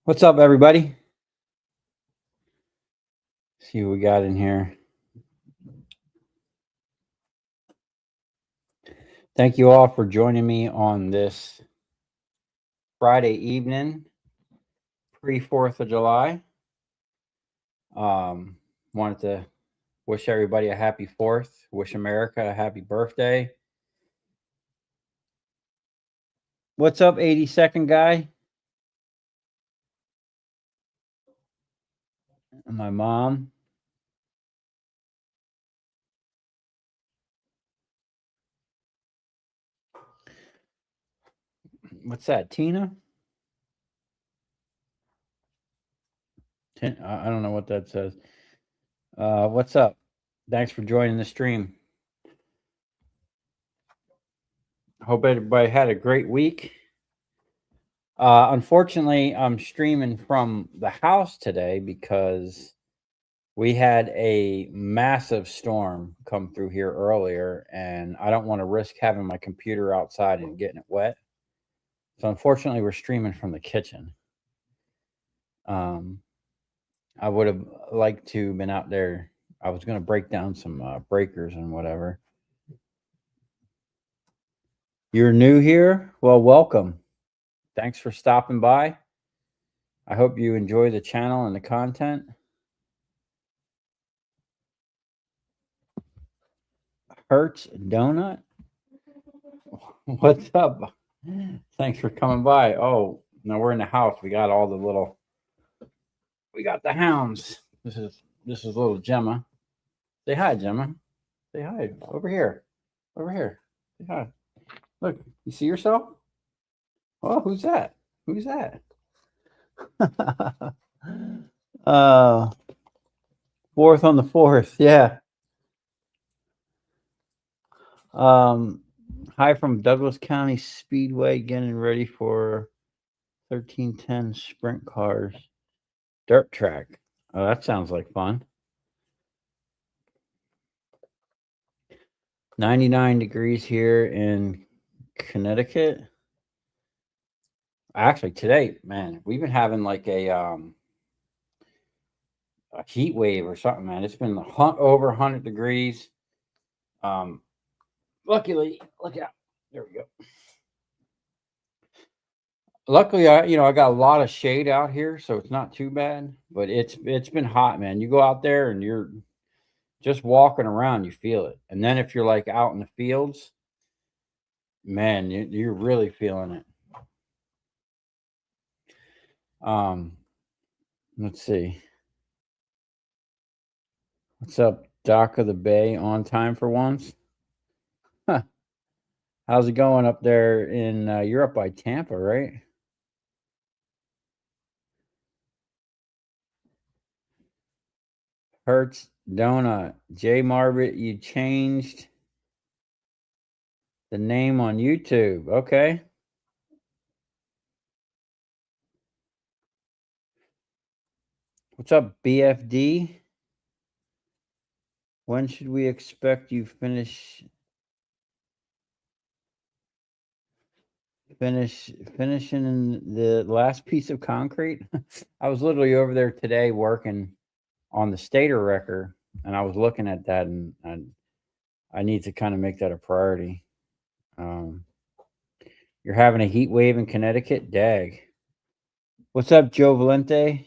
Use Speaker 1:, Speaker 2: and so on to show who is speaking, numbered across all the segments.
Speaker 1: What's up, everybody? See what we got in here. Thank you all for joining me on this Friday evening, pre 4th of July. Wanted to wish everybody a happy 4th, wish America a happy birthday. What's up, 82nd guy? And my mom. What's that, Tina? I don't know what that says. What's up? Thanks for joining the stream. Hope everybody had a great week. Unfortunately, I'm streaming from the house today because we had a massive storm come through here earlier, and I don't want to risk having my computer outside and getting it wet. So, unfortunately, we're streaming from the kitchen. Um, I would have liked to been out there. I was going to break down some breakers and whatever. You're new here? Well, welcome. Thanks for stopping by. I hope you enjoy the channel and the content. Hertz Donut? What's up? Thanks for coming by. Oh, no, we're in the house. We got all the little. We got the hounds. This is little Gemma. Say hi, Gemma. Say hi. Over here. Over here. Say hi. Look, you see yourself? Oh, who's that? Who's that? uh, fourth on the fourth. Yeah. Um, hi from Douglas County Speedway, getting ready for 1310 sprint cars dirt track. Oh, that sounds like fun. 99 degrees here in Connecticut. Actually, today, man, we've been having like a heat wave or something, man. It's been over 100 degrees. Um, luckily, look out. There we go. Luckily, I got a lot of shade out here, so it's not too bad. But it's been hot, man. You go out there and you're just walking around, you feel it. And then if you're like out in the fields, man, you're really feeling it. Let's see. What's up, Dock of the Bay? On time for once. Huh. How's it going up there in? You're up by Tampa, right? Hertz Donut. Jay Marbit, you changed the name on YouTube. Okay. What's up, BFD? When should we expect you finishing the last piece of concrete? I was literally over there today working on the stator wrecker, and I was looking at that, and I need to kind of make that a priority. Um, you're having a heat wave in Connecticut? Dag. What's up, Joe Valente?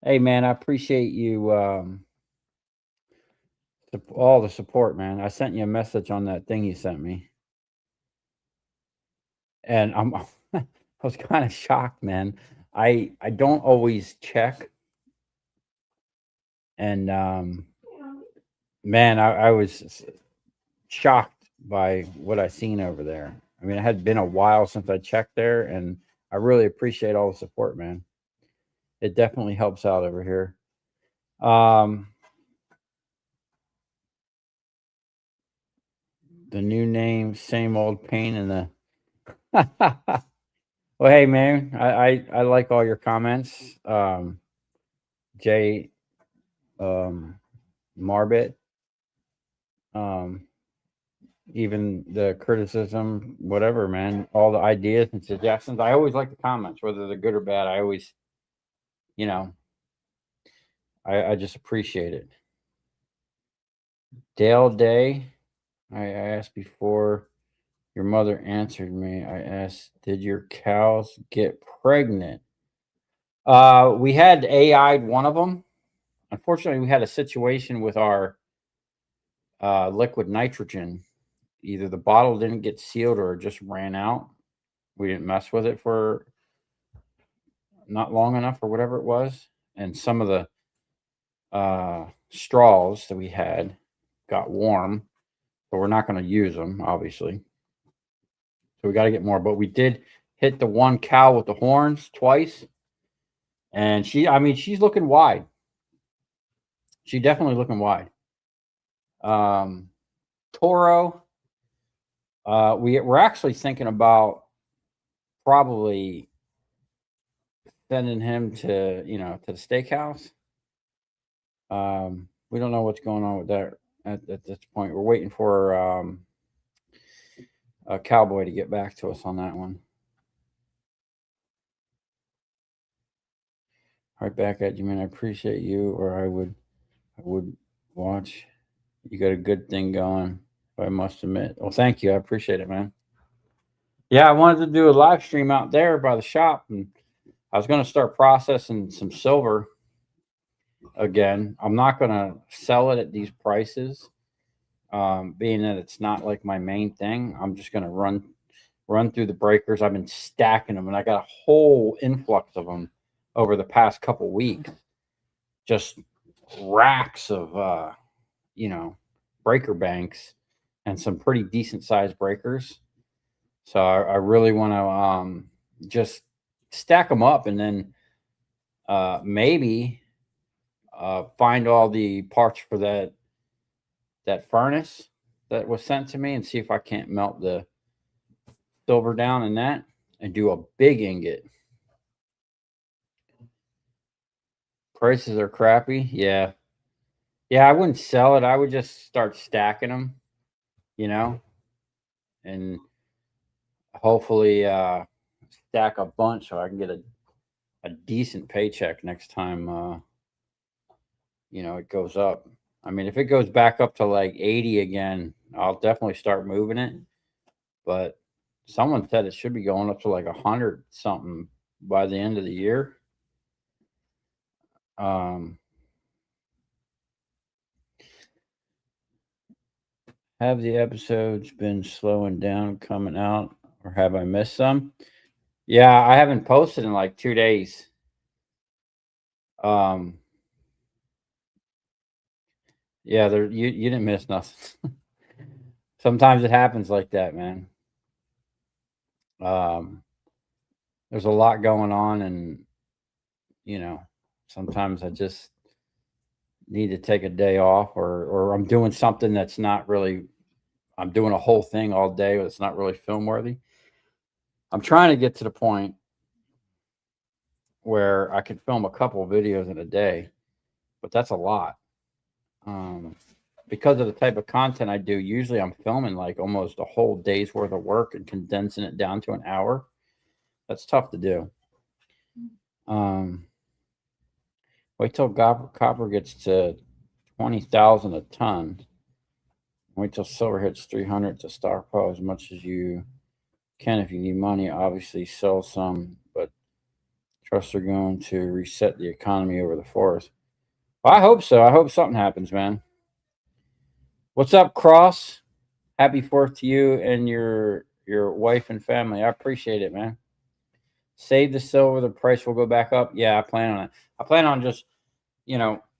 Speaker 1: Hey, man, I appreciate you all the support, man. I sent you a message on that thing you sent me, and I was kind of shocked, man. I don't always check, and man, I was shocked by what I seen over there. I mean, it had been a while since I checked there, and I really appreciate all the support, man. It definitely helps out over here. The new name, same old pain in the. Well, hey, man, I like all your comments. Jay Marbit. Um, even the criticism, whatever, man, all the ideas and suggestions. I always like the comments, whether they're good or bad. I always, you know, I just appreciate it. Dale Day, I asked before your mother answered me. I asked, did your cows get pregnant? We had AI'd one of them. Unfortunately, we had a situation with our liquid nitrogen. Either the bottle didn't get sealed or it just ran out. We didn't mess with it for not long enough or whatever it was. And some of the straws that we had got warm, but we're not going to use them, obviously. So we got to get more. But we did hit the one cow with the horns twice. And she's looking wide. She's definitely looking wide. Toro, we're actually thinking about probably sending him to the steakhouse. We don't know what's going on with that at this point. We're waiting for a Cowboy to get back to us on that one. Right back at you, man. I appreciate you, or I would watch. You got a good thing going, I must admit. Well, thank you. I appreciate it, man. Yeah, I wanted to do a live stream out there by the shop, and I was going to start processing some silver again. I'm not going to sell it at these prices, being that it's not like my main thing. I'm just going to run through the breakers. I've been stacking them, and I got a whole influx of them over the past couple weeks. Just racks of breaker banks and some pretty decent sized breakers. So I really want to just stack them up, and then maybe find all the parts for that furnace that was sent to me and see if I can't melt the silver down in that and do a big ingot. Prices are crappy. Yeah. Yeah, I wouldn't sell it. I would just start stacking them, and hopefully stack a bunch so I can get a decent paycheck next time it goes up. I mean, if it goes back up to like 80 again, I'll definitely start moving it. But someone said it should be going up to like 100 something by the end of the year. Have the episodes been slowing down coming out, or have I missed some? Yeah, I haven't posted in like 2 days. Um, yeah, you didn't miss nothing. Sometimes it happens like that, man. Um, there's a lot going on, and sometimes I just need to take a day off, or I'm doing something that's not really. I'm doing a whole thing all day that's not really film worthy. I'm trying to get to the point where I can film a couple of videos in a day, but that's a lot. Because of the type of content I do, usually I'm filming like almost a whole day's worth of work and condensing it down to an hour. That's tough to do. Wait till copper gets to 20,000 a ton. Wait till silver hits 300 to stockpile as much as you can. If you need money, obviously sell some, but trusts are going to reset the economy over the forest. Well, I hope so. I hope something happens, man. What's up, Cross? Happy 4th to you and your wife and family. I appreciate it, man. Save the silver. The price will go back up. Yeah, I plan on it. I plan on just,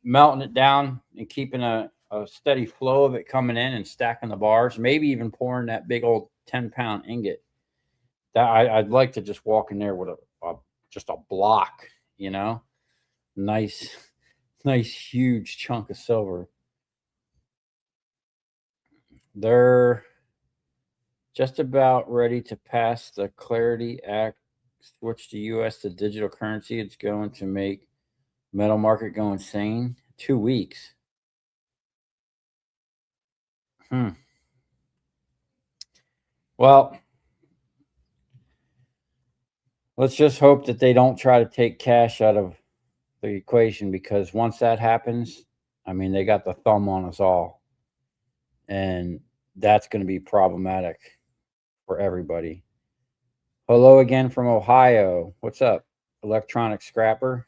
Speaker 1: melting it down and keeping a steady flow of it coming in and stacking the bars. Maybe even pouring that big old 10-pound ingot. That I'd like to just walk in there with just a block, nice, nice huge chunk of silver. They're just about ready to pass the Clarity Act, switch the U.S. to digital currency. It's going to make metal market go insane. 2 weeks. Well, let's just hope that they don't try to take cash out of the equation, because once that happens, I mean, they got the thumb on us all. And that's going to be problematic for everybody. Hello again from Ohio. What's up, electronic scrapper?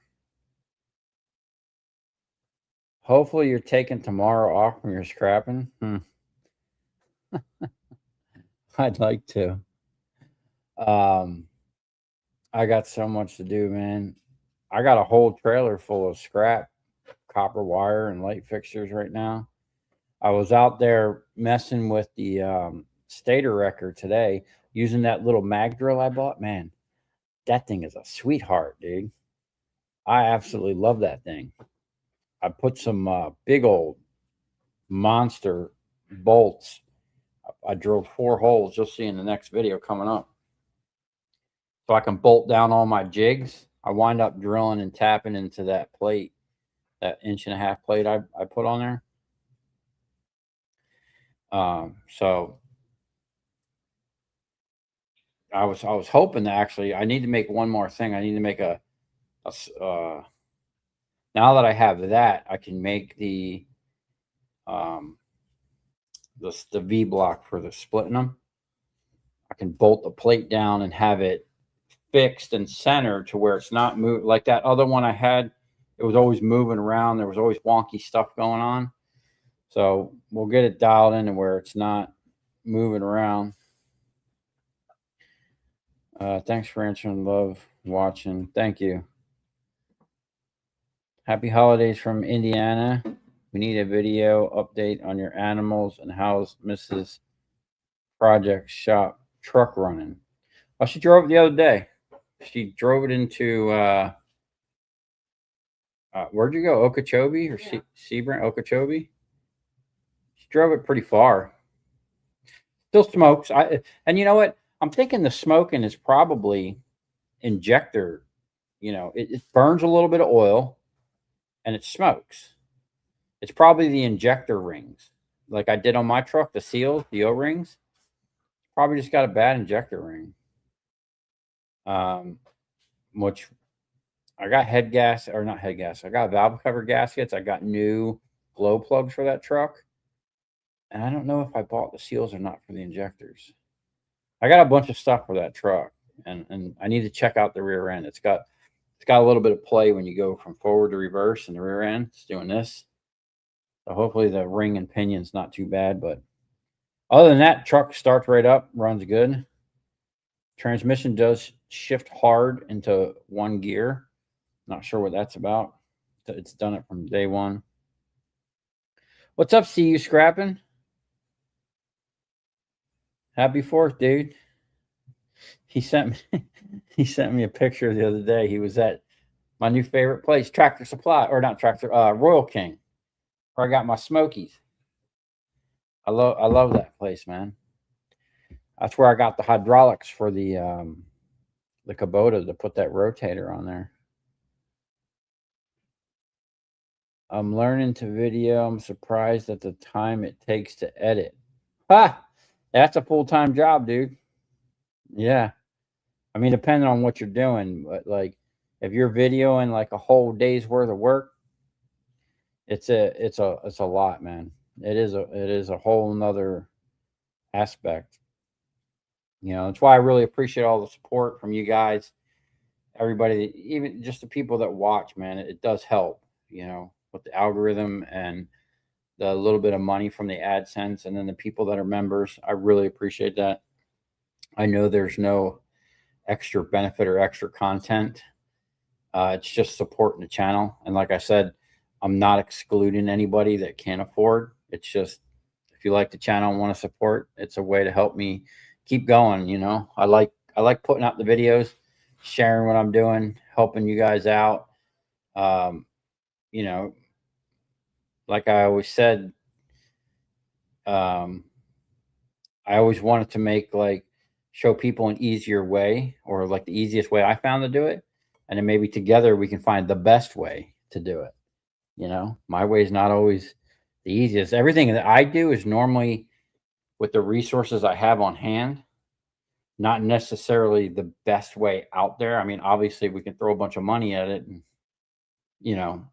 Speaker 1: Hopefully you're taking tomorrow off from your scrapping. I'd like to. I got so much to do, man. I got a whole trailer full of scrap, copper wire, and light fixtures right now. I was out there messing with the stator wrecker today using that little mag drill I bought. Man, that thing is a sweetheart, dude. I absolutely love that thing. I put some big old monster bolts. I drilled 4 holes. You'll see in the next video coming up. So I can bolt down all my jigs. I wind up drilling and tapping into that plate, that 1.5-inch plate I put on there. So I was hoping to actually, I need to make one more thing. I need to make now that I have that, I can make the V block for the splitting them. I can bolt the plate down and have it fixed and centered to where it's not moving like that other one I had. It was always moving around. There was always wonky stuff going on. So we'll get it dialed in to where it's not moving around. Thanks for answering. Love watching. Thank you. Happy holidays from Indiana. We need a video update on your animals and how's Mrs. Project Shop truck running. Oh, she drove it the other day. She drove it into where'd you go? Okeechobee or Sebring? Okeechobee. She drove it pretty far. Still smokes. And you know what? I'm thinking the smoking is probably injector. You know, it burns a little bit of oil, and it smokes. It's probably the injector rings, like I did on my truck. The seals, the O-rings. Probably just got a bad injector ring. Which I got head gas, or not head gas. I got valve cover gaskets. I got new glow plugs for that truck. And I don't know if I bought the seals or not for the injectors. I got a bunch of stuff for that truck, and I need to check out the rear end. It's got a little bit of play when you go from forward to reverse in the rear end. It's doing this. So hopefully the ring and pinion's not too bad. But other than that, truck starts right up, runs good. Transmission does shift hard into one gear. Not sure what that's about. It's done it from day one. What's up, See You Scrapping? Happy 4th, dude. He sent me a picture the other day. He was at my new favorite place, Tractor Supply, or not Tractor, Royal King, where I got my Smokies. I love that place, man. That's where I got the hydraulics for the Kubota to put that rotator on there. I'm learning to video. I'm surprised at the time it takes to edit. Ha! That's a full-time job, dude. Yeah. I mean, depending on what you're doing, but like if you're videoing like a whole day's worth of work, it's a lot, man. It is a whole nother aspect. You know, that's why I really appreciate all the support from you guys, everybody, even just the people that watch, man. It does help, you know, with the algorithm and the little bit of money from the AdSense, and then the people that are members. I really appreciate that. I know there's no extra benefit or extra content. It's just supporting the channel. And like I said, I'm not excluding anybody that can't afford. It's just, if you like the channel and want to support, it's a way to help me keep going. You know, I like putting out the videos, sharing what I'm doing, helping you guys out. You know, like I always said, I always wanted to make show people an easier way, or like the easiest way I found to do it. And then maybe together we can find the best way to do it. You know, my way is not always the easiest. Everything that I do is normally with the resources I have on hand. not necessarily the best way out there. I mean, obviously, we can throw a bunch of money at it and, you know,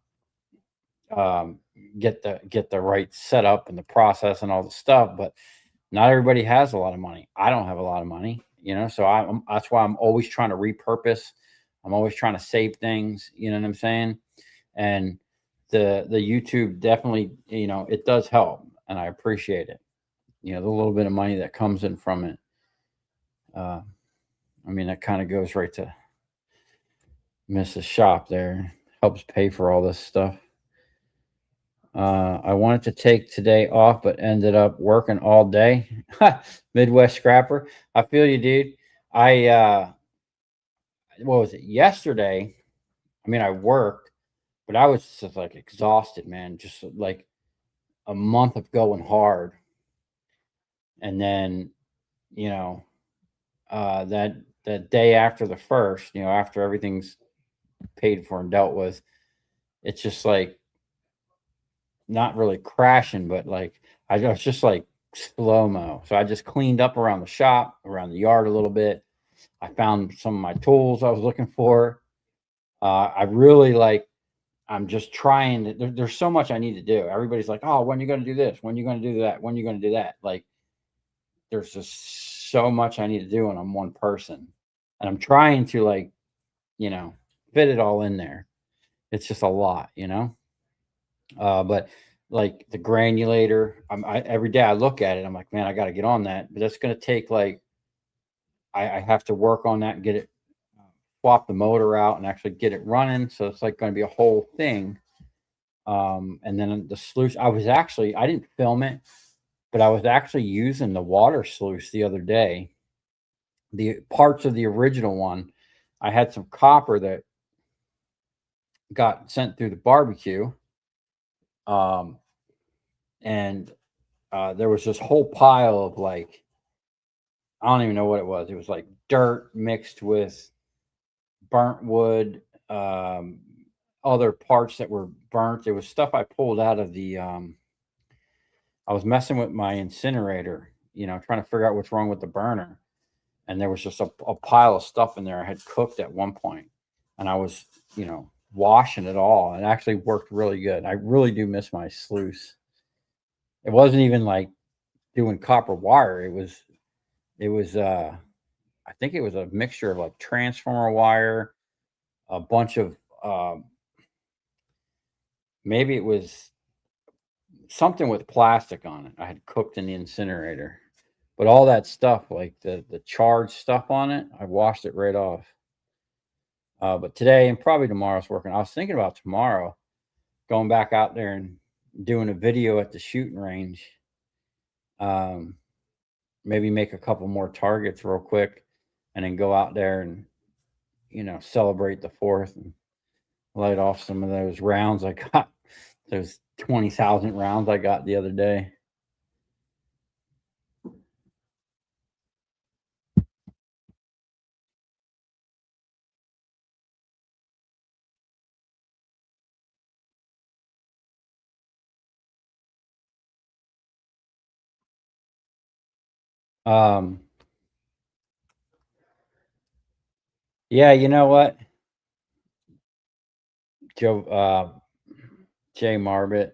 Speaker 1: um, get the right setup and the process and all the stuff, but not everybody has a lot of money. I don't have a lot of money, so that's why I'm always trying to repurpose. I'm always trying to save things, you know what I'm saying? And the YouTube definitely, it does help, and I appreciate it. The little bit of money that comes in from it. Uh, I mean, that kind of goes right to Mrs. Shop there, helps pay for all this stuff. I wanted to take today off, but ended up working all day. Midwest Scrapper. I feel you, dude. What was it? Yesterday, I mean, I worked, but I was just like exhausted, man. Just like a month of going hard. And then, you know, that day after the first, after everything's paid for and dealt with, it's just like not really crashing, but like I was just like slow mo. So I just cleaned up around the shop, around the yard a little bit. I found some of my tools I was looking for. I really like. I'm just trying to. There's so much I need to do. Everybody's like, "Oh, when are you going to do this? When are you going to do that? When are you going to do that?" Like, there's just so much I need to do, and I'm one person, and I'm trying to like, you know, fit it all in there. It's just a lot. But like the granulator, every day I look at it, I'm like, man, I got to get on that. But that's going to take like, I have to work on that and get it, swap the motor out and actually get it running. So it's like going to be a whole thing. And then the sluice, I didn't film it, but I was actually using the water sluice the other day. The parts of the original one, I had some copper that got sent through the barbecue. Um, and there was this whole pile of like, I don't even know what it was. It was like dirt mixed with burnt wood, other parts that were burnt. It was stuff I pulled out of I was messing with my incinerator, trying to figure out what's wrong with the burner. And there was just a pile of stuff in there I had cooked at one point, and I was, washing it all. It actually worked really good. I really do miss my sluice. It wasn't even like doing copper wire. It was I think it was a mixture of like transformer wire, a bunch of maybe it was something with plastic on it. I had cooked in the incinerator, but all that stuff, like the charged stuff on it, I washed it right off. But today and probably tomorrow's working. I was thinking about tomorrow going back out there and doing a video at the shooting range. Um, Maybe make a couple more targets real quick, and then go out there and celebrate the fourth and light off some of those rounds I got. Those 20,000 rounds I got the other day. Um, yeah, you know what, Joe, Jay Marbit.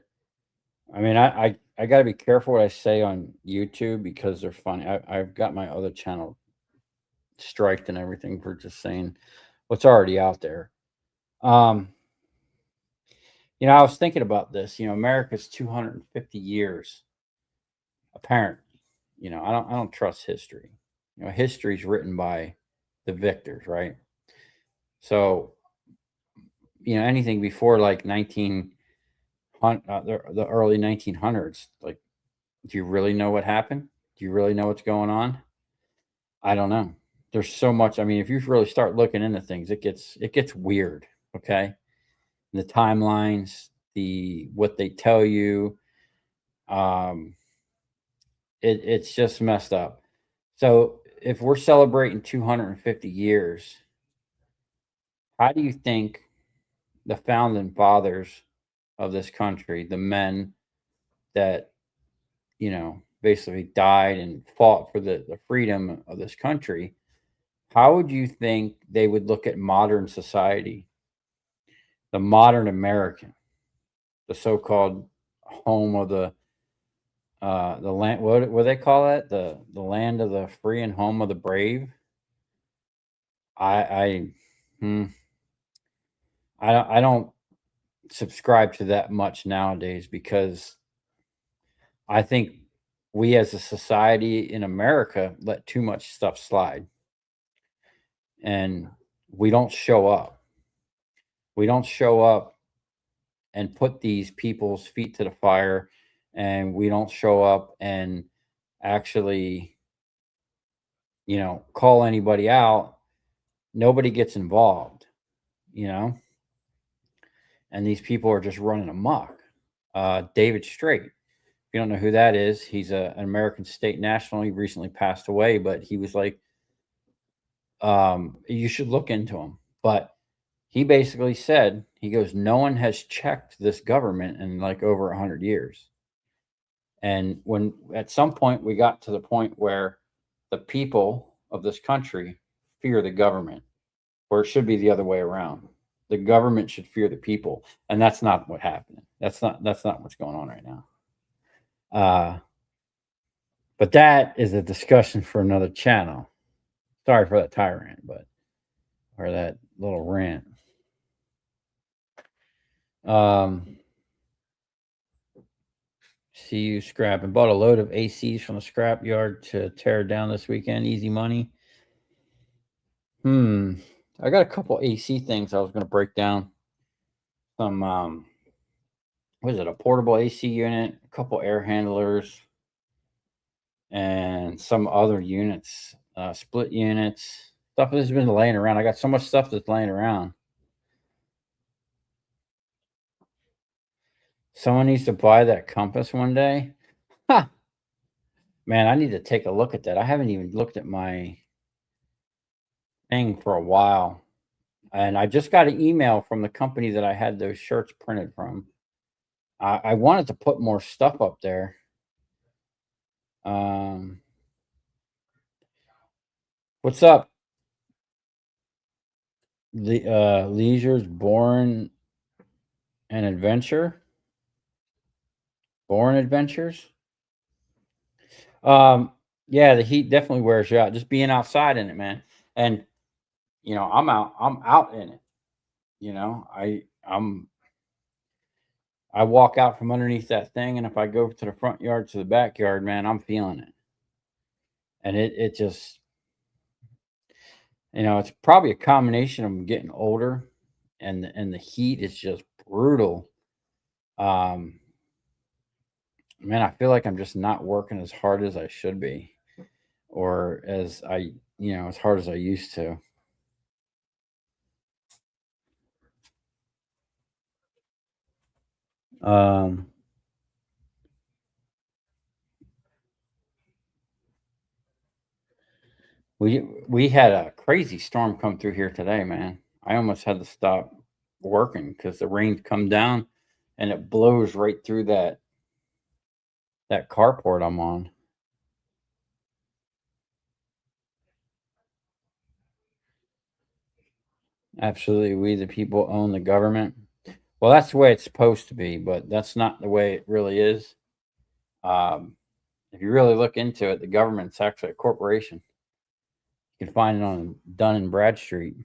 Speaker 1: I mean, I got to be careful what I say on YouTube because they're funny. I've got my other channel striked and everything for just saying what's already out there. Um, I was thinking about this. America's 250 years. Apparently, I don't trust history. History's written by the victors, right? So, anything before like the early 1900s, like, do you really know what happened? Do you really know what's going on? I don't know. There's so much. I mean, if you really start looking into things, it gets weird. Okay, the timelines, the what they tell you, um, it's just messed up. So if we're celebrating 250 years, how do you think the founding fathers of this country, the men that basically died and fought for the freedom of this country, how would you think they would look at modern society, the modern American, the so-called home of the land? What do they call it? The land of the free and home of the brave. I hmm, I don't subscribe to that much nowadays because I think we as a society in America let too much stuff slide and we don't show up. We don't show up and put these people's feet to the fire, and we don't show up and actually, call anybody out. Nobody gets involved, you know, and these people are just running amok. David Straight, if you don't know who that is, he's an American state national. He recently passed away, but he was like, you should look into him. But he basically said, he goes, no one has checked this government in like over 100 years. And when at some point we got to the point where the people of this country fear the government, or it should be the other way around. The government should fear the people, and that's not what happened. That's not what's going on right now. Uh, but that is a discussion for another channel. Sorry for that tyrant, or that little rant. See you scrapping. Bought a load of ACs from the scrap yard to tear down this weekend. Easy money. I got a couple AC things I was going to break down. Some, what is it? A portable AC unit, a couple air handlers, and some other units, split units. Stuff that's been laying around. I got so much stuff that's laying around. Someone needs to buy that compass one day. Ha! Man, I need to take a look at that. I haven't even looked at my thing for a while. And I just got an email from the company that I had those shirts printed from. I wanted to put more stuff up there. What's up? The Leisure's Born an Adventure. Born Adventures. Yeah, the heat definitely wears you out. Just being outside in it, man. And I'm out in it. I walk out from underneath that thing, and if I go to the front yard to the backyard, man, I'm feeling it. And it just, it's probably a combination of getting older and the heat is just brutal. Man, I feel like I'm just not working as hard as I should be, or as hard as I used to. Um, we had a crazy storm come through here today, man. I almost had to stop working because the rain come down and it blows right through that carport I'm on. Absolutely, we the people own the government. Well, that's the way it's supposed to be, but that's not the way it really is. Um, if you really look into it, the government's actually a corporation. You can find it on Dun and Bradstreet.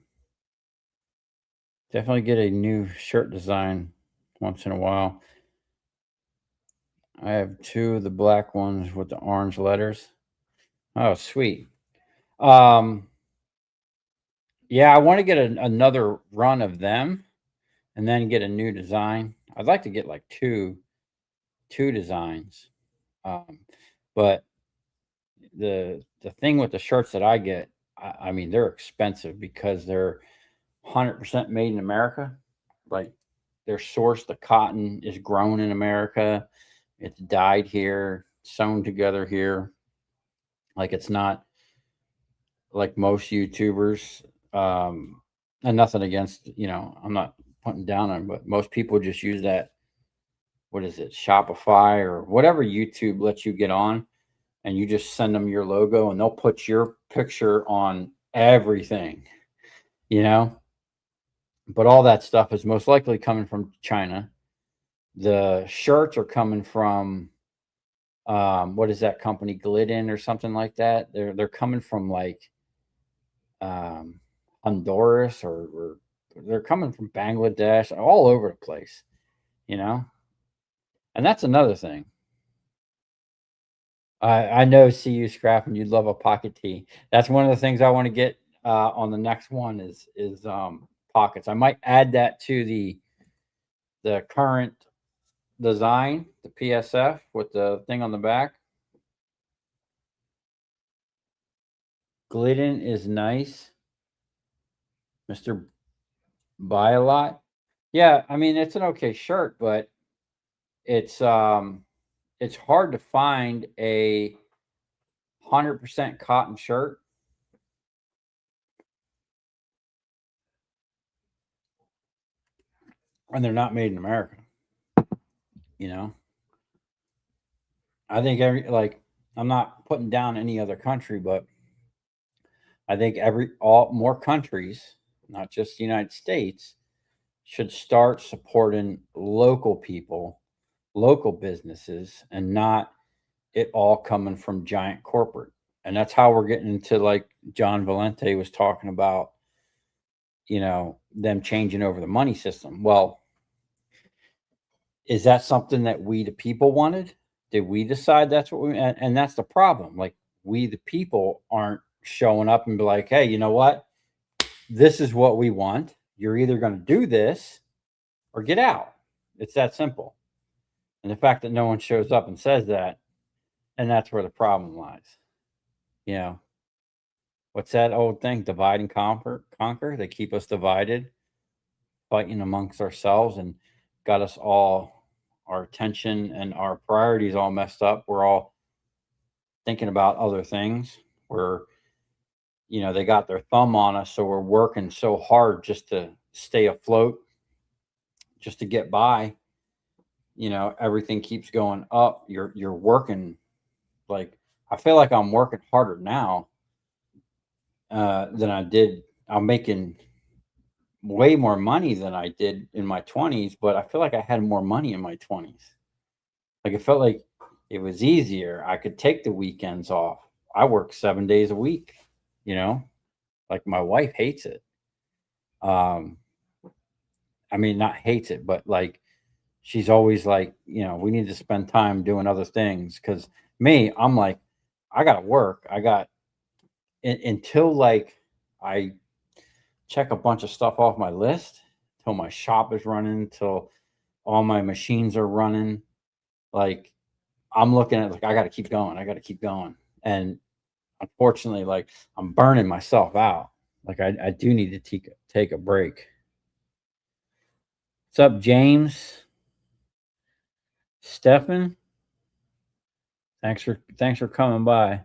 Speaker 1: Definitely get a new shirt design once in a while. I have two of the black ones with the orange letters. Oh, sweet. Um, yeah, I want to get another run of them and then get a new design. I'd like to get like two designs. Um, but the thing with the shirts that I get, I mean, they're expensive because they're 100% made in America. Like they're sourced, the cotton is grown in America, it's dyed here, sewn together here. Like it's not like most YouTubers. And nothing against, I'm not putting down on, but most people just use that. What is it, Shopify or whatever YouTube lets you get on, and you just send them your logo, and they'll put your picture on everything, you know? But all that stuff is most likely coming from China. The shirts are coming from what is that company, Glidden or something like that? They're coming from like um Honduras or they're coming from Bangladesh, all over the place, you know? And that's another thing. I know, see you scrapping. You'd love a pocket tee. That's one of the things I want to get on the next one is pockets. I might add that to the current design, the PSF with the thing on the back. Glidden is nice, Mister Buy a Lot. Yeah, I mean it's an okay shirt, but it's um it's hard to find a 100% cotton shirt, and they're not made in America. You know, I think every like I'm not putting down any other country, but I think every all more countries, not just the United States, should start supporting local people, local businesses, and not it all coming from giant corporate. And that's how we're getting into like John Valente was talking about, them changing over the money system. Well, is that something that we, the people, wanted? Did we decide that's what and that's the problem. Like, we, the people, aren't showing up and be like, hey, you know what? This is what we want. You're either going to do this or get out. It's that simple. And the fact that no one shows up and says that, and that's where the problem lies. You know, what's that old thing? Divide and conquer. They keep us divided, fighting amongst ourselves, and got us all our attention and our priorities all messed up. We're all thinking about other things. We're, they got their thumb on us, so we're working so hard just to stay afloat, just to get by. Everything keeps going up. You're working like I feel like I'm working harder now than I did. I'm making way more money than I did in my 20s, but I feel like I had more money in my 20s. Like it felt like it was easier. I could take the weekends off. I work 7 days a week, you know, like my wife hates it. Um, I mean, not hates it, but like she's always like, we need to spend time doing other things. Cause me, I'm like, I got to work. Until like I check a bunch of stuff off my list, till my shop is running, till all my machines are running. Like I'm looking at like I got to keep going. I got to keep going. And unfortunately, like I'm burning myself out. Like I do need to take a break. What's up, James? Stefan? Thanks for coming by.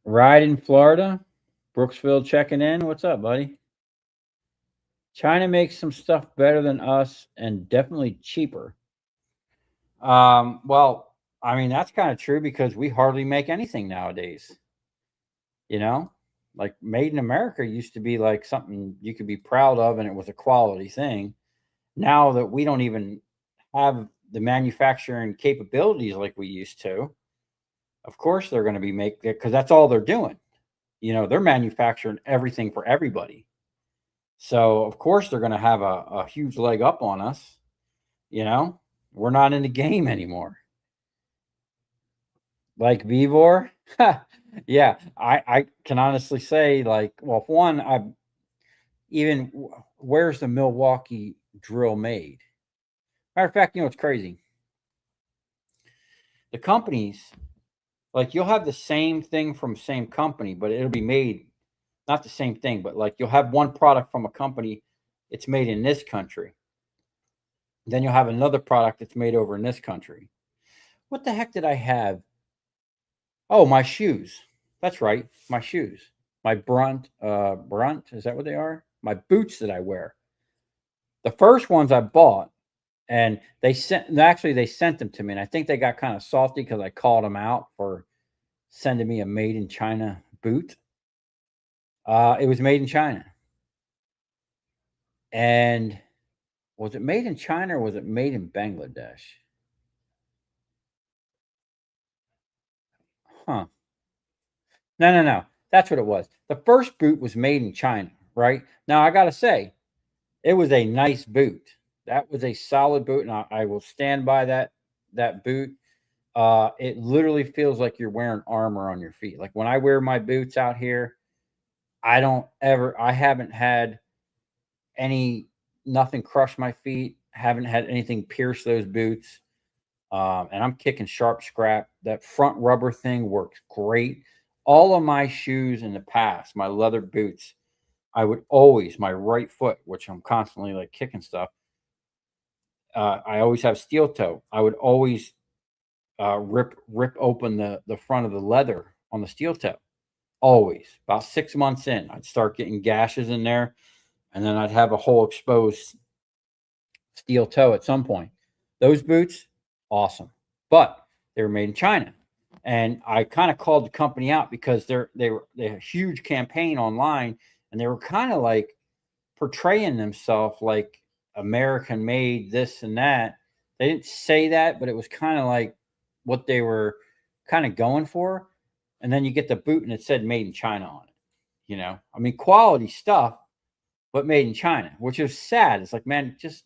Speaker 1: Ride in Florida. Brooksville checking in. What's up, buddy? China makes some stuff better than us and definitely cheaper. Well, I mean that's kind of true because we hardly make anything nowadays. You know, like made in America used to be like something you could be proud of, and it was a quality thing. Now that we don't even have the manufacturing capabilities like we used to, of course they're going to be making it because that's all they're doing. They're manufacturing everything for everybody. So of course they're going to have a huge leg up on us. You know, we're not in the game anymore. Like Vivor, yeah, I can honestly say like, well, for one, where's the Milwaukee drill made? Matter of fact, it's crazy. The companies, like you'll have the same thing from same company, but it'll be made not the same thing, but like you'll have one product from a company, it's made in this country. Then you'll have another product that's made over in this country. What the heck did I have? Oh, my shoes. That's right, my shoes. My Brunt, is that what they are? My boots that I wear. The first ones I bought, and they sent them to me, and I think they got kind of salty because I called them out for sending me a made in China boot. It was made in China. And was it made in China or was it made in Bangladesh? Huh. No, no, no. That's what it was. The first boot was made in China, right? Now I gotta say, it was a nice boot. That was a solid boot, and I will stand by that boot. It literally feels like you're wearing armor on your feet. Like when I wear my boots out here, I haven't had any nothing crush my feet, haven't had anything pierce those boots. And I'm kicking sharp scrap. That front rubber thing works great. All of my shoes in the past, my leather boots, I would always, my right foot, which I'm constantly like kicking stuff, I always have steel toe. I would always rip open the front of the leather on the steel toe. Always. About 6 months in, I'd start getting gashes in there, and then I'd have a whole exposed steel toe at some point. Those boots, awesome, but they were made in China, and I kind of called the company out because they had a huge campaign online, and they were kind of like portraying themselves like American made this and that. They didn't say that, but it was kind of like what they were kind of going for. And then you get the boot and it said made in China on it. I mean, quality stuff, but made in China, which is sad. It's like, man, just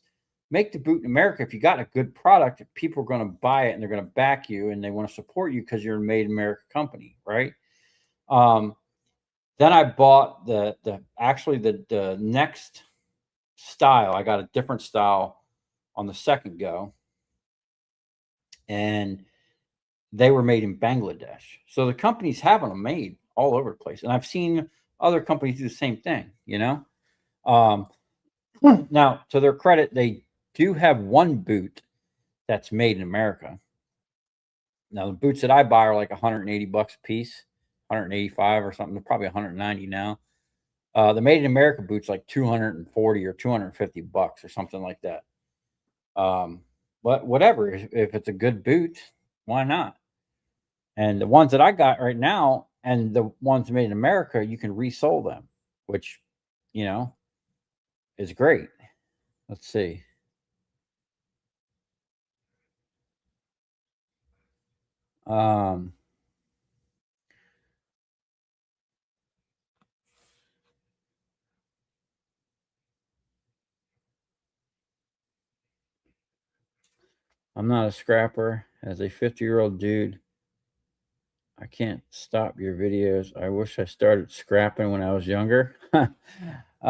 Speaker 1: make the boot in America. If you got a good product, people are going to buy it and they're going to back you and they want to support you because you're a made in America company, right? Um, then I bought the next style. I got a different style on the second go, and they were made in Bangladesh. So the companies having them made all over the place, and I've seen other companies do the same thing. Um, Now, to their credit, they do have one boot that's made in America. Now, the boots that I buy are like 180 bucks a piece, 185 or something. They're probably 190 now. The made in America boots like 240 or 250 bucks or something like that. But whatever, if it's a good boot, why not? And the ones that I got right now and the ones made in America, you can resole them, which, you know, is great. Let's see. Um, I'm not a scrapper. As a 50-year-old dude, I can't stop your videos. I wish I started scrapping when I was younger.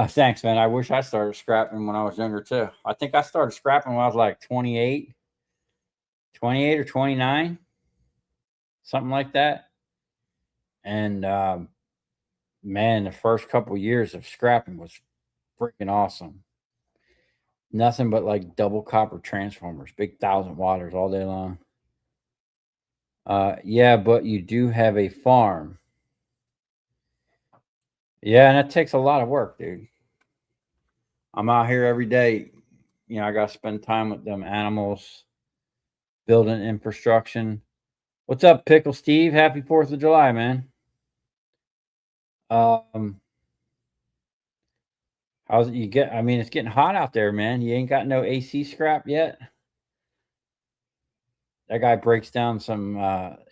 Speaker 1: Thanks, man. I wish I started scrapping when I was younger too. I think I started scrapping when I was like 28 or 29, something like that. And man, the first couple years of scrapping was freaking awesome. Nothing but like double copper transformers, big 1,000 watters all day long. Yeah, but you do have a farm. Yeah, and that takes a lot of work, dude. I'm out here every day. I got to spend time with them animals, building infrastructure. What's up, Pickle Steve? Happy 4th of July, man. Um, how's it you get? I mean, it's getting hot out there, man. You ain't got no AC scrap yet. That guy breaks down some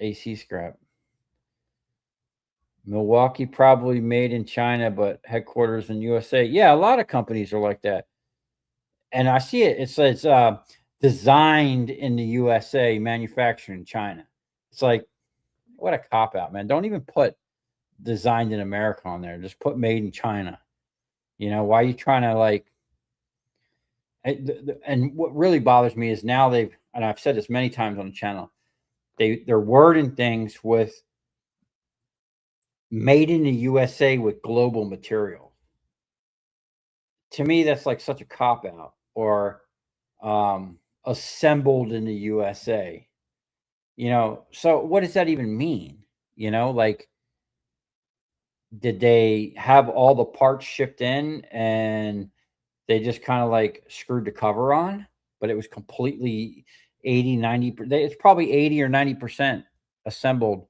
Speaker 1: AC scrap. Milwaukee probably made in China, but headquarters in USA. Yeah, a lot of companies are like that. And I see it. It's designed in the USA, manufactured in China. It's like what a cop out, man. Don't even put designed in America on there. Just put made in China. Why are you trying to like? And what really bothers me is now and I've said this many times on the channel, they're wording things with made in the USA with global material. To me, that's like such a cop out. Or assembled in the USA. So what does that even mean? Like, did they have all the parts shipped in and they just kind of like screwed the cover on, but it was completely 80, 90, it's probably 80 or 90% assembled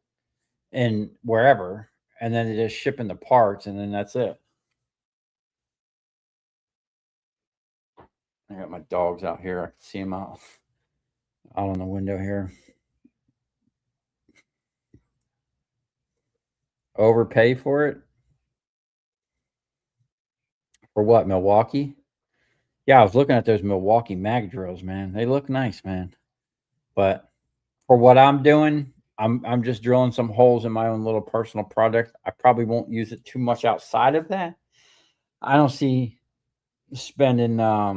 Speaker 1: in wherever. and then they just ship in the parts, and then that's it. I got my dogs out here. I can see them out on the window here. Overpay for it? For what, Milwaukee? Yeah, I was looking at those Milwaukee mag drills, man. They look nice, man. But for what I'm doing, I'm just drilling some holes in my own little personal project. I probably won't use it too much outside of that. I don't see spending I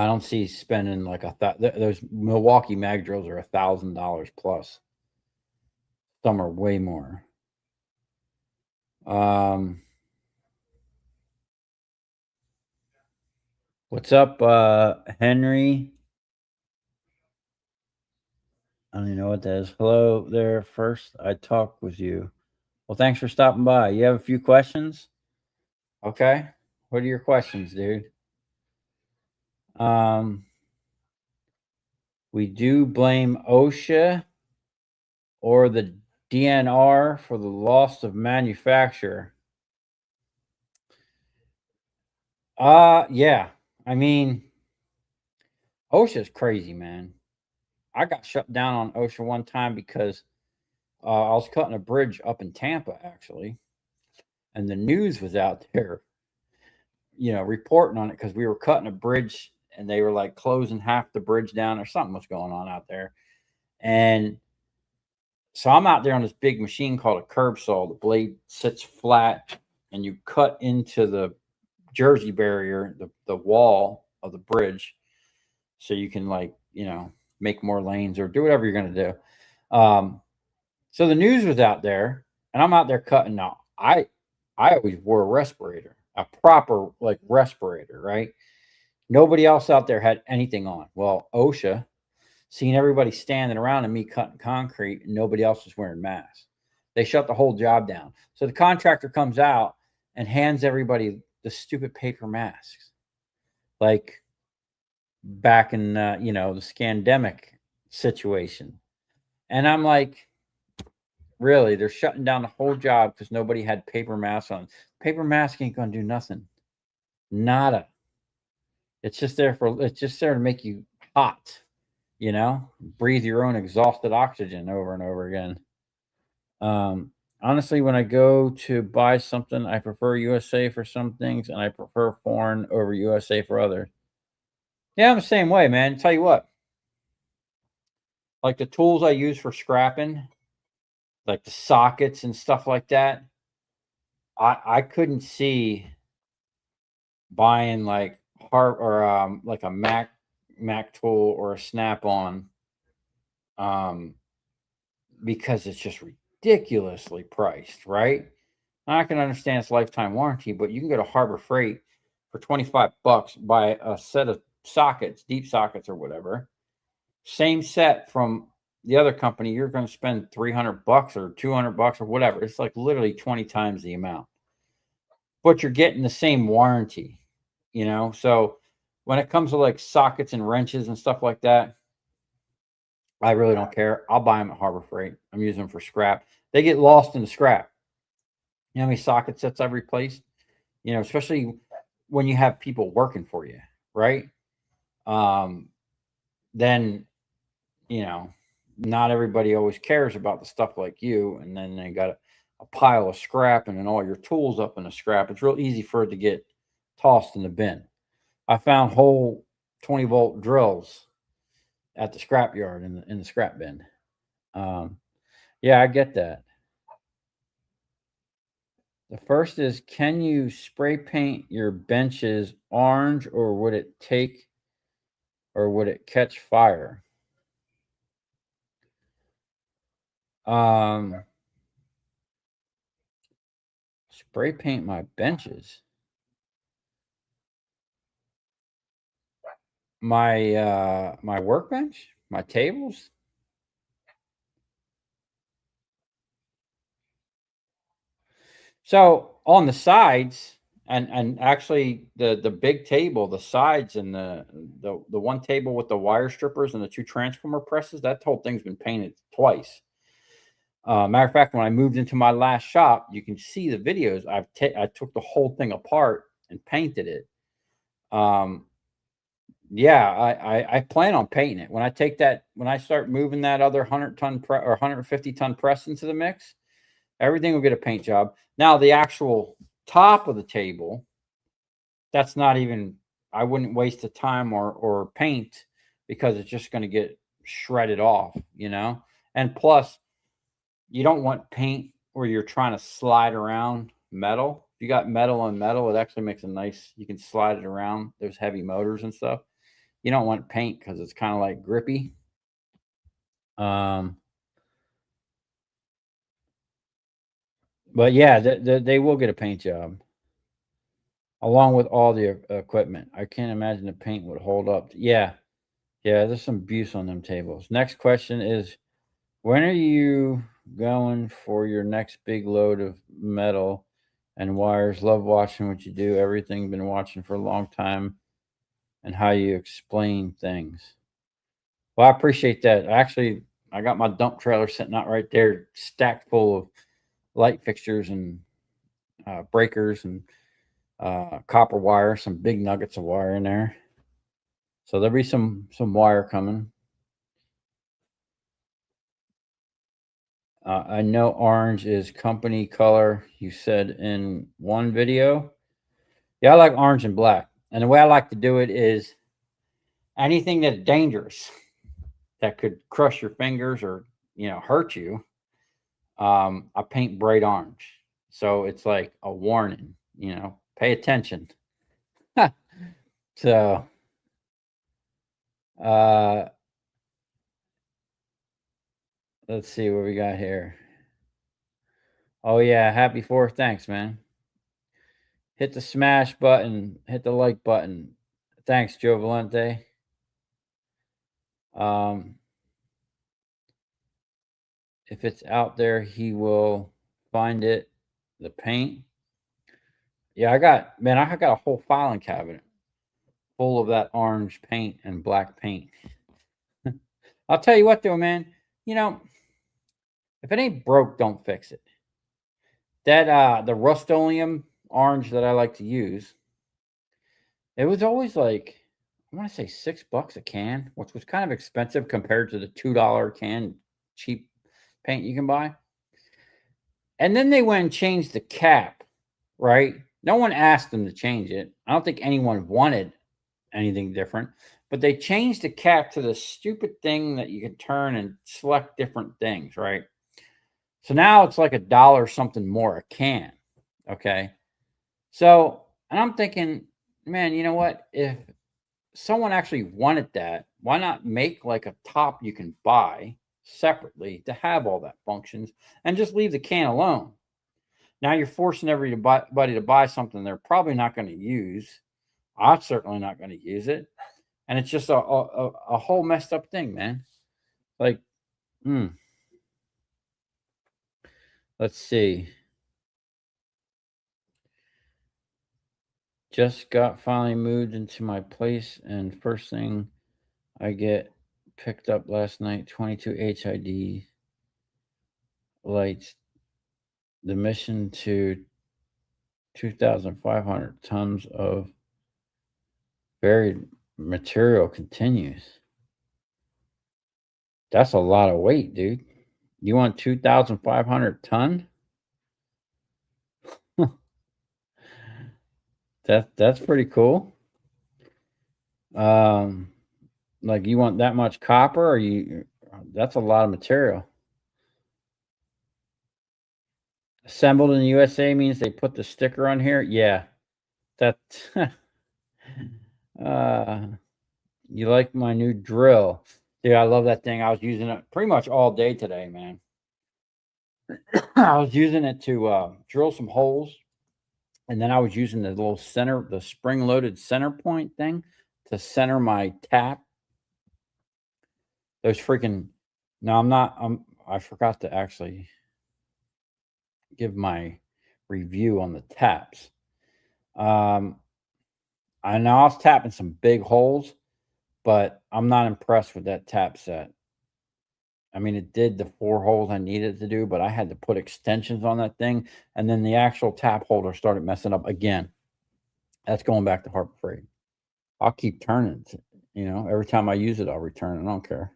Speaker 1: don't see spending like those Milwaukee mag drills are $1,000 plus. Some are way more. What's up, Henry? I don't even know what that is. Hello there. First, I talk with you. Well, thanks for stopping by. You have a few questions? Okay. What are your questions, dude? We do blame OSHA or the DNR for the loss of manufacture. Yeah. I mean, OSHA's crazy, man. I got shut down on OSHA one time because I was cutting a bridge up in Tampa, actually, and the news was out there, reporting on it because we were cutting a bridge and they were like closing half the bridge down or something was going on out there. And so I'm out there on this big machine called a curb saw. The blade sits flat and you cut into the Jersey barrier, the wall of the bridge, so you can make more lanes or do whatever you're going to do. So the news was out there and I'm out there cutting. Now I always wore a respirator, a proper respirator, right? Nobody else out there had anything on. Well, OSHA, seeing everybody standing around and me cutting concrete, and nobody else was wearing masks. They shut the whole job down. So the contractor comes out and hands everybody the stupid paper masks, like back in the scandemic situation. And I'm like, really? They're shutting down the whole job because nobody had paper masks on. Paper mask ain't gonna do nothing. Nada. It's just there to make you hot, breathe your own exhausted oxygen over and over again. Honestly, when I go to buy something, I prefer USA for some things and I prefer foreign over USA for others. Yeah, I'm the same way, man. Tell you what, like the tools I use for scrapping, like the sockets and stuff like that, I couldn't see buying like like a Mac tool or a Snap-on, because it's just ridiculously priced, right? I can understand it's lifetime warranty, but you can go to Harbor Freight for $25, buy a set of sockets, deep sockets or whatever. Same set from the other company, you're going to spend $300 or $200 or whatever. It's like literally 20 times the amount, but you're getting the same warranty, So when it comes to like sockets and wrenches and stuff like that, I really don't care. I'll buy them at Harbor Freight. I'm using them for scrap. They get lost in the scrap. You know how many socket sets I've replaced? Especially when you have people working for you, right? Then, not everybody always cares about the stuff like you. And then they got a pile of scrap and then all your tools up in the scrap. It's real easy for it to get tossed in the bin. I found whole 20-volt drills at the scrap yard in the scrap bin. Yeah, I get that. The first is, can you spray paint your benches orange or would it catch fire? Spray paint my benches. My workbench, my tables. So on the sides, and actually the big table, the sides, and the one table with the wire strippers and the two transformer presses, that whole thing's been painted twice. Matter of fact, when I moved into my last shop, you can see the videos. I took the whole thing apart and painted it. Yeah, I plan on painting it when I take that when I start moving that other 100-ton or 150-ton press into the mix. Everything will get a paint job. Now the actual top of the table, that's not even. I wouldn't waste the time or paint because it's just going to get shredded off, And plus, you don't want paint where you're trying to slide around metal. If you got metal on metal, it actually makes a nice. You can slide it around. There's heavy motors and stuff. You don't want paint because it's kind of like grippy. But yeah, they will get a paint job along with all the equipment. I can't imagine the paint would hold up. Yeah, yeah, there's some abuse on them tables. Next question is, when are you going for your next big load of metal and wires? Love watching what you do. Everything been watching for a long time and how you explain things. Well, I appreciate that. Actually, I got my dump trailer sitting out right there, stacked full of light fixtures and breakers and copper wire, some big nuggets of wire in there. So there'll be some wire coming. I know orange is company color. You said in one video. Yeah, I like orange and black. And the way I like to do it is anything that's dangerous that could crush your fingers or hurt you. I paint bright orange, so it's like a warning. Pay attention. So, uh, let's see what we got here. Oh yeah, happy 4th. Thanks, man. Hit the smash button, hit the like button. Thanks, Joe Valente. If it's out there, he will find it. The paint. Yeah, I got a whole filing cabinet full of that orange paint and black paint. I'll tell you what though, man. If it ain't broke, don't fix it. That the Rust-Oleum orange that I like to use, it was always like, I want to say $6 a can, which was kind of expensive compared to the $2 can cheap paint you can buy. And then they went and changed the cap, right? No one asked them to change it. I don't think anyone wanted anything different, but they changed the cap to the stupid thing that you can turn and select different things, right? So now it's like $1 something more a can. Okay. So, and I'm thinking, man, you know what? If someone actually wanted that, why not make like a top you can buy separately to have all that functions and just leave the can alone? Now you're forcing everybody to buy something they're probably not going to use. I'm certainly not going to use it, and it's just a whole messed up thing, man. Like, let's see. Just got finally moved into my place, and first thing I get picked up last night 22 HID lights. The mission to 2,500 tons of buried material continues. That's a lot of weight, dude. You want 2,500 ton? That's pretty cool. Like you want that much copper, or that's a lot of material. Assembled in the USA means they put the sticker on here. Yeah, that. You like my new drill? Dude, I love that thing. I was using it pretty much all day today, man. I was using it to drill some holes, and then I was using the little the spring-loaded center point thing to center my tap. Those freaking. No, I'm not. I forgot to actually give my review on the taps. I know I was tapping some big holes, but I'm not impressed with that tap set. I mean, it did the 4 holes I needed to do, but I had to put extensions on that thing, and then the actual tap holder started messing up again. That's going back to Harbor Freight. I'll keep turning it, every time I use it, I'll return it. I don't care.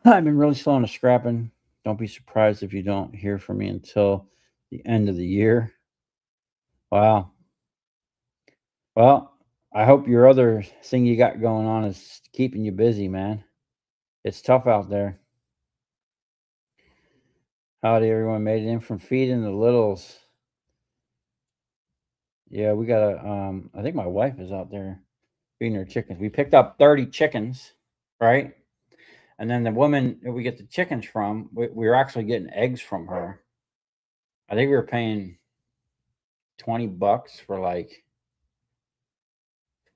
Speaker 1: I've been really slow on the scrapping. Don't be surprised if you don't hear from me until the end of the year. Wow. Well, I hope your other thing you got going on is keeping you busy, man. It's tough out there. Howdy, everyone made it in from feeding the littles. Yeah, we got I think my wife is out there feeding her chickens. We picked up 30 chickens, right? And then the woman that we get the chickens from, we were actually getting eggs from her. I think we were paying $20 for like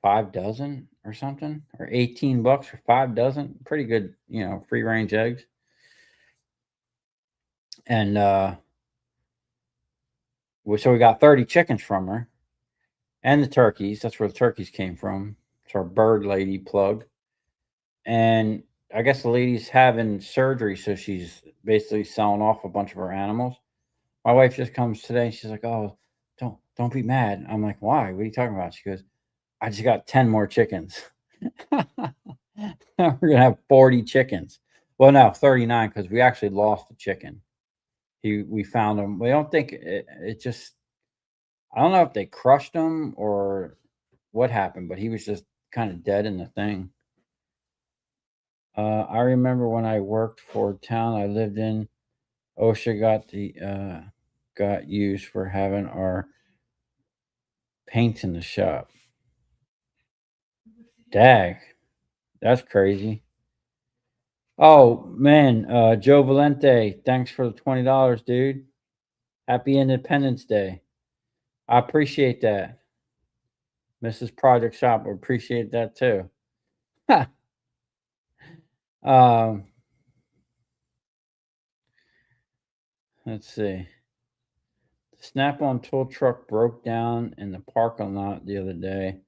Speaker 1: 5 dozen or something, or $18 for 5 dozen. Pretty good, free range eggs. And so we got 30 chickens from her and the turkeys. That's where the turkeys came from. It's our bird lady plug. And I guess the lady's having surgery, so she's basically selling off a bunch of her animals. My wife just comes today and she's like, "Oh, don't be mad." I'm like, "Why? What are you talking about?" She goes, "I just got 10 more chickens." We're gonna have 40 chickens. Well, no, 39 because we actually lost the chicken. We found him. We don't think it just. I don't know if they crushed him or what happened, but he was just kind of dead in the thing. I remember when I worked for a town I lived in, OSHA got used for having our paint in the shop. Dag, that's crazy. Oh man, Joe Valente, thanks for the $20, dude. Happy Independence Day. I appreciate that. Mrs. Project Shop would appreciate that too. um, let's see. The Snap-on tool truck broke down in the parking lot the other day.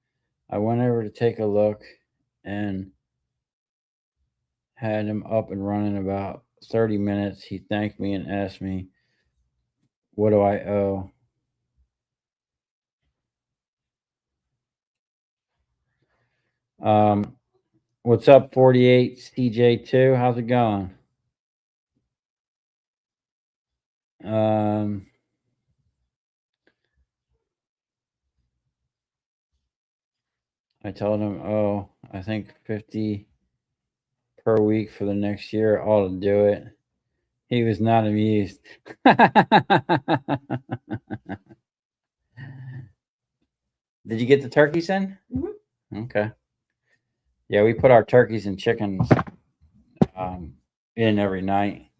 Speaker 1: I went over to take a look and had him up and running about 30 minutes. He thanked me and asked me, "What do I owe?" What's up, 48 CJ2? How's it going? I told him, "Oh, I think 50 per week for the next year ought to do it." He was not amused. Did you get the turkeys in? Mm-hmm. Okay. Yeah, we put our turkeys and chickens in every night.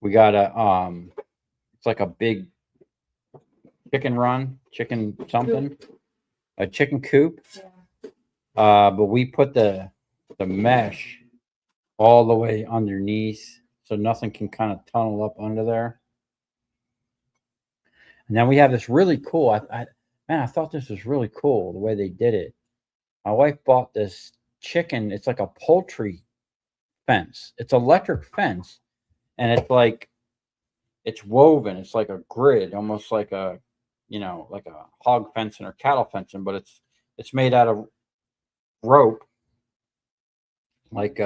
Speaker 1: We got it's like a big chicken run, chicken something, a chicken coop. But we put the mesh all the way underneath so nothing can kind of tunnel up under there. And then we have this really cool. I thought this was really cool the way they did it. My wife bought this chicken. It's like a poultry fence. It's electric fence, and it's woven. It's like a grid, almost like like a hog fencing or cattle fencing, but it's made out of rope, like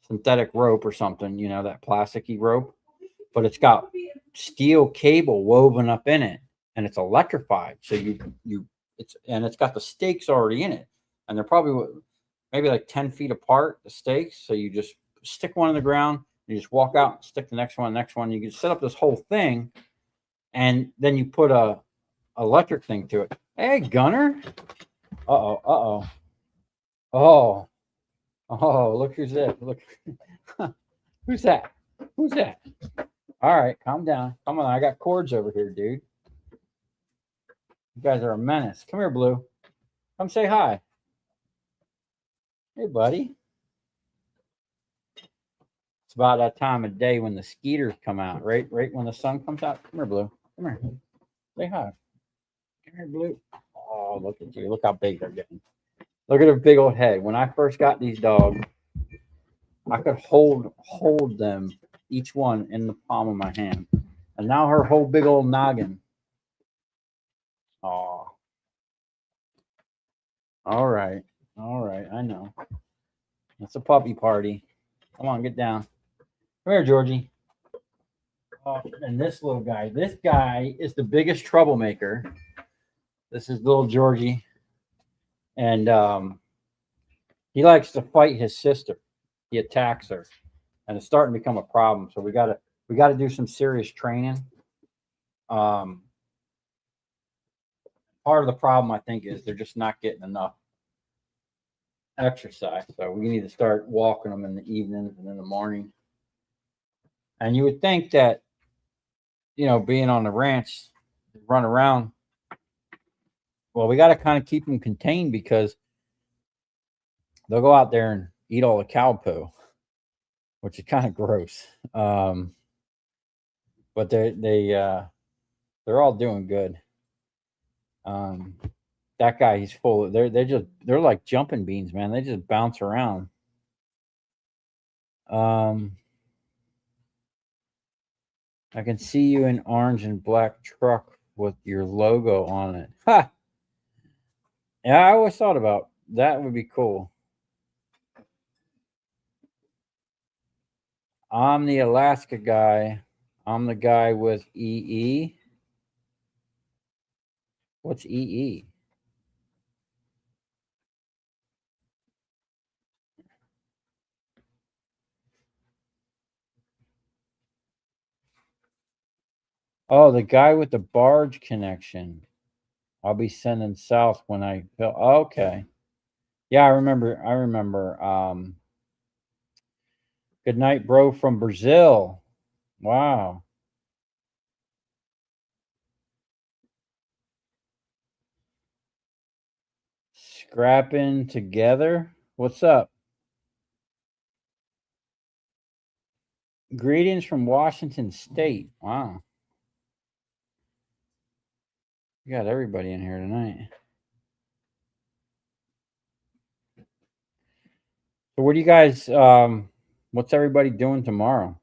Speaker 1: synthetic rope or something. That plasticky rope, but it's got steel cable woven up in it, and it's electrified. So it's got the stakes already in it, and they're probably maybe like 10 feet apart, the stakes. So you just stick one in the ground, you just walk out, stick the next one. You can set up this whole thing, and then you put a electric thing to it. Hey, Gunner. Oh. Look who's there. Look. Who's that? Who's that? All right, calm down. Come on, I got cords over here, dude. You guys are a menace. Come here, Blue. Come say hi. Hey, buddy. It's about that time of day when the skeeters come out, right? Right when the sun comes out. Come here, Blue. Come here. Say hi. Come here, Blue. Oh, look at you. Look how big they're getting. Look at her big old head. When I first got these dogs, I could hold them, each one in the palm of my hand. And now her whole big old noggin. Oh, all right. All right. I know. It's a puppy party. Come on, get down. Come here, Georgie. Oh, and this little guy. This guy is the biggest troublemaker. This is little Georgie. And he likes to fight his sister. He attacks her. And it's starting to become a problem. So we gotta do some serious training. Um, Part of the problem, I think, is they're just not getting enough exercise. So we need to start walking them in the evenings and in the morning. And you would think that, being on the ranch, run around. Well, we got to kind of keep them contained because they'll go out there and eat all the cow poo, which is kind of gross. But they're all doing good. That guy, he's full. They're like jumping beans, man. They just bounce around. I can see you in orange and black truck with your logo on it. Ha! Yeah, I always thought about that would be cool. I'm the Alaska guy. I'm the guy with EE. What's EE? Oh, the guy with the barge connection. I'll be sending south when I feel okay. Yeah, I remember. Good night, bro, from Brazil. Wow. Scrapping together. What's up? Greetings from Washington State. Wow. You got everybody in here tonight. So what do you guys what's everybody doing tomorrow?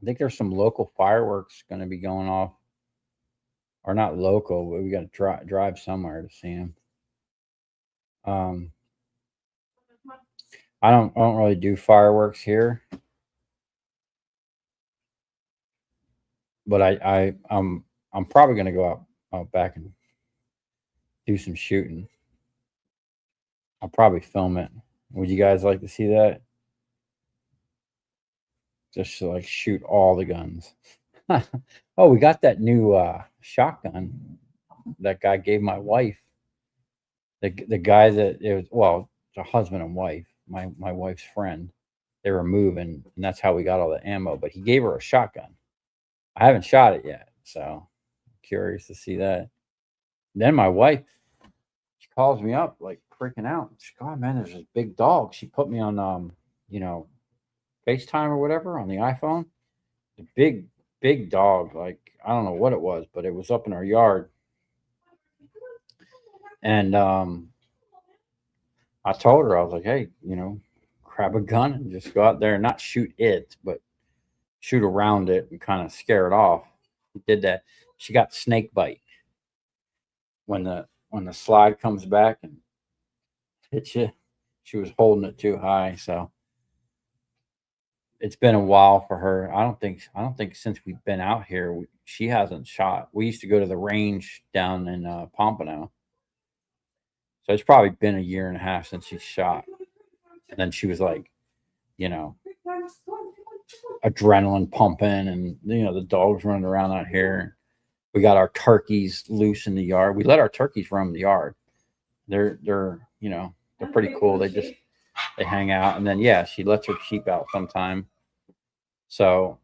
Speaker 1: I think there's some local fireworks going to be going off. Or not local, but we got to drive somewhere to see them. Um I don't really do fireworks here, but I'm probably going to go out back and do some shooting. I'll probably film it. Would you guys like to see that? Just to like shoot all the guns. Oh, we got that new shotgun that guy gave my wife. The guy that it was, well, it's a husband and wife, my wife's friend. They were moving, and that's how we got all the ammo. But he gave her a shotgun. I haven't shot it yet, so I'm curious to see that. Then my wife, she calls me up like freaking out. She's like, "Oh man, there's this big dog." She put me on you know, FaceTime or whatever on the iPhone. The big dog, like I don't know what it was, but it was up in our yard. And I told her, I was like, "Hey, grab a gun and just go out there and not shoot it, but shoot around it and kind of scare it off." She did that. She got snake bite when the slide comes back and hits you. She was holding it too high, so it's been a while for her. I don't think since we've been out here, she hasn't shot. We used to go to the range down in Pompano, so it's probably been a year and a half since she shot. And then she was like, you know, adrenaline pumping, and the dogs running around out here. We got our turkeys loose in the yard. We let our turkeys roam the yard. They're pretty cool. They hang out, and then yeah, she lets her sheep out sometime. So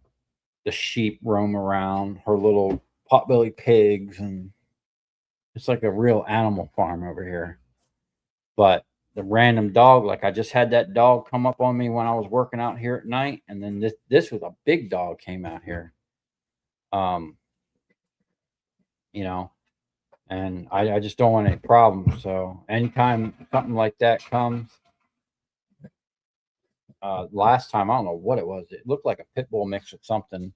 Speaker 1: the sheep roam around, her little potbelly pigs, and it's like a real animal farm over here. But the random dog, like I just had that dog come up on me when I was working out here at night, and then this was a big dog came out here. Um, you know, and I just don't want any problems. So anytime something like that comes, last time. I don't know what it was. It looked like a pit bull mixed with something.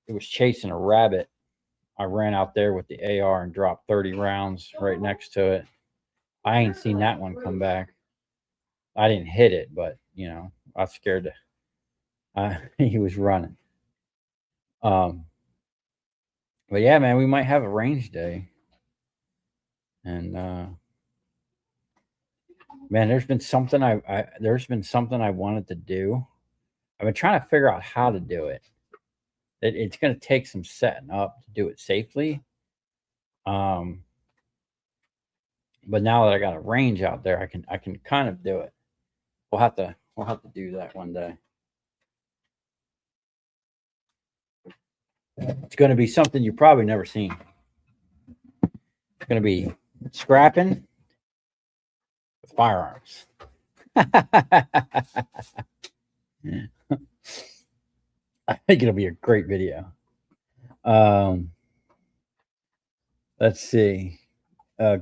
Speaker 1: It was chasing a rabbit. I ran out there with the AR and dropped 30 rounds right next to it. I ain't seen that one come back. I didn't hit it, but I was scared to. He was running. But yeah, man, we might have a range day. And man, there's been something I wanted to do. I've been trying to figure out how to do it. It's going to take some setting up to do it safely. But now that I got a range out there, I can kind of do it. We'll have to do that one day. It's going to be something you've probably never seen. It's going to be scrapping with firearms. I think it'll be a great video. Let's see.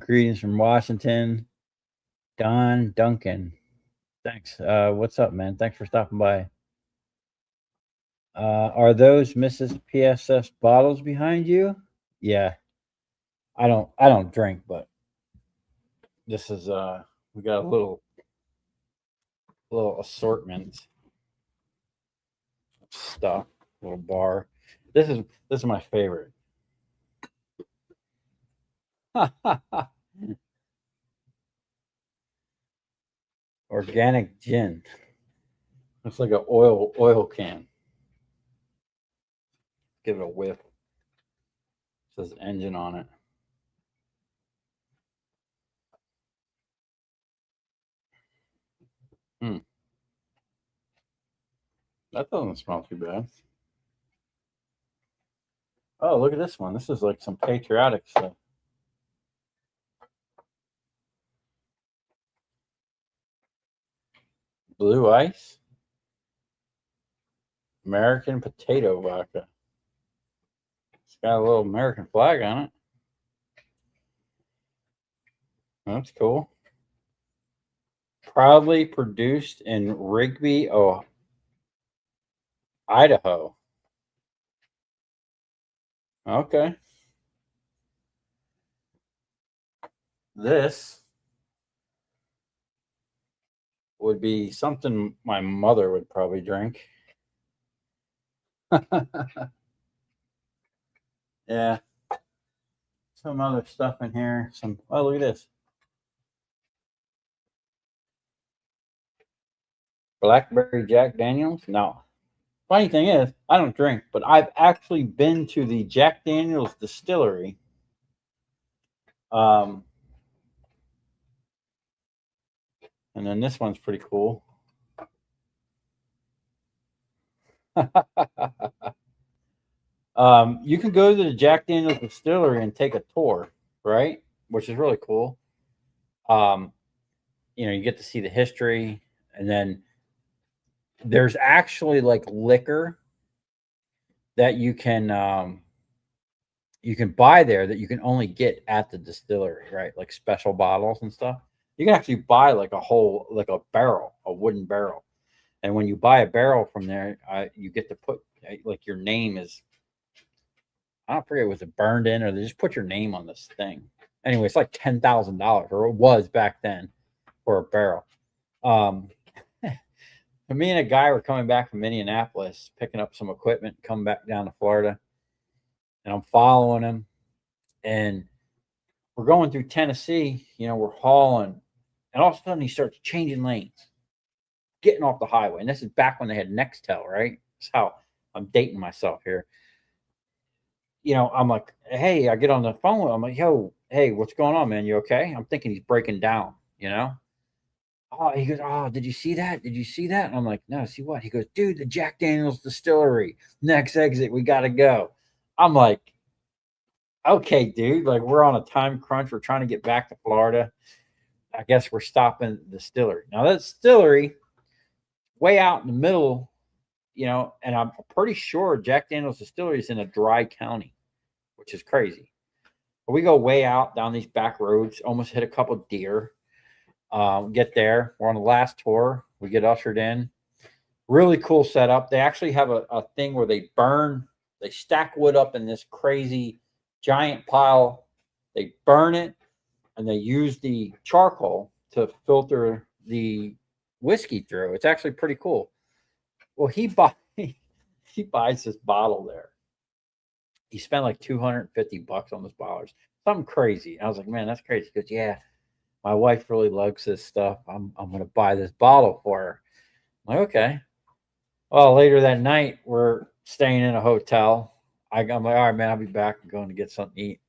Speaker 1: Greetings from Washington. Don Duncan. Thanks. What's up, man? Thanks for stopping by. Are those Mrs. PSS bottles behind you? Yeah. I don't drink, but this is we got a little assortment of stuff, little bar. This is my favorite. Organic gin. Looks like an oil can. Give it a whiff. It says engine on it. That doesn't smell too bad. Oh, look at this one. This is like some patriotic stuff. Blue Ice. American potato vodka. It's got a little American flag on it. That's cool. Proudly produced in Rigby, Idaho. Okay. This would be something my mother would probably drink. Yeah. Some other stuff in here. Oh, look at this. Blackberry Jack Daniels? No. Funny thing is, I don't drink, but I've actually been to the Jack Daniels distillery. And then this one's pretty cool. You can go to the Jack Daniels distillery and take a tour, right? Which is really cool. You get to see the history, and then there's actually like liquor that you can buy there that you can only get at the distillery, right? Like special bottles and stuff. You can actually buy like a barrel, a wooden barrel. And when you buy a barrel from there, you get to put like your name is, I don't forget, was it burned in or they just put your name on this thing. Anyway, it's like $10,000, or it was back then, for a barrel. Me and a guy were coming back from Minneapolis, picking up some equipment, coming back down to Florida, and I'm following him, and we're going through Tennessee. We're hauling, and all of a sudden he starts changing lanes, getting off the highway. And this is back when they had Nextel, right? That's how I'm dating myself here. I'm like, hey, I get on the phone. I'm like, yo, hey, what's going on, man? You okay? I'm thinking he's breaking down, Oh, he goes, oh, did you see that? Did you see that? And I'm like, no, see what? He goes, dude, the Jack Daniels distillery, next exit, we got to go. I'm like, okay, dude, like we're on a time crunch. We're trying to get back to Florida. I guess we're stopping at the distillery. Now that distillery, way out in the middle, and I'm pretty sure Jack Daniels distillery is in a dry county, which is crazy. But we go way out down these back roads, almost hit a couple of deer. Get there. We're on the last tour. We get ushered in. Really cool setup. They actually have a thing where they stack wood up in this crazy giant pile. They burn it and they use the charcoal to filter the whiskey through. It's actually pretty cool. Well, he buys this bottle there. He spent like $250 on this bottle, something crazy. I was like, man, that's crazy. He goes, yeah, my wife really likes this stuff. I'm gonna buy this bottle for her. I'm like, okay. Well, later that night, we're staying in a hotel. I'm like, all right, man, I'll be back. I'm going to get something to eat.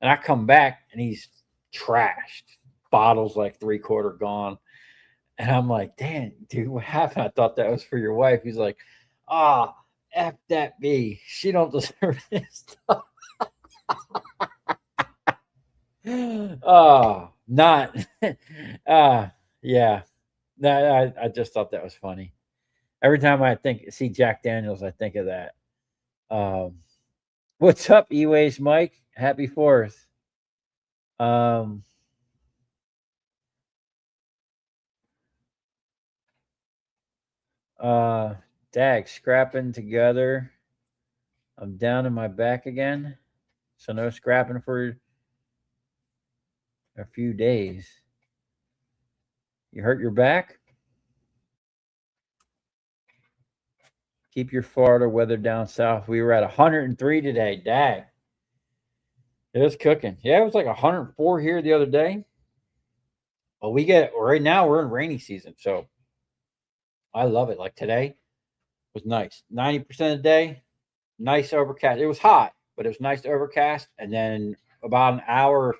Speaker 1: And I come back and he's trashed. Bottles like 3/4 gone. And I'm like, damn, dude, what happened? I thought that was for your wife. He's like, ah, F that B. She don't deserve this stuff. Oh, not. Yeah. No, I just thought that was funny. Every time I see Jack Daniels, I think of that. Um, what's up, E-Ways Mike? Happy 4th. Um, Dag, scrapping together. I'm down in my back again. So no scrapping for a few days. You hurt your back? Keep your Florida weather down south. We were at 103 today. Dag. It was cooking. Yeah, it was like 104 here the other day. Well, right now we're in rainy season, so I love it. Like today was nice. 90% of the day, nice overcast. It was hot, but it was nice overcast. And then about an hour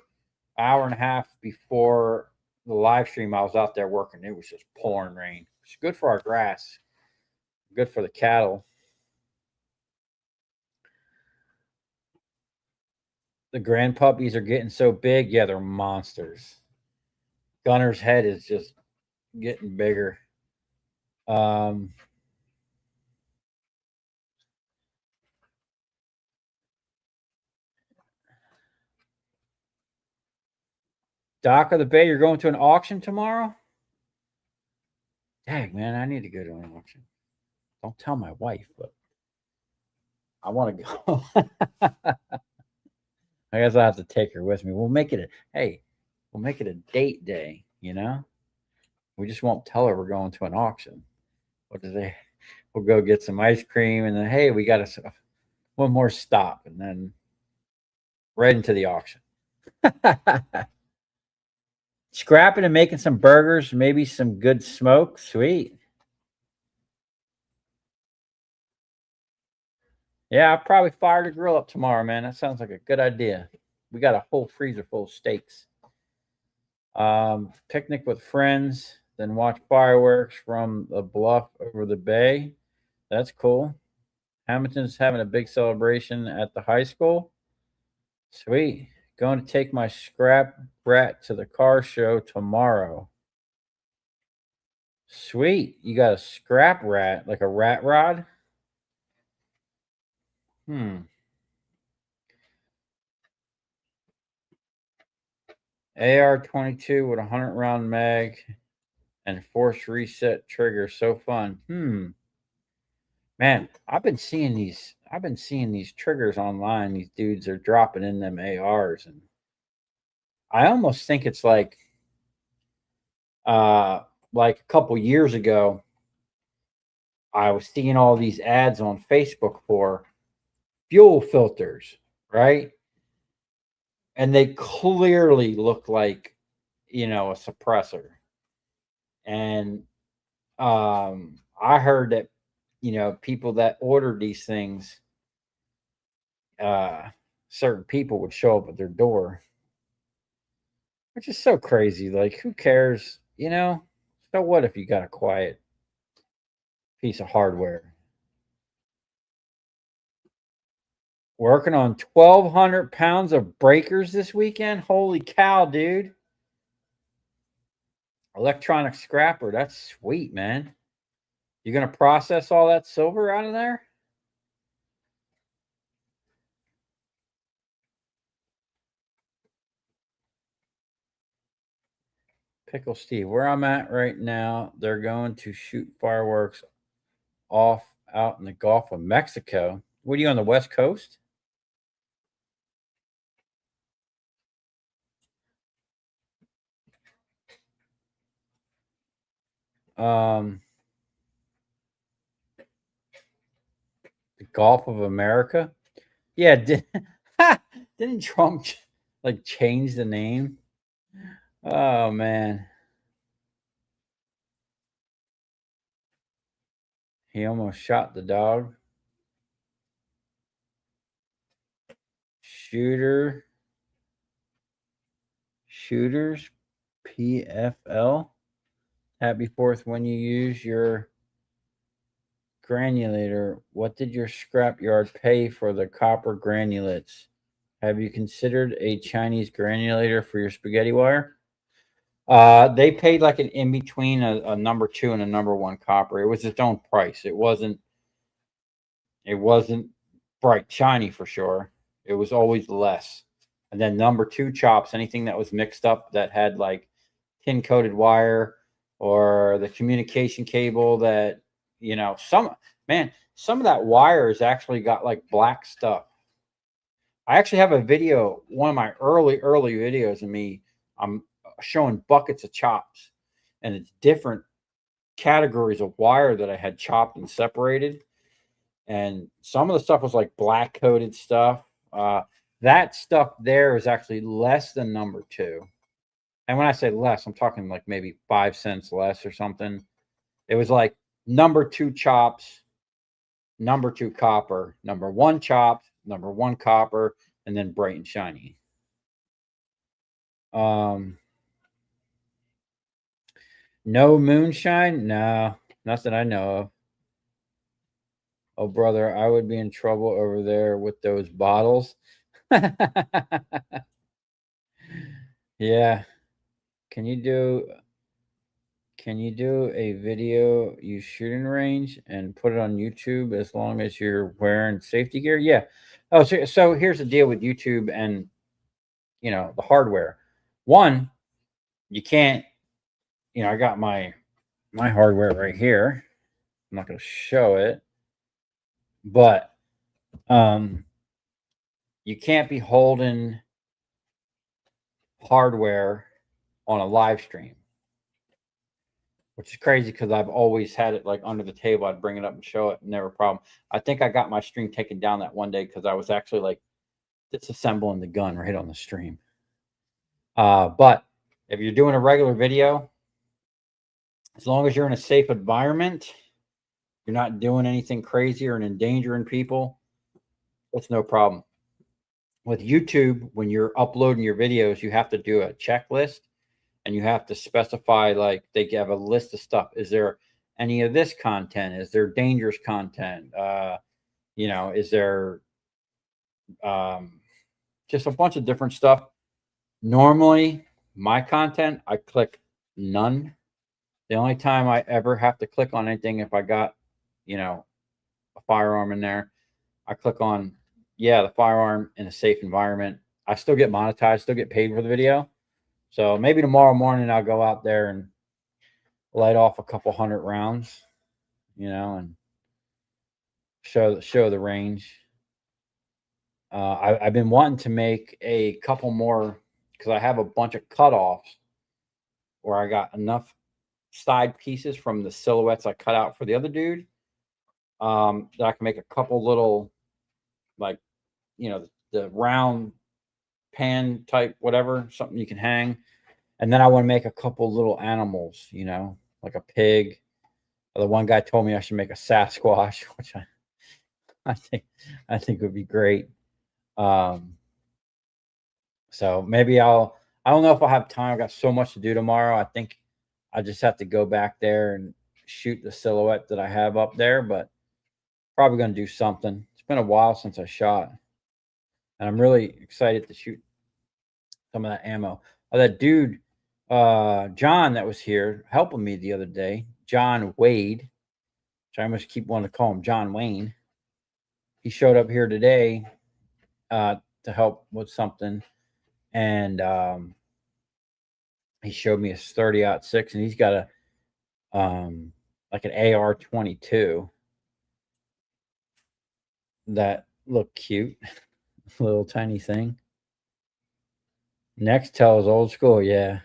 Speaker 1: and a half before the live stream, I was out there working. It was just pouring rain. It's good for our grass, good for the cattle. The grand puppies are getting so big. Yeah, they're monsters. Gunner's head is just getting bigger. Um, Dock of the Bay, you're going to an auction tomorrow? Dang, man, I need to go to an auction. Don't tell my wife, but I want to go. I guess I have to take her with me. We'll make it a date day, you know? We just won't tell her we're going to an auction. What do they? We'll go get some ice cream and then, hey, we got one more stop and then right into the auction. Scrapping and making some burgers, maybe some good smoke. Sweet. Yeah, I'll probably fire the grill up tomorrow, man. That sounds like a good idea. We got a whole freezer full of steaks. Picnic with friends, then watch fireworks from the bluff over the bay. That's cool. Hamilton's having a big celebration at the high school. Sweet. Going to take my scrap rat to the car show tomorrow. Sweet. You got a scrap rat, like a rat rod? Hmm. AR-22 with a 100-round mag and force reset trigger. So fun. Man, I've been seeing these triggers online. These dudes are dropping in them ARs, and I almost think it's uh like a couple years ago, I was seeing all these ads on Facebook for fuel filters, right? And they clearly look like, a suppressor. And I heard that, people that ordered these things, uh certain people would show up at their door, which is so crazy. Like, who cares? So what if you got a quiet piece of hardware? Working on 1,200 pounds of breakers this weekend. Holy cow, dude. Electronic scrapper. That's sweet, man. You gonna process all that silver out of there? Pickle Steve, where I'm at right now, they're going to shoot fireworks off out in the Gulf of Mexico. What are you on the West Coast? Um, the Gulf of America. Yeah, didn't Trump like change the name? Oh man, he almost shot the dog. Shooter, shooters, PFL. Happy Fourth when you use your granulator. What did your scrapyard pay for the copper granulates? Have you considered a Chinese granulator for your spaghetti wire? They paid like an in between a number two and a number one copper. It was its own price. It wasn't. It wasn't bright shiny for sure. It was always less. And then number two chops, anything that was mixed up that had like tin coated wire or the communication cable that some of that wire has actually got like black stuff. I actually have a video, one of my early videos of me. I'm showing buckets of chops, and it's different categories of wire that I had chopped and separated. And some of the stuff was like black coated stuff. That stuff there is actually less than number two. And when I say less, I'm talking like maybe 5 cents less or something. It was like number two chops, number two copper, number one chopped, number one copper, and then bright and shiny. No moonshine? No, nothing I know of. Oh, brother, I would be in trouble over there with those bottles. Yeah. Can you do a video you shooting range and put it on YouTube as long as you're wearing safety gear? Yeah. Oh, so here's the deal with YouTube and the hardware. One, you can't, I got my hardware right here. I'm not going to show it, but you can't be holding hardware on a live stream, which is crazy because I've always had it like under the table. I'd bring it up and show it, never a problem. I think I got my stream taken down that one day because I was actually like disassembling the gun right on the stream. But if you're doing a regular video, as long as you're in a safe environment, you're not doing anything crazy or endangering people, it's no problem. With YouTube, when you're uploading your videos, you have to do a checklist and you have to specify, like, they have a list of stuff. Is there any of this content? Is there dangerous content? Is there just a bunch of different stuff? Normally, my content, I click none. The only time I ever have to click on anything, if I got, a firearm in there, I click on, the firearm in a safe environment. I still get monetized, still get paid for the video. So maybe tomorrow morning I'll go out there and light off a couple hundred rounds, and show the range. I've been wanting to make a couple more because I have a bunch of cutoffs where I got enough side pieces from the silhouettes I cut out for the other dude that I can make a couple little, like, the round pan type, whatever, something you can hang. And then I want to make a couple little animals, like a pig. The one guy told me I should make a Sasquatch, which I think would be great. So maybe I don't know if I'll have time. I got so much to do tomorrow. I think I just have to go back there and shoot the silhouette that I have up there, but probably going to do something. It's been a while since I shot, and I'm really excited to shoot some of that ammo. Oh, that dude, John, that was here helping me the other day, John Wade, which I almost keep wanting to call him John Wayne. He showed up here today to help with something, and he showed me his 30-06, and he's got a like an AR-22 that looked cute, little tiny thing. Nextel is old school, yeah.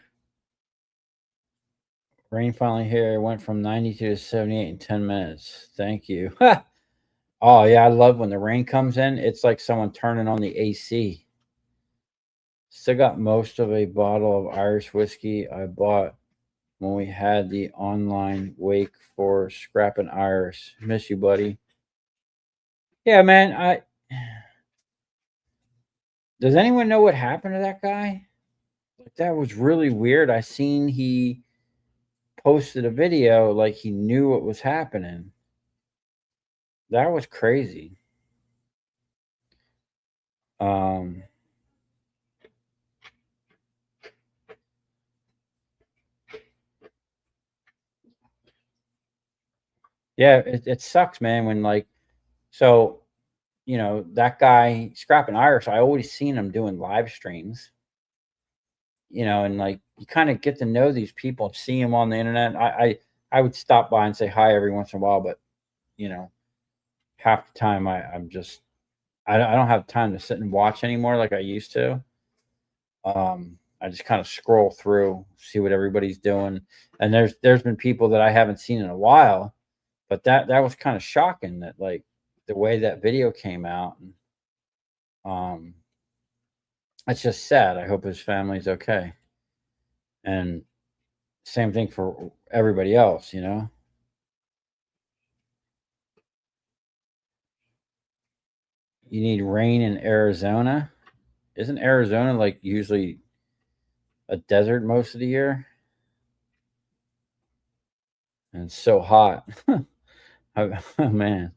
Speaker 1: Rain finally here. It went from 92 to 78 in 10 minutes. Thank you. Oh, yeah, I love when the rain comes in. It's like someone turning on the AC. Still got most of a bottle of Irish whiskey I bought when we had the online wake for Scrappin' Irish. Miss you, buddy. Yeah, man. Does anyone know what happened to that guy? Like, that was really weird. I seen he posted a video like he knew what was happening. That was crazy. Um, yeah, it sucks, man. When like, so that guy Scrapping Irish, I always seen him doing live streams, and like you kind of get to know these people, see them on the internet. I would stop by and say hi every once in a while, but you know, half the time I'm just I don't have time to sit and watch anymore like I used to. I just kind of scroll through, see what everybody's doing, and there's been people that I haven't seen in a while, but that was kind of shocking that like the way that video came out. And, um, it's just sad. I hope his family's okay, and same thing for everybody else. You need rain in Arizona. Isn't Arizona like usually a desert most of the year? And it's so hot. Oh, man.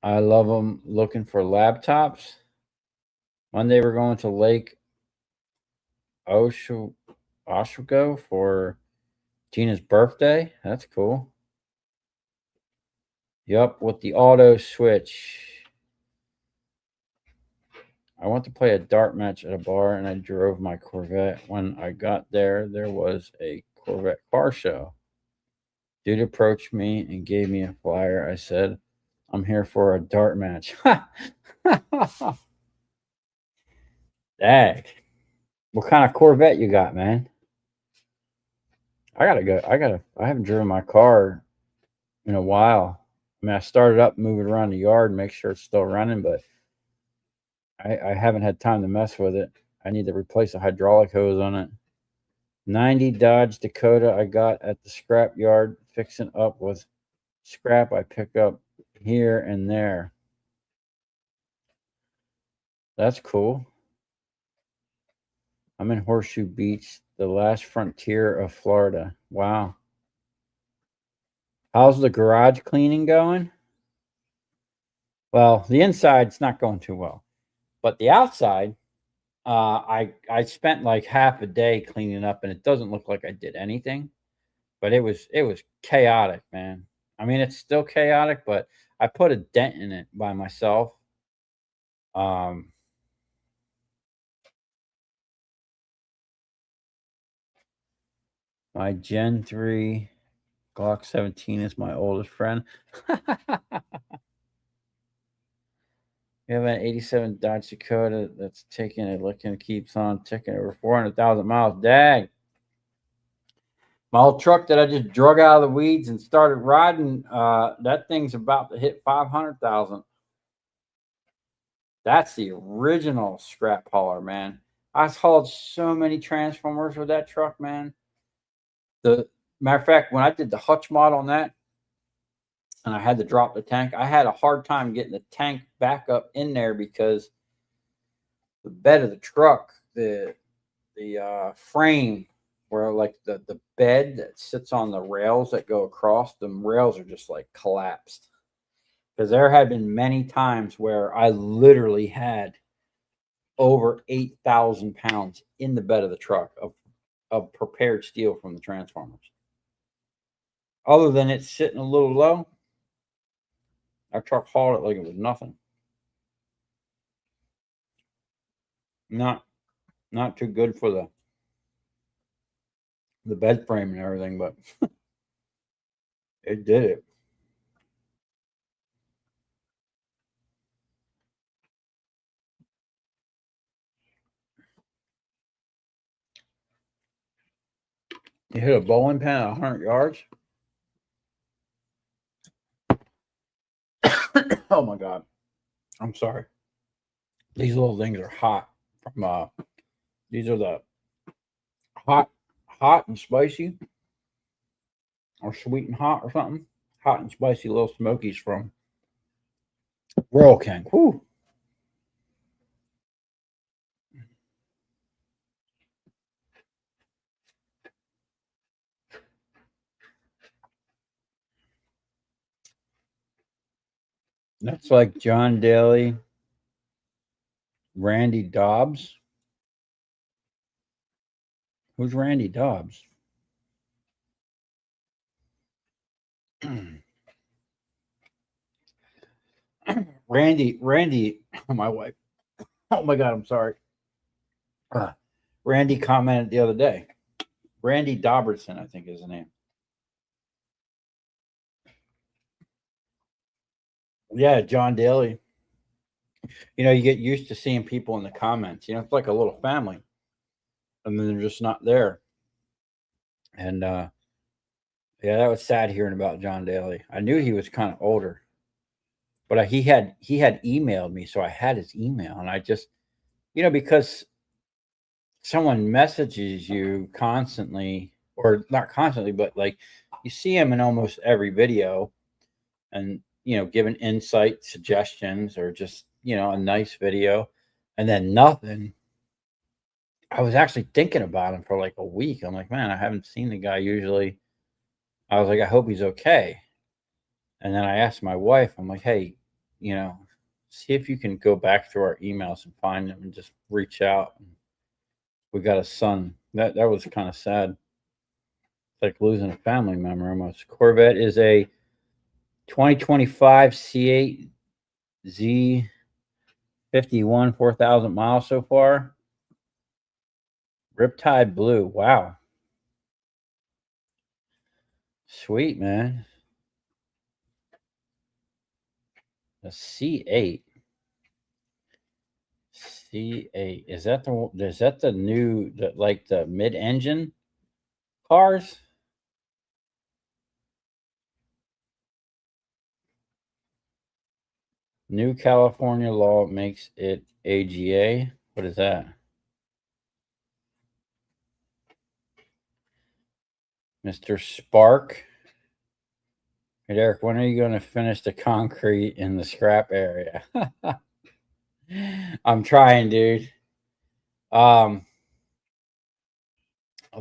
Speaker 1: I love them looking for laptops. Monday we're going to Lake Osho Oswego for Gina's birthday. That's cool. Yup, with the auto switch. I went to play a dart match at a bar and I drove my Corvette. When I got there, there was a Corvette car show. Dude approached me and gave me a flyer. I said, I'm here for a dart match. Dang. What kind of Corvette you got, man? I gotta go. I haven't driven my car in a while. I mean, I started up, moving around the yard, make sure it's still running, but I haven't had time to mess with it. I need to replace a hydraulic hose on it. 90 Dodge Dakota I got at the scrap yard, fixing up with scrap I pick up here and there. That's cool. I'm in Horseshoe Beach, the last frontier of Florida. Wow. How's the garage cleaning going? Well, the inside's not going too well, but the outside, I spent like half a day cleaning up, and it doesn't look like I did anything, but it was chaotic, man. I mean, it's still chaotic, but I put a dent in it by myself. Um, my Gen 3 Glock 17 is my oldest friend. We have an 87 Dodge Dakota that's taking a look and keeps on ticking over 400,000 miles. Dang. My old truck that I just drug out of the weeds and started riding, that thing's about to hit 500,000. That's the original scrap hauler, man. I hauled so many transformers with that truck, man. The matter of fact, when I did the Hutch mod on that, and I had to drop the tank, I had a hard time getting the tank back up in there because the bed of the truck, the frame where like the bed that sits on the rails that go across, the rails are just like collapsed. Because there had been many times where I literally had over 8,000 pounds in the bed of the truck of prepared steel from the transformers. Other than it sitting a little low, our truck hauled it like it was nothing. Not Not too good for the bed frame and everything, but it did it. You hit a bowling pin at 100 yards. Oh my god! I'm sorry. These little things are hot. From these are the hot and spicy, or sweet and hot, or something. Hot and spicy little smokies from Royal King. Whoo! That's like John Daly, Randy Dobbs. Who's Randy Dobbs? Randy, my wife. Oh my god, I'm sorry. Randy commented the other day. Randy Doberson, I think is the name. Yeah, John Daly. You get used to seeing people in the comments. It's like a little family, and then they're just not there. And yeah, that was sad hearing about John Daly. I knew he was kind of older, but he had emailed me, so I had his email, and I just because someone messages you constantly, or not constantly, but like you see him in almost every video, and giving insight, suggestions, or just a nice video, and then nothing. I was actually thinking about him for like a week. I'm like, man, I haven't seen the guy. Usually I was like, I hope he's okay. And then I asked my wife, I'm like, hey, you know, see if you can go back through our emails and find him and just reach out. We got a son. That was kind of sad. It's like losing a family member almost. Corvette is a 2025 C8 Z51, 4,000 miles so far. Riptide Blue. Wow. Sweet, man. A C8. C8. Is that the new like the mid-engine cars? New California law makes it AGA. What is that? Mr. Spark. Hey Derek, when are you going to finish the concrete in the scrap area? I'm trying, dude. Um,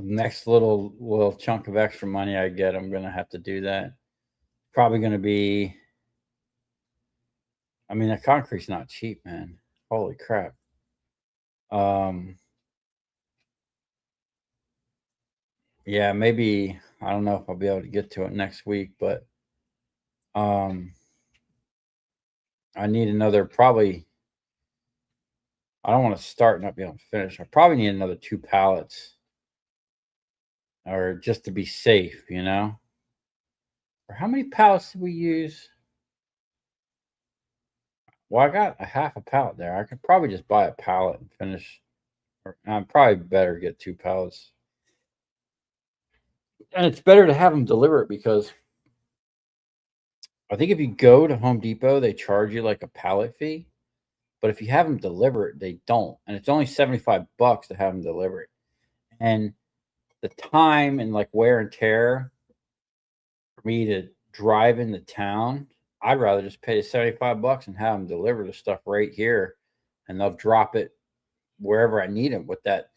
Speaker 1: Next little chunk of extra money I get, I'm gonna have to do that. Probably gonna be. I mean, the concrete's not cheap, man. Holy crap. Um, yeah, maybe I don't know if I'll be able to get to it next week, but um, I need another probably. I don't want to start and not be able to finish. I probably need another 2 pallets, or just to be safe. Or how many pallets did we use? Well, I got a half a pallet there. I could probably just buy a pallet and finish. Or I'm probably better get 2 pallets. And it's better to have them deliver it because I think if you go to Home Depot, they charge you like a pallet fee. But if you have them deliver it, they don't. And it's only $75 to have them deliver it. And the time and like wear and tear for me to drive into town, I'd rather just pay the $75 and have them deliver the stuff right here. And they'll drop it wherever I need them with that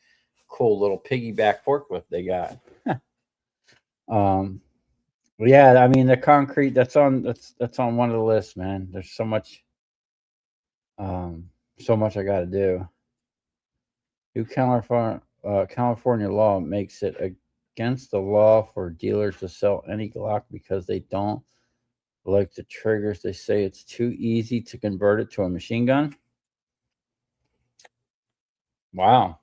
Speaker 1: cool little piggyback forklift they got. um, yeah, I mean the concrete that's on one of the lists, man. There's so much I got to do. New California law makes it against the law for dealers to sell any Glock because they don't like the triggers. They say it's too easy to convert it to a machine gun. Wow.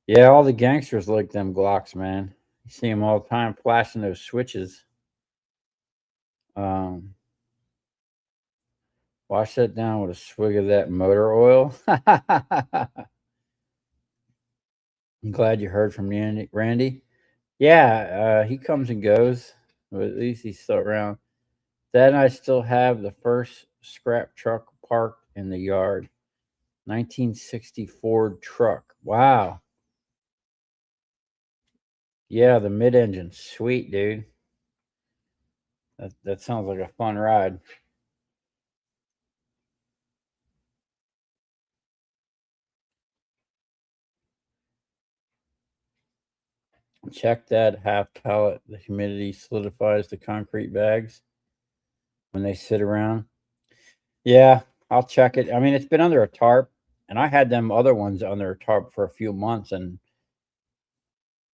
Speaker 1: Yeah, all the gangsters like them Glocks, man. You see them all the time flashing those switches. Um, Wash that down with a swig of that motor oil. I'm glad you heard from Randy. Yeah, he comes and goes, but at least he's still around. Then I still have the first scrap truck parked in the yard. 1960 Ford truck. Wow. Yeah, the mid engine. Sweet, dude. That sounds like a fun ride. Check that half pallet. The humidity solidifies the concrete bags when they sit around. Yeah, I'll check it. I mean, it's been under a tarp, and I had them other ones under a tarp for a few months, and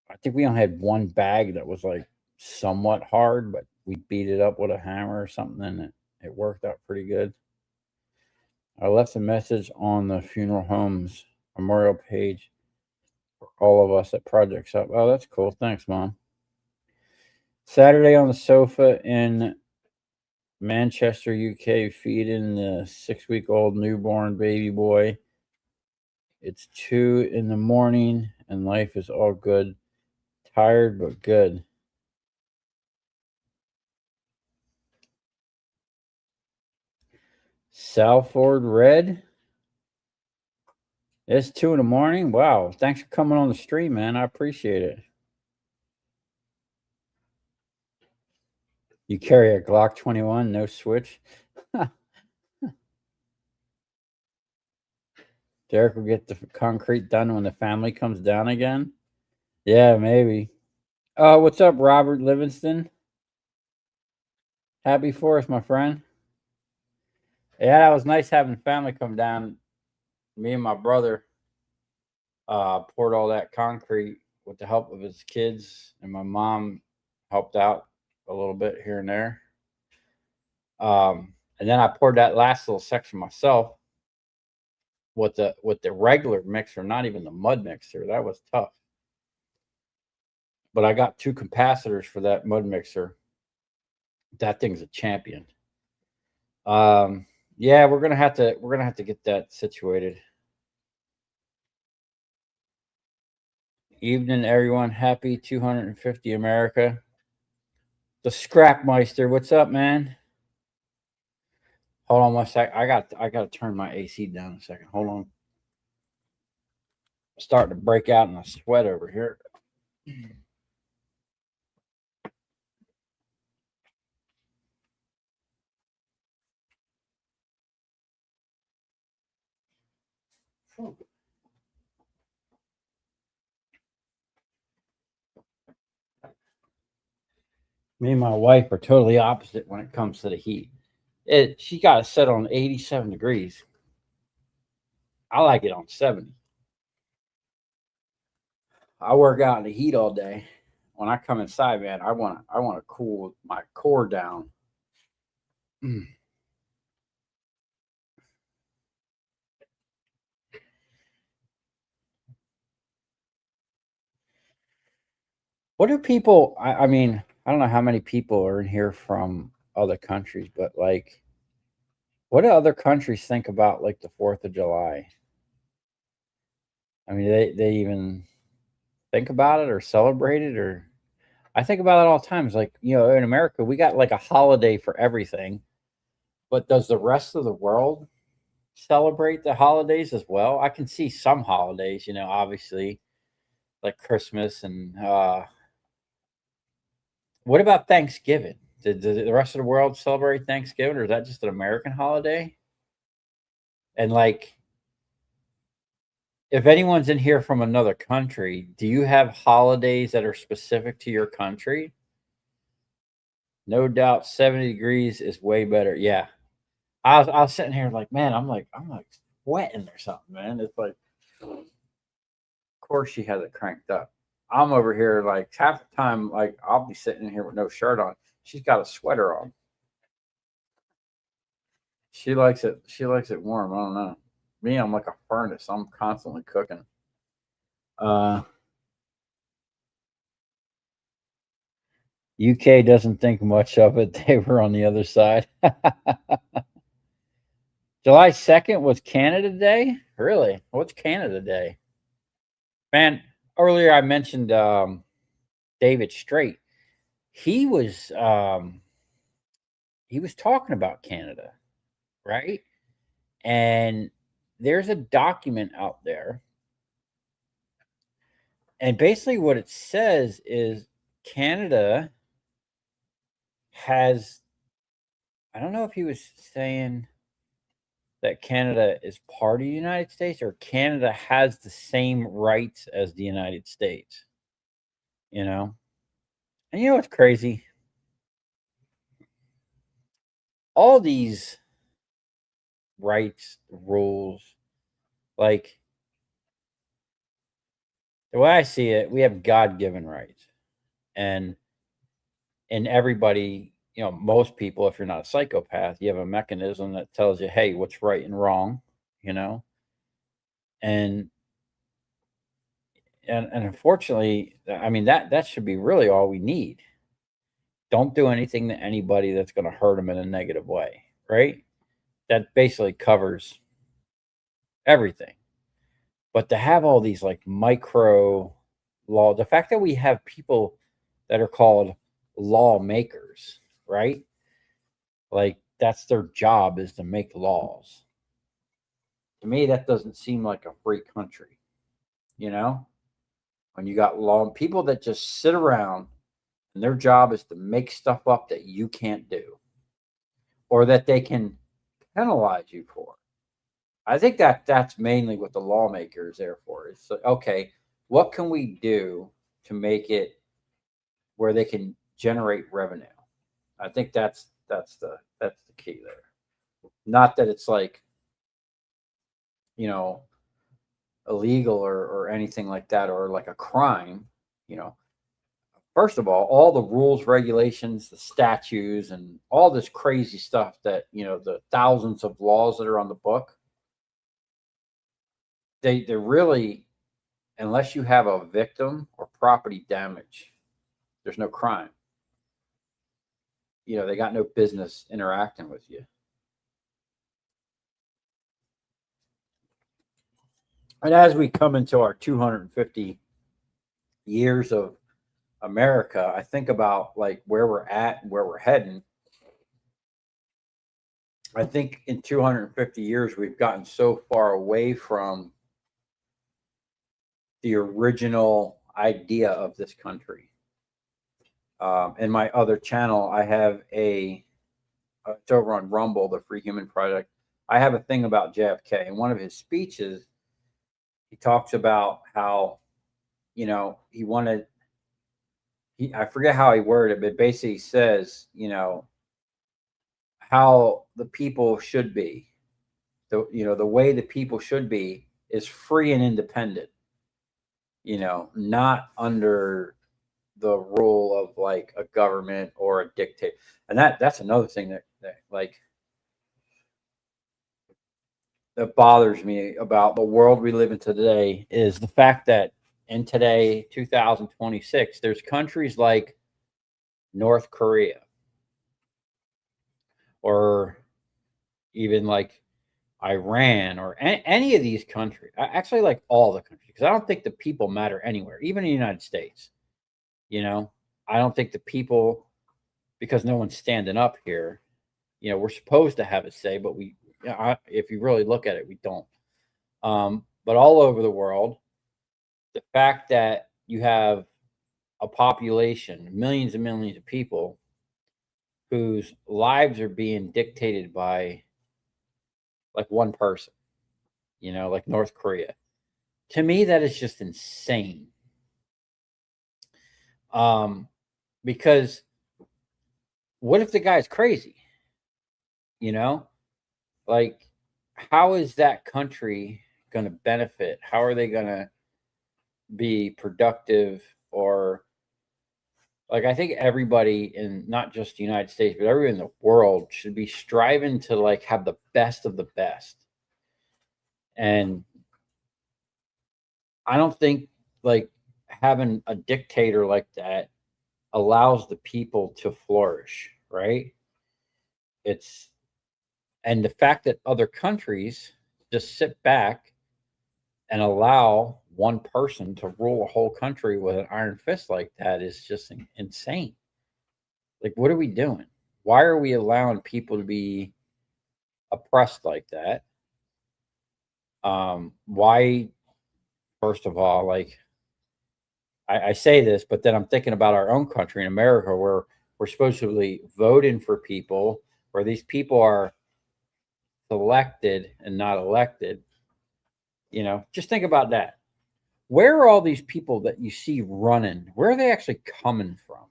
Speaker 1: I think we only had one bag that was like somewhat hard, but we beat it up with a hammer or something, and it worked out pretty good. I left a message on the funeral home's memorial page for all of us at Project Up. Oh, that's cool. Thanks, Mom. Saturday on the sofa in Manchester, UK, feeding the 6-week-old newborn baby boy. It's 2 in the morning and life is all good. Tired but good. Salford Red. It's 2 in the morning. Wow. Thanks for coming on the stream, man. I appreciate it. You carry a Glock 21, no switch. Derek will get the concrete done when the family comes down again. Yeah, maybe. What's up, Robert Livingston? Happy for us, my friend. Yeah, it was nice having family come down. Me and my brother poured all that concrete with the help of his kids, and my mom helped out a little bit here and there. And then I poured that last little section myself with the regular mixer, not even the mud mixer. That was tough. But I got 2 capacitors for that mud mixer. That thing's a champion. Yeah, we're gonna have to get that situated. Evening, everyone. Happy 250 America. The Scrapmeister. What's up, man? Hold on one sec. I got to turn my AC down a second. Hold on. I'm starting to break out in a sweat over here. Me and my wife are totally opposite when it comes to the heat. She got it set on 87 degrees. I like it on 70. I work out in the heat all day. When I come inside, man, I want to cool my core down. What do people? I mean, I don't know how many people are in here from other countries, but like, what do other countries think about like the 4th of July? I mean, they even think about it or celebrate it, or I think about it all the time. It's like, in America, we got like a holiday for everything, but does the rest of the world celebrate the holidays as well? I can see some holidays, obviously like Christmas and what about Thanksgiving? Did the rest of the world celebrate Thanksgiving, or is that just an American holiday? And like, if anyone's in here from another country, do you have holidays that are specific to your country? No doubt, 70 degrees is way better. Yeah, I was sitting here like, man, I'm like sweating or something, man. It's like, of course she has it cranked up. I'm over here like half the time, like I'll be sitting here with no shirt on. She's got a sweater on. She likes it. She likes it warm. I don't know. Me, I'm like a furnace. I'm constantly cooking. Uh, UK doesn't think much of it. They were on the other side. July 2nd was Canada Day? Really? What's Canada Day? Man, earlier I mentioned David Straight. He was talking about Canada, right? And there's a document out there, and basically what it says is Canada has, I don't know if he was saying that Canada is part of the United States or Canada has the same rights as the United States, you know? And you know what's crazy? All these rights, rules, like the way I see it, we have God given rights. And everybody, most people, if you're not a psychopath, you have a mechanism that tells you, hey, what's right and wrong, you know? And and unfortunately, I mean that should be really all we need. Don't do anything to anybody that's going to hurt them in a negative way, right? That basically covers everything. But to have all these like micro law, the fact that we have people that are called lawmakers, right? Like that's their job is to make laws. To me, that doesn't seem like a free country, you know? When you got law people that just sit around and their job is to make stuff up that you can't do or that they can penalize you for. I think that that's mainly what the lawmaker is there for. It's like, okay, what can we do to make it where they can generate revenue? I think that's the key there. Not that it's like, you know, illegal or anything like that or like a crime, you know. First of all the rules, regulations, the statutes, and all this crazy stuff that, the thousands of laws that are on the book, they're really, unless you have a victim or property damage, there's no crime. They got no business interacting with you. And as we come into our 250 years of America, I think about like where we're at and where we're heading. I think in 250 years, we've gotten so far away from the original idea of this country. In my other channel, I have it's over on Rumble, the Free Human Project. I have a thing about JFK. In one of his speeches, he talks about how, he wanted, I forget how he worded it, but basically says, how the people should be. The way the people should be is free and independent, not under the rule of like a government or a dictator. And that's another thing that like that bothers me about the world we live in today is the fact that in today 2026 there's countries like North Korea or even like Iran or any of these countries. Actually, like all the countries, because I don't think the people matter anywhere, even in the United States. I don't think the people, because no one's standing up here. We're supposed to have a say, but if you really look at it, we don't. But all over the world, the fact that you have a population, millions and millions of people whose lives are being dictated by like one person, like North Korea. To me, that is just insane. Because what if the guy's crazy? You know, like how is that country going to benefit? How are they going to be productive? Or like I think everybody in not just the United States, but everyone in the world should be striving to like have the best of the best. And I don't think like having a dictator like that allows the people to flourish, right? It's and the fact that other countries just sit back and allow one person to rule a whole country with an iron fist like that is just insane. Like, what are we doing? Why are we allowing people to be oppressed like that? Why, first of all, like I say this, but then I'm thinking about our own country in America where we're supposedly voting for people, where these people are selected and not elected. Just think about that. Where are all these people that you see running? Where are they actually coming from?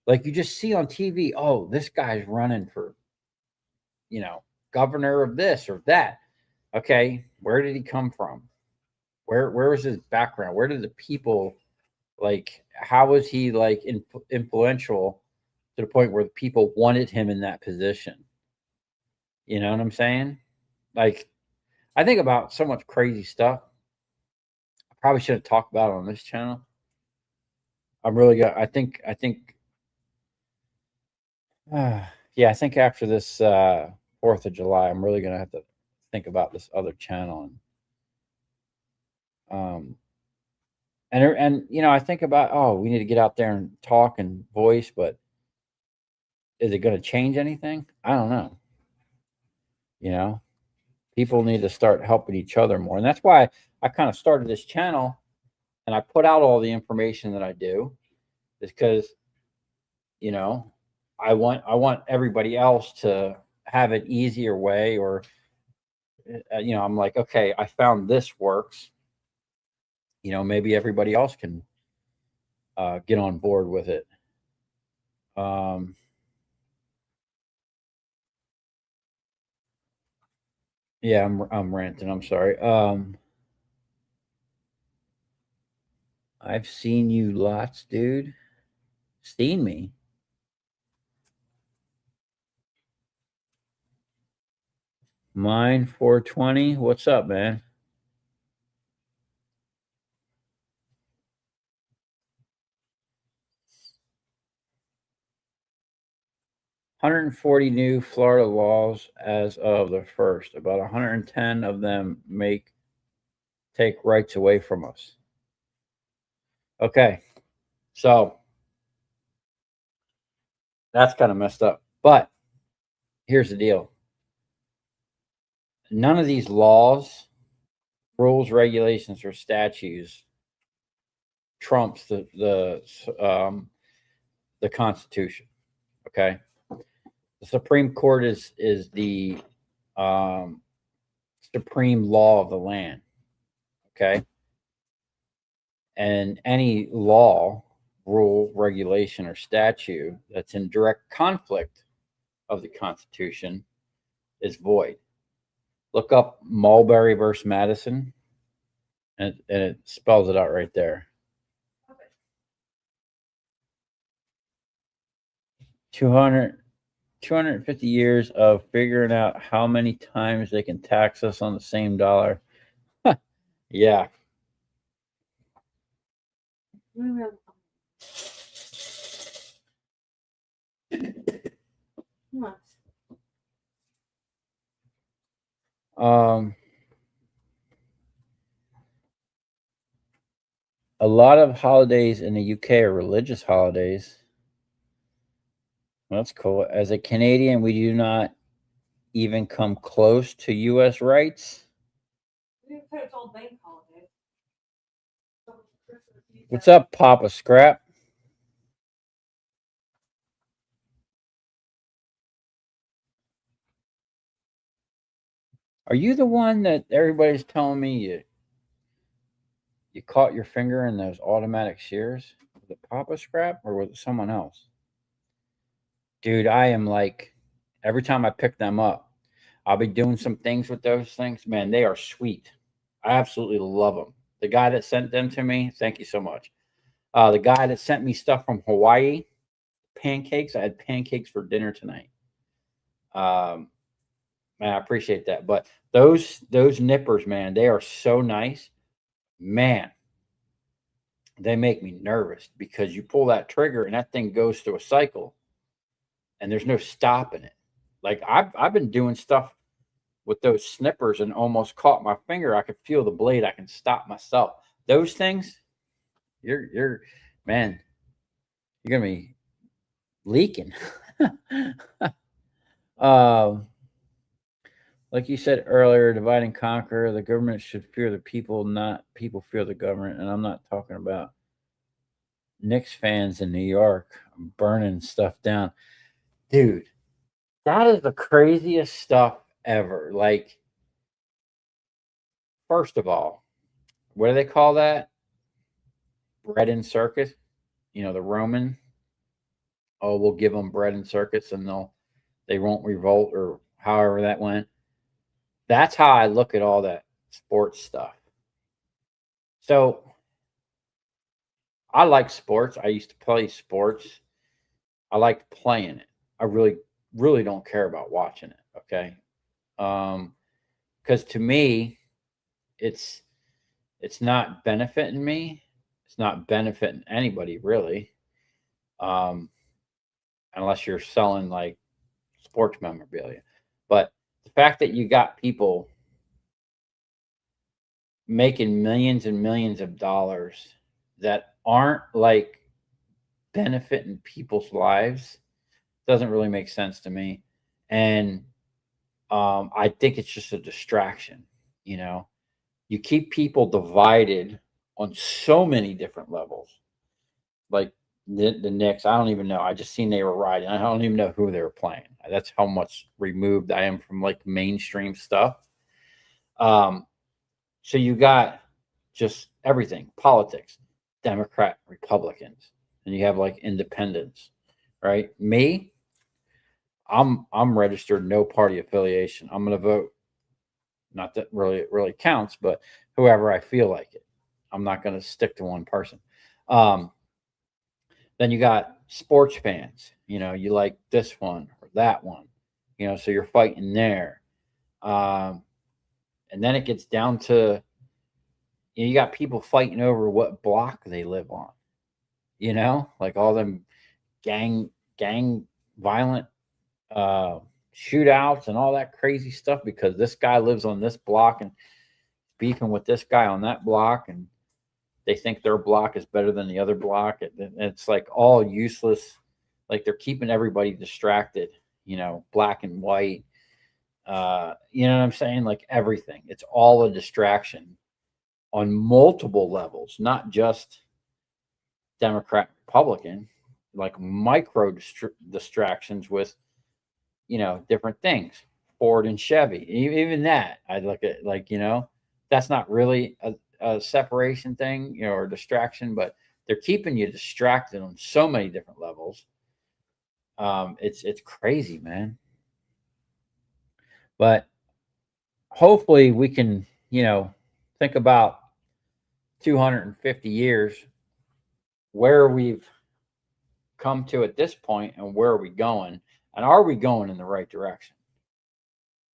Speaker 1: Like you just see on TV, oh, this guy's running for, you know, governor of this or that. Okay, where did he come from? Where was his background? Where did the people like? How was he like influential to the point where the people wanted him in that position? You know what I'm saying? Like, I think about so much crazy stuff. I probably shouldn't talk about it on this channel. I'm really gonna. I think. Yeah, I think after this 4th of July, I'm really gonna have to think about this other channel um and I think about, oh, we need to get out there and talk and voice, but is it going to change anything? I don't know. You know, people need to start helping each other more, and that's why I kind of started this channel and I put out all the information that I do, is because you know I want everybody else to have an easier way, or I'm like, okay, I found this works. Maybe everybody else can get on board with it. Um, yeah, I'm ranting. I'm sorry. I've seen you lots, dude. Seen me. Mine 420. What's up, man? One hundred and 40 new Florida laws as of the first. About 110 of them take rights away from us. Okay, so that's kind of messed up. But here's the deal: none of these laws, rules, regulations, or statutes trumps the Constitution. Okay, the Supreme Court is the um, supreme law of the land. Okay, and any law, rule, regulation, or statute that's in direct conflict of the Constitution is void. Look up Mulberry versus Madison, and it spells it out right there. 200, 250 years of figuring out how many times they can tax us on the same dollar. Yeah. Um, a lot of holidays in the UK are religious holidays. That's cool. As a Canadian, we do not even come close to U.S. rights. What's up, Papa Scrap? Are you the one that everybody's telling me you caught your finger in those automatic shears? Was it Papa Scrap or was it someone else? Dude, I am like, every time I pick them up, I'll be doing some things with those things. Man, they are sweet. I absolutely love them. The guy that sent them to me, thank you so much. The guy that sent me stuff from Hawaii, pancakes. I had pancakes for dinner tonight. Um, man, I appreciate that. But those nippers, man, they are so nice. Man, they make me nervous because you pull that trigger and that thing goes through a cycle and there's no stopping it. Like I've been doing stuff with those snippers and almost caught my finger. I could feel the blade. I can stop myself. Those things, you're man, you're gonna be leaking. um, like you said earlier, divide and conquer. The government should fear the people, not people fear the government. And I'm not talking about Knicks fans in New York burning stuff down, dude. That is the craziest stuff ever. Like, first of all, what do they call that? Bread and circus. You know, the Roman. Oh, we'll give them bread and circuits, and they won't revolt, or however that went. That's how I look at all that sports stuff. So I like sports. I used to play sports. I liked playing it. I really, really don't care about watching it. Okay. Because to me, it's not benefiting me. It's not benefiting anybody really. Um, unless you're selling like sports memorabilia. But the fact that you got people making millions and millions of dollars that aren't like benefiting people's lives doesn't really make sense to me. And I think it's just a distraction. You know, you keep people divided on so many different levels. Like the Knicks, I don't even know. I just seen they were riding. I don't even know who they were playing. That's how much removed I am from like mainstream stuff. Um, so you got just everything, politics, Democrat, Republicans, and you have like independents, right? Me, I'm registered no party affiliation. I'm going to vote. Not that really it really counts, but whoever I feel like it. I'm not going to stick to one person. Um, then you got sports fans. You know, you like this one or that one. You know, so you're fighting there. Um, and then it gets down to you got people fighting over what block they live on. You know, like all them gang violent uh, shootouts and all that crazy stuff because this guy lives on this block and beefing with this guy on that block, and they think their block is better than the other block. It's like all useless. Like they're keeping everybody distracted. You know, black and white. You know what I'm saying? Like everything. It's all a distraction on multiple levels, not just Democrat, Republican, like micro distractions with, you know, different things. Ford and Chevy, even that, I look at like, you know, that's not really a separation thing, you know, or distraction, but they're keeping you distracted on so many different levels. It's crazy, man. But hopefully we can, you know, think about 250 years where we've come to at this point and where are we going, and are we going in the right direction,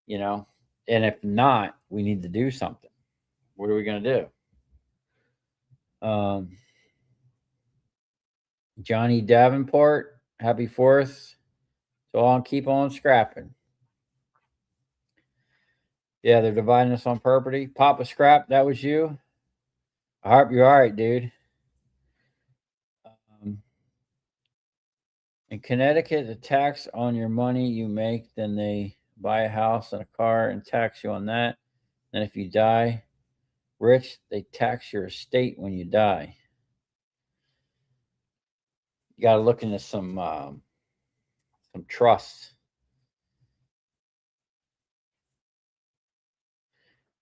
Speaker 1: you know? And if not, we need to do something. What are we going to do? Johnny Davenport, happy 4th. So on, keep on scrapping. Yeah, they're dividing us on property. Papa Scrap, that was you. I hope you're all right, dude. In Connecticut, the tax on your money you make, then they buy a house and a car and tax you on that. And if you die rich, they tax your estate when you die. You got to look into some trusts.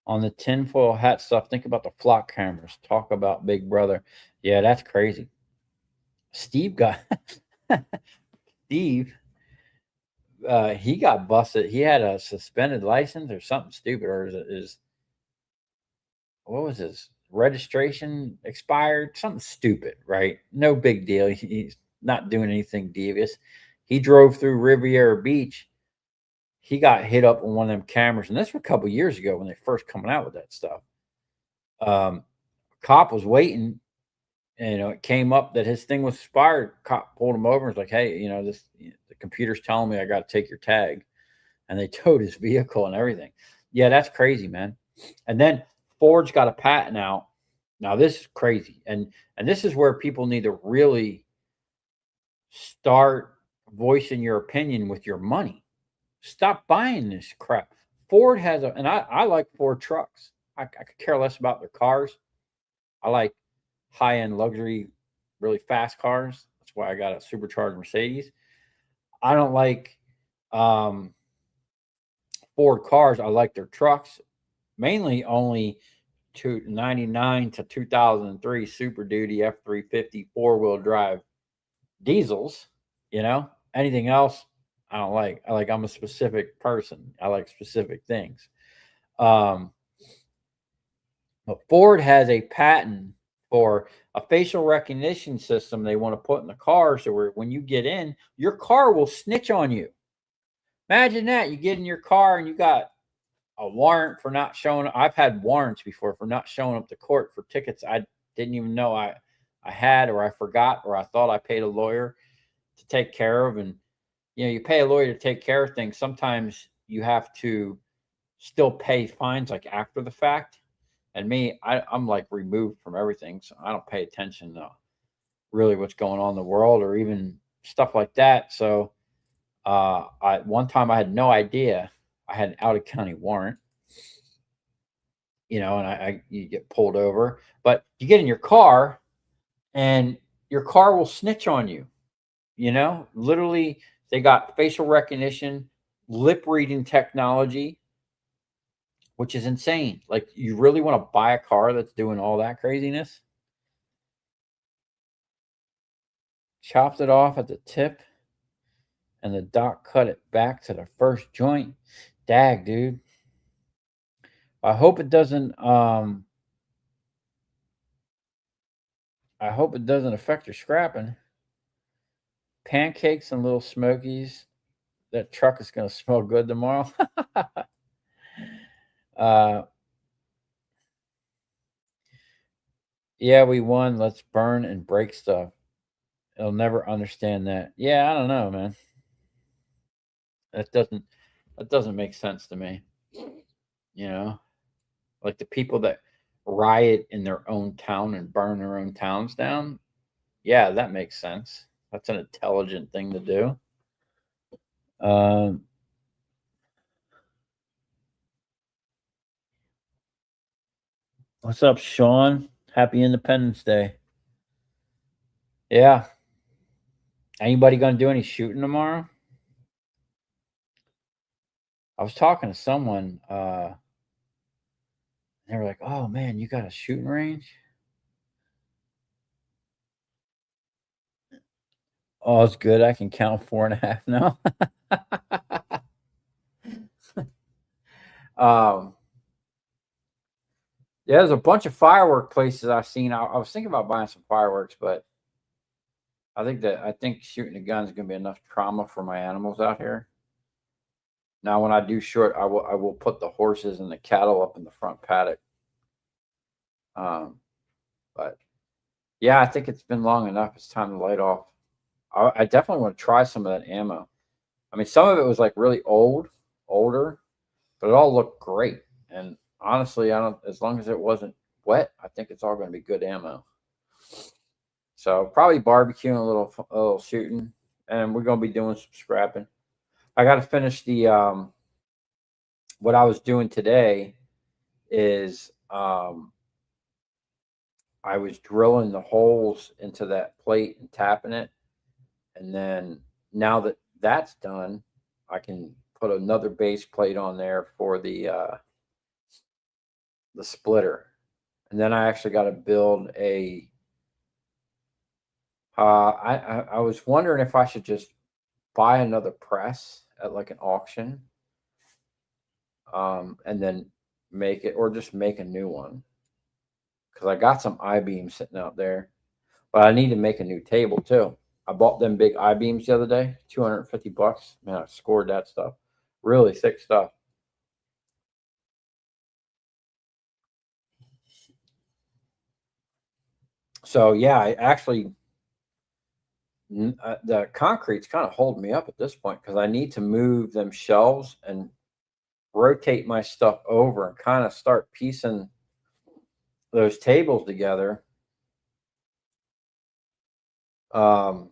Speaker 1: On the tinfoil hat stuff, think about the flock cameras. Talk about Big Brother. Yeah, that's crazy. Steve got Steve. He got busted. He had a suspended license or something stupid, or is what was his registration expired? Something stupid, right? No big deal. He's not doing anything devious. He drove through Riviera Beach. He got hit up on one of them cameras, and this was a couple years ago when they first coming out with that stuff. Cop was waiting you know, it came up that his thing was expired. Cop pulled him over and was like, "Hey, you know, the computer's telling me I got to take your tag," and they towed his vehicle and everything. Yeah, that's crazy, man. And then Ford's got a patent out. Now this is crazy, and this is where people need to really start voicing your opinion with your money. Stop buying this crap. Ford has a, and I like Ford trucks. I could care less about their cars. I like high end luxury, really fast cars. That's why I got a supercharged Mercedes. I don't like um, Ford cars. I like their trucks, mainly only to 99 to 2003 Super Duty F350 4-wheel drive diesels. You know, anything else I don't like. I'm a specific person. I like specific things. Um, but Ford has a patent for a facial recognition system they want to put in the car, so where when you get in, your car will snitch on you. Imagine that you get in your car and you got a warrant for not showing. I've had warrants before for not showing up to court for tickets I didn't even know I had, or I forgot, or I thought I paid a lawyer to take care of. And you know, you pay a lawyer to take care of things. Sometimes you have to still pay fines like after the fact. And me, I'm like removed from everything, so I don't pay attention to really what's going on in the world or even stuff like that. So, I one time I had no idea I had an out of county warrant, you know, and you get pulled over, but you get in your car and your car will snitch on you. You know, literally, they got facial recognition, lip reading technology, which is insane. Like, you really want to buy a car that's doing all that craziness? Chopped it off at the tip, and the doc cut it back to the first joint. Dag, dude. I hope it doesn't. I hope it doesn't affect your scrapping. Pancakes and little smokies. That truck is gonna smell good tomorrow. uh, yeah, we won. Let's burn and break stuff. It'll never understand that. Yeah, I don't know, man. That doesn't that doesn't make sense to me. You know, like the people that riot in their own town and burn their own towns down. Yeah, that makes sense. That's an intelligent thing to do. Um, what's up, Sean? Happy Independence Day. Yeah. Anybody gonna do any shooting tomorrow? I was talking to someone. They were like, "Oh man, you got a shooting range?" Oh, it's good. I can count 4.5 now. um, yeah, there's a bunch of firework places I've seen. I was thinking about buying some fireworks, but I think shooting a gun is going to be enough trauma for my animals out here. Now, when I do short, I will put the horses and the cattle up in the front paddock. Um, but yeah, I think it's been long enough. It's time to light off. I definitely want to try some of that ammo. I mean, some of it was like really older, but it all looked great. And honestly, I don't. As long as it wasn't wet, I think it's all going to be good ammo. So probably barbecuing a little shooting, and we're going to be doing some scrapping. I got to finish the what I was doing today is I was drilling the holes into that plate and tapping it, and then now that that's done, I can put another base plate on there for the splitter, and then I actually got to build a. I was wondering if I should just buy another press at like an auction, and then make it, or just make a new one because I got some I beams sitting out there, but I need to make a new table too. I bought them big I beams the other day, $250. Man, I scored that stuff. Really thick stuff. So yeah, I actually the concrete's kind of holding me up at this point because I need to move them shelves and rotate my stuff over and kind of start piecing those tables together. Um,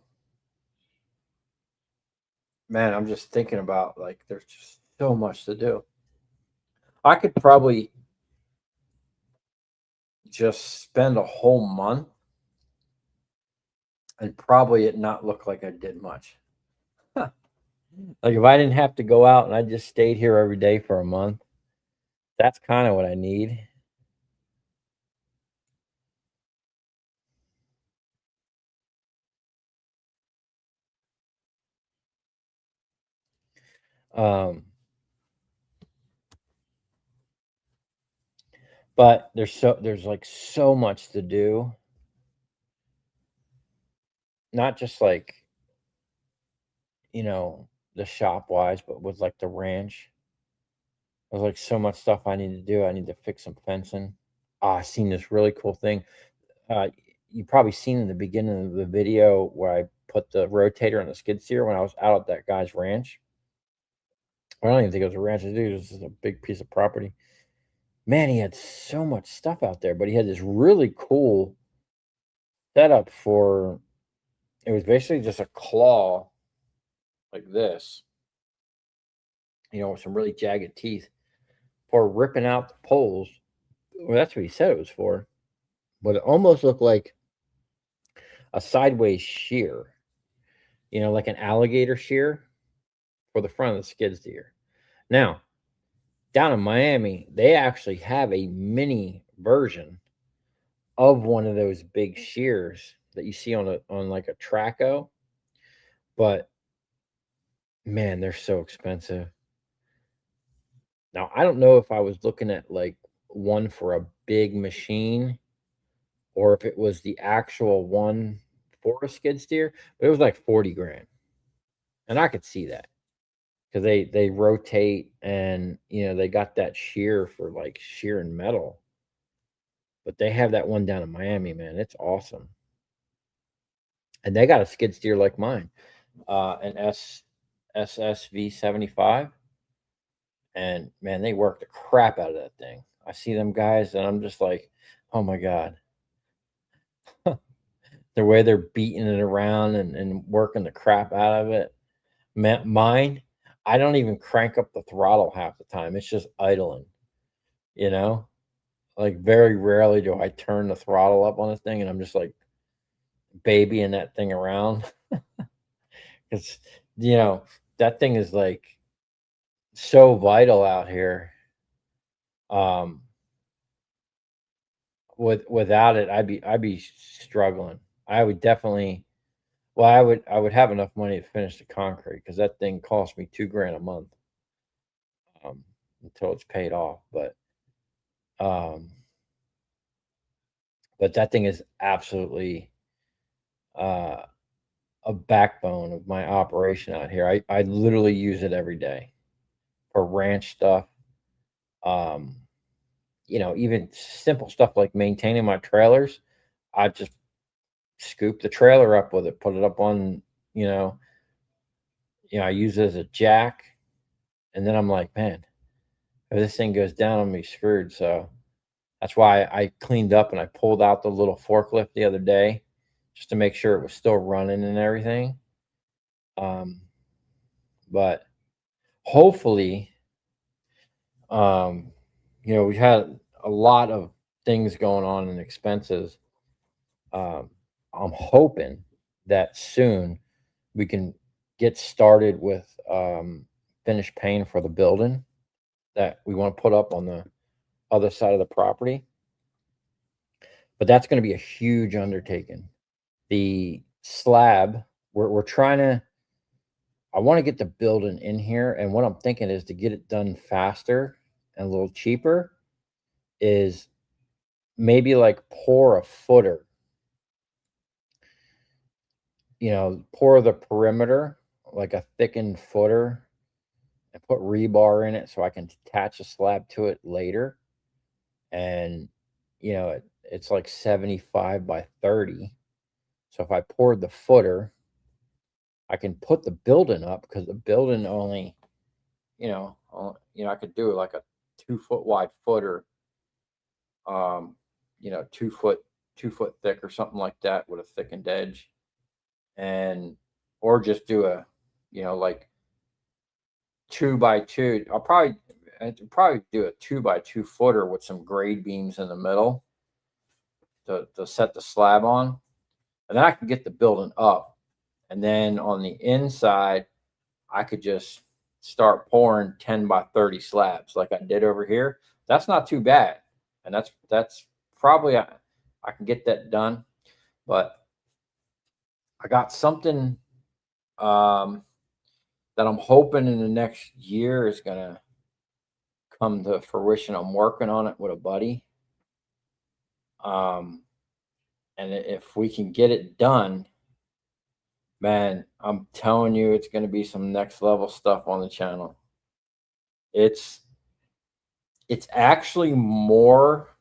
Speaker 1: man, I'm just thinking about like there's just so much to do. I could probably just spend a whole month and probably it not look like I did much. Like if I didn't have to go out and I just stayed here every day for a month, that's kind of what I need. Um, but there's like so much to do, not just like, you know, the shop wise, but with like the ranch. There's like so much stuff I need to do. I need to fix some fencing. I seen this really cool thing. Uh, you probably seen in the beginning of the video where I put the rotator on the skid steer when I was out at that guy's ranch. I don't even think it was a ranch, dude. It was just a big piece of property. Man, he had so much stuff out there, but he had this really cool setup for it was basically just a claw like this, with some really jagged teeth for ripping out the poles. Well, that's what he said it was for. But it almost looked like a sideways shear, like an alligator shear for the front of the skid steer. Now, down in Miami, they actually have a mini version of one of those big shears that you see on like a Traco, but man, they're so expensive. Now, I don't know if I was looking at like one for a big machine or if it was the actual one for a skid steer, but it was like 40 grand. And I could see that because they rotate and they got that shear for like shearing metal. But they have that one down in Miami, man. It's awesome. And they got a skid steer like mine, an SSV 75. And man, they work the crap out of that thing. I see them guys and I'm just like, oh my God. The way they're beating it around and working the crap out of it. Mine, I don't even crank up the throttle half the time. It's just idling, you know? Like very rarely do I turn the throttle up on this thing and I'm just like babying that thing around. Because, that thing is like so vital out here. Um, without it, I'd be struggling. I would definitely. Well, I would have enough money to finish the concrete because that thing cost me 2 grand a month um, until it's paid off. Um, but that thing is absolutely uh, a backbone of my operation out here. I literally use it every day for ranch stuff. Um, even simple stuff like maintaining my trailers. I just scoop the trailer up with it, put it up on, you know, I use it as a jack, and then I'm like, man, if this thing goes down, I'm gonna be screwed. So that's why I cleaned up and I pulled out the little forklift the other day just to make sure it was still running and everything. Um, but hopefully, um, we had a lot of things going on and expenses. Um, I'm hoping that soon we can get started with finished paying for the building that we want to put up on the other side of the property. But that's going to be a huge undertaking. The slab, we're trying to, I want to get the building in here. And what I'm thinking is to get it done faster and a little cheaper is maybe like pour a footer, pour the perimeter, like a thickened footer, and put rebar in it so I can attach a slab to it later. And, it's like 75 by 30. So if I poured the footer, I can put the building up because the building only, I could do like a 2 foot wide footer, um, 2 foot thick or something like that with a thickened edge, and or just do a, like 2 by 2. I'd probably do a 2 by 2 footer with some grade beams in the middle to set the slab on, and then I can get the building up, and then on the inside I could just start pouring 10 by 30 slabs like I did over here. That's not too bad, and that's probably I can get that done, but I got something that I'm hoping in the next year is gonna come to fruition. I'm working on it with a buddy. Um, and if we can get it done, man, I'm telling you, it's going to be some next level stuff on the channel. It's actually more,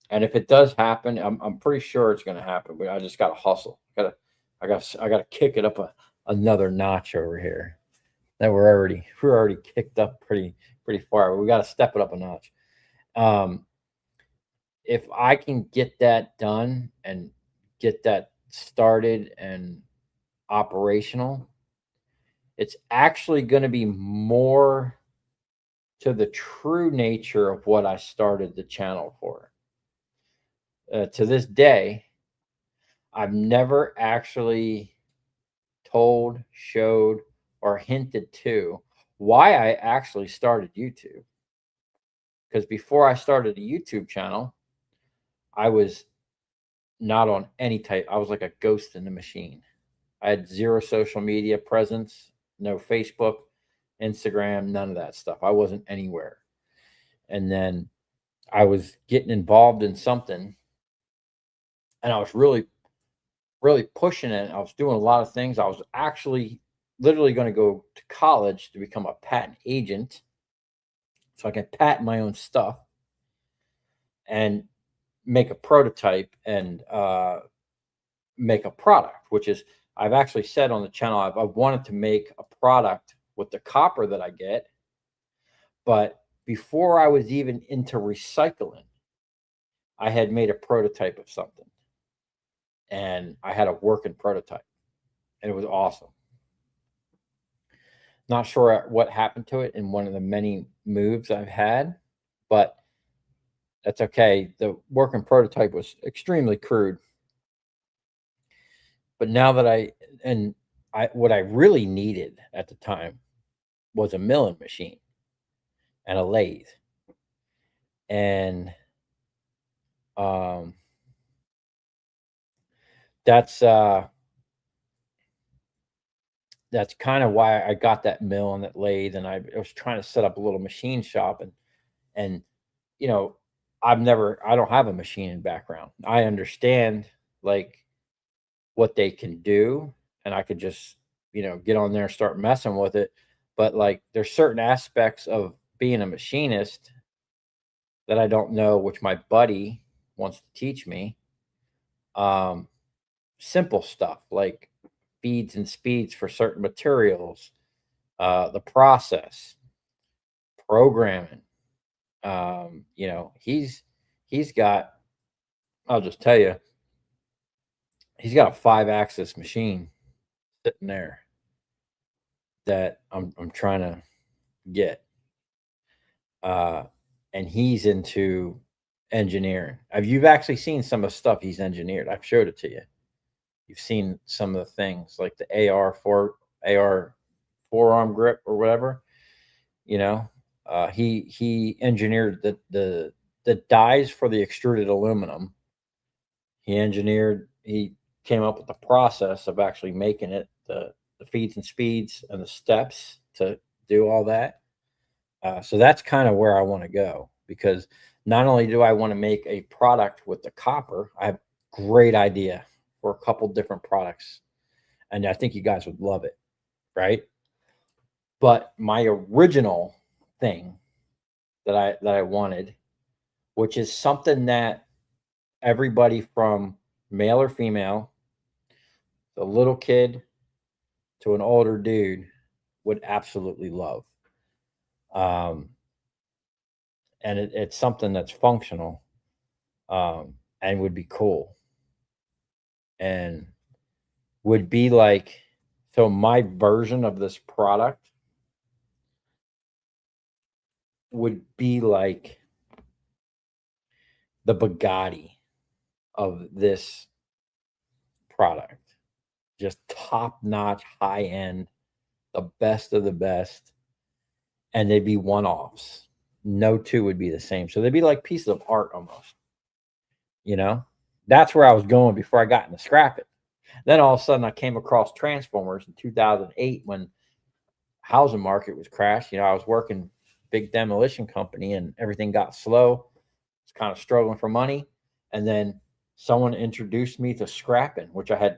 Speaker 1: and if it does happen, I'm pretty sure it's going to happen. But I just got to hustle. I got to kick it up another notch over here. That we're already kicked up pretty far. We got to step it up a notch. If I can get that done and get that started and operational, it's actually going to be more to the true nature of what I started the channel for. To this day, I've never actually told, showed, or hinted to why I actually started YouTube. Because before I started a YouTube channel, I was not on any type. I was like a ghost in the machine. I had zero social media presence, no Facebook, Instagram, none of that stuff. I wasn't anywhere. And then I was getting involved in something, and I was really, really pushing it. I was doing a lot of things. I was actually literally going to go to college to become a patent agent so I can patent my own stuff and make a prototype and make a product, which is, I've actually said on the channel, I've wanted to make a product with the copper that I get. But before I was even into recycling, I had made a prototype of something, and I had a working prototype, and it was awesome. Not sure what happened to it in one of the many moves I've had, but that's okay. The working prototype was extremely crude. But now that what I really needed at the time was a milling machine and a lathe. And that's kind of why I got that mill and that lathe, and I was trying to set up a little machine shop, and I don't have a machining background. I understand like what they can do, and I could just get on there and start messing with it. But like there's certain aspects of being a machinist that I don't know, which my buddy wants to teach me. Simple stuff like feeds and speeds for certain materials, the process, programming. He's got, I'll just tell you, he's got a 5-axis machine sitting there that I'm trying to get. And he's into engineering. You've actually seen some of the stuff he's engineered. I've showed it to you. You've seen some of the things like the AR forearm grip or whatever. He engineered the dies for the extruded aluminum. He came up with the process of actually making it, the feeds and speeds and the steps to do all that. So that's kind of where I want to go, because not only do I want to make a product with the copper, I have a great idea for a couple different products, and I think you guys would love it, right? But my original thing that I wanted, which is something that everybody from male or female, the little kid to an older dude would absolutely love. Um, and it's something that's functional, and would be cool and would be like, so my version of this product would be like the Bugatti of this product. Just top notch, high end, the best of the best. And they'd be one offs. No two would be the same. So they'd be like pieces of art almost. You know, that's where I was going before I got into scrapping. Then all of a sudden I came across transformers in 2008 when housing market was crashed. I was working big demolition company and everything got slow. It's kind of struggling for money. And then someone introduced me to scrapping, which I had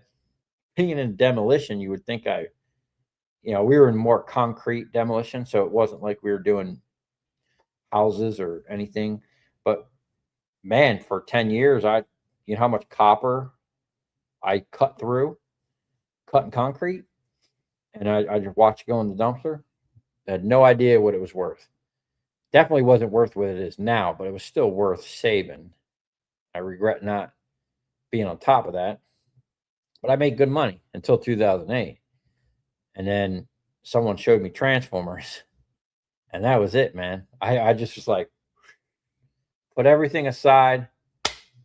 Speaker 1: being in demolition, you would think we were in more concrete demolition. So it wasn't like we were doing houses or anything. But man, for 10 years, you know how much copper I cut through, cutting concrete, and I just watched it go in the dumpster. I had no idea what it was worth. Definitely wasn't worth what it is now, but it was still worth saving. I regret not being on top of that, but I made good money until 2008. And then someone showed me transformers, and that was it, man. I just was like, put everything aside.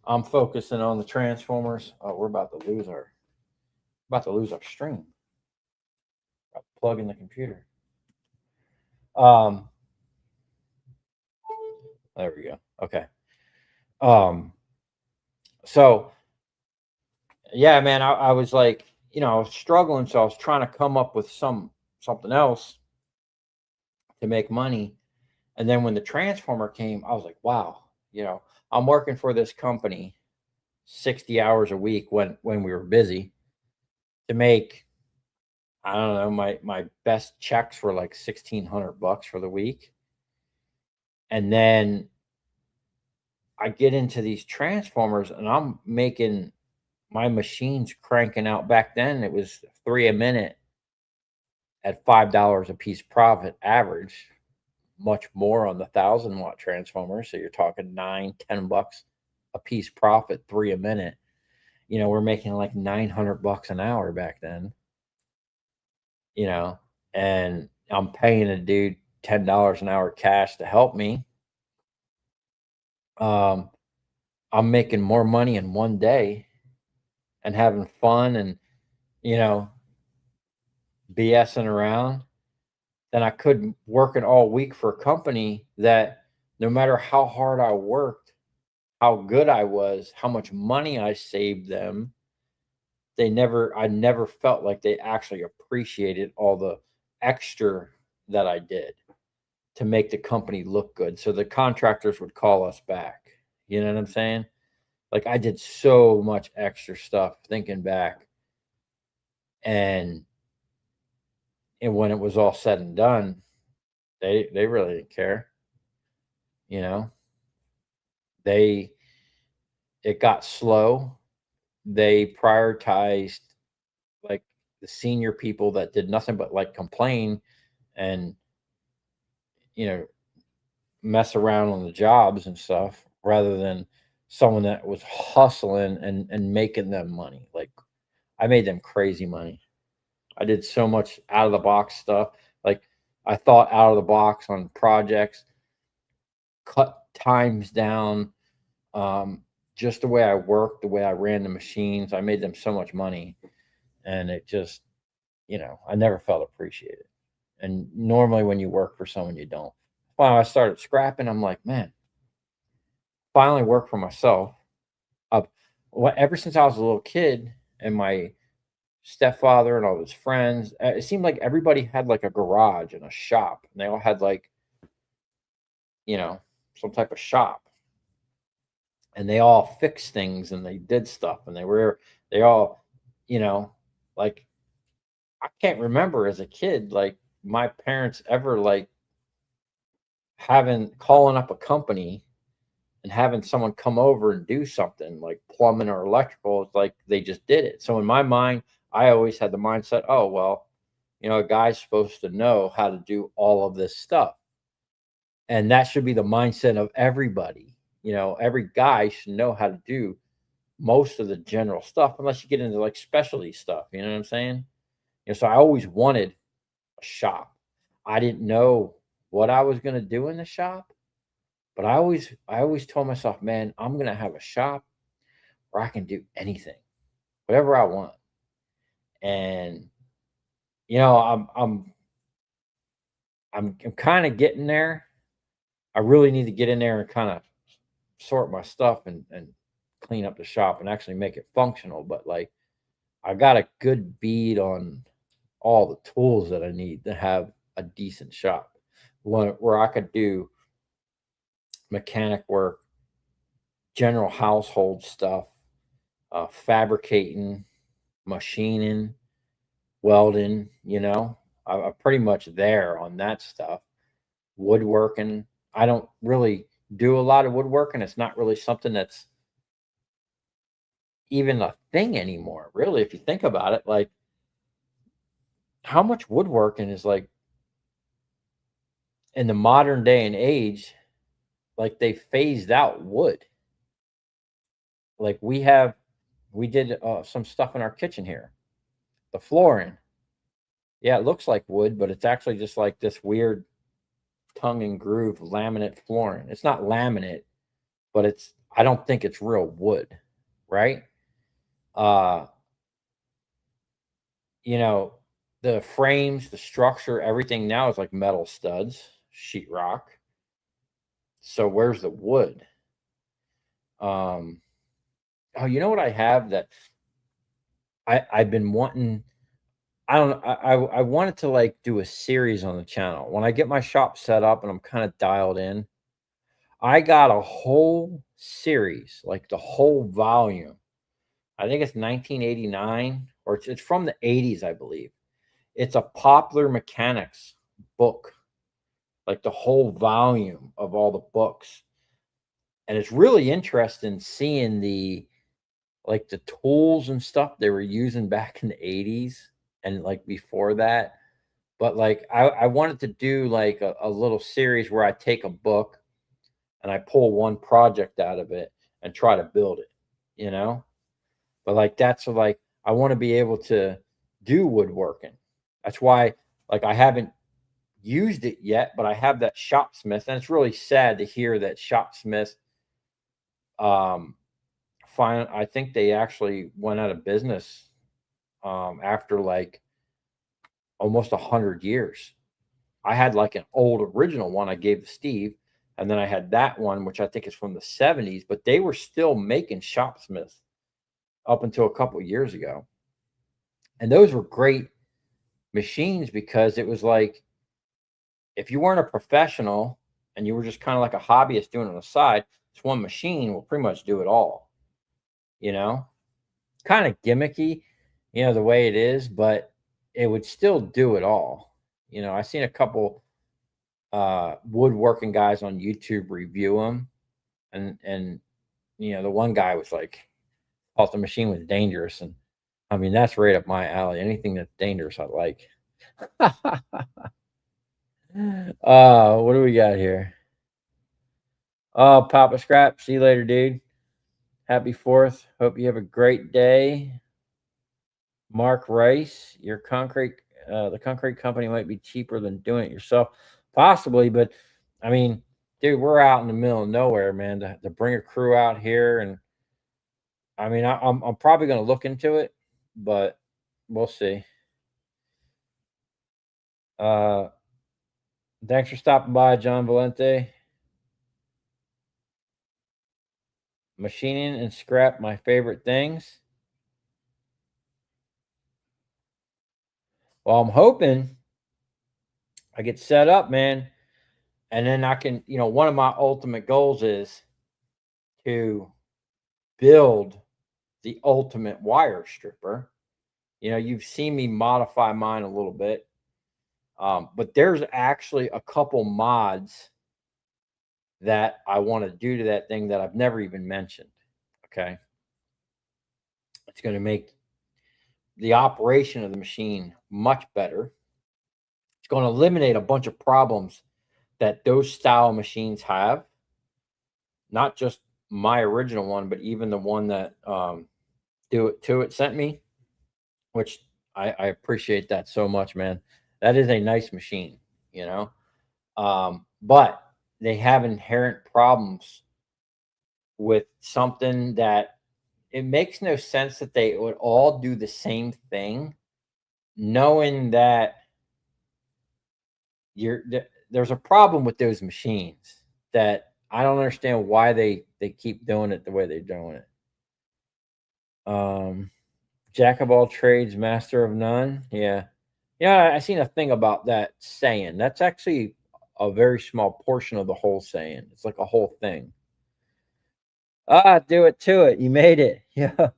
Speaker 1: I'm focusing on the transformers. Oh, we're about to lose our stream. Plug in the computer. There we go. Okay. So yeah, man, I was like, I was struggling, so I was trying to come up with something else to make money. And then when the transformer came, I was like, wow, I'm working for this company 60 hours a week when we were busy to make, I don't know, my best checks were like $1,600 for the week. And then I get into these transformers and I'm making my machines cranking out. Back then it was 3 a minute at $5 a piece profit average, much more on the 1,000-watt transformer. So you're talking $9-10 a piece profit, 3 a minute. We're making like $900 an hour back then. And I'm paying a dude $10 an hour cash to help me. I'm making more money in one day and having fun and, BSing around than I could working all week for a company that no matter how hard I worked, how good I was, how much money I saved them, I never felt like they actually appreciated all the extra that I did to make the company look good. So the contractors would call us back. You know what I'm saying? Like I did so much extra stuff thinking back. And when it was all said and done, they really didn't care. You know, they it got slow. They prioritized like the senior people that did nothing but like complain and you know mess around on the jobs and stuff rather than someone that was hustling and making them money. Like I made them crazy money. I did so much out of the box stuff. Like I thought out of the box on projects, cut times down, just the way I worked, the way I ran the machines. I made them so much money, and it just, I never felt appreciated. And normally, when you work for someone, you don't. When I started scrapping, I'm like, man, finally work for myself. Ever since I was a little kid, and my stepfather and all his friends, it seemed like everybody had like a garage and a shop, and they all had like, you know, some type of shop, and they all fixed things and they did stuff, and they all, you know, like I can't remember as a kid like my parents ever like having calling up a company and having someone come over and do something like plumbing or electrical, it's like they just did it. So in my mind, I always had the mindset, oh, well, a guy's supposed to know how to do all of this stuff. And that should be the mindset of everybody. Every guy should know how to do most of the general stuff, unless you get into like specialty stuff. You know what I'm saying? So I always wanted a shop. I didn't know what I was going to do in the shop, but I always told myself, man, I'm going to have a shop where I can do anything, whatever I want. And I'm kind of getting there. I really need to get in there and kind of sort my stuff and clean up the shop and actually make it functional. But like, I got a good bead on all the tools that I need to have a decent shop, one where I could do mechanic work, general household stuff, fabricating, machining, welding. I'm pretty much there on that stuff. Woodworking. I don't really do a lot of woodworking. It's not really something that's even a thing anymore, really, if you think about it. Like, how much woodworking is like in the modern day and age, like they phased out wood. Like we did some stuff in our kitchen here. The flooring, yeah, it looks like wood, but it's actually just like this weird tongue and groove laminate flooring. It's not laminate, but I don't think it's real wood, right? Uh, you know, the frames, the structure, everything now is like metal studs, sheetrock. So where's the wood? Um, oh, you know what I have that I've been wanting. I don't know. I wanted to like do a series on the channel. When I get my shop set up and I'm kind of dialed in, I got a whole series, like the whole volume. I think it's 1989, or it's from the 80s, I believe. It's a Popular Mechanics book, like the whole volume of all the books. And it's really interesting seeing the tools and stuff they were using back in the 80s and like before that. But like I wanted to do like a little series where I take a book and I pull one project out of it and try to build it, you know? But like that's like I want to be able to do woodworking. That's why like I haven't used it yet, but I have that Shopsmith, and it's really sad to hear that Shopsmith um I think they actually went out of business after like almost 100 years. I had like an old original one I gave to Steve, and then I had that one which I think is from the 70s, but they were still making Shopsmiths up until a couple of years ago. And those were great machines because it was like if you weren't a professional and you were just kind of like a hobbyist doing it on the side, this one machine will pretty much do it all, you know? Kind of gimmicky, the way it is, but it would still do it all. I seen a couple woodworking guys on YouTube review them, and the one guy was like, thought the machine was dangerous, and I mean that's right up my alley. Anything that's dangerous, I like. What do we got here? Oh, Papa Scrap, see you later, dude. Happy 4th. Hope you have a great day. Mark Rice, the concrete company might be cheaper than doing it yourself, possibly, but I mean, dude, we're out in the middle of nowhere, man. To bring a crew out here, and I mean, I'm probably going to look into it, but we'll see. Uh, Thanks for stopping by, John Valente. Machining and scrap, my favorite things. Well, I'm hoping I get set up, man, and then I can, one of my ultimate goals is to build the ultimate wire stripper. You've seen me modify mine a little bit, but there's actually a couple mods that I want to do to that thing that I've never even mentioned. Okay. It's going to make the operation of the machine much better. It's going to eliminate a bunch of problems that those style machines have. Not just my original one, but even the one that Do It To It sent me, which I appreciate that so much, man. That is a nice machine, you know. But they have inherent problems with something that it makes no sense that they would all do the same thing, knowing that there's a problem with those machines that I don't understand why they keep doing it the way they're doing it. Um, Jack of all trades, master of none. Yeah, yeah. I seen a thing about that saying. That's actually a very small portion of the whole saying. It's like a whole thing. Ah, do it to it. You made it. Yeah.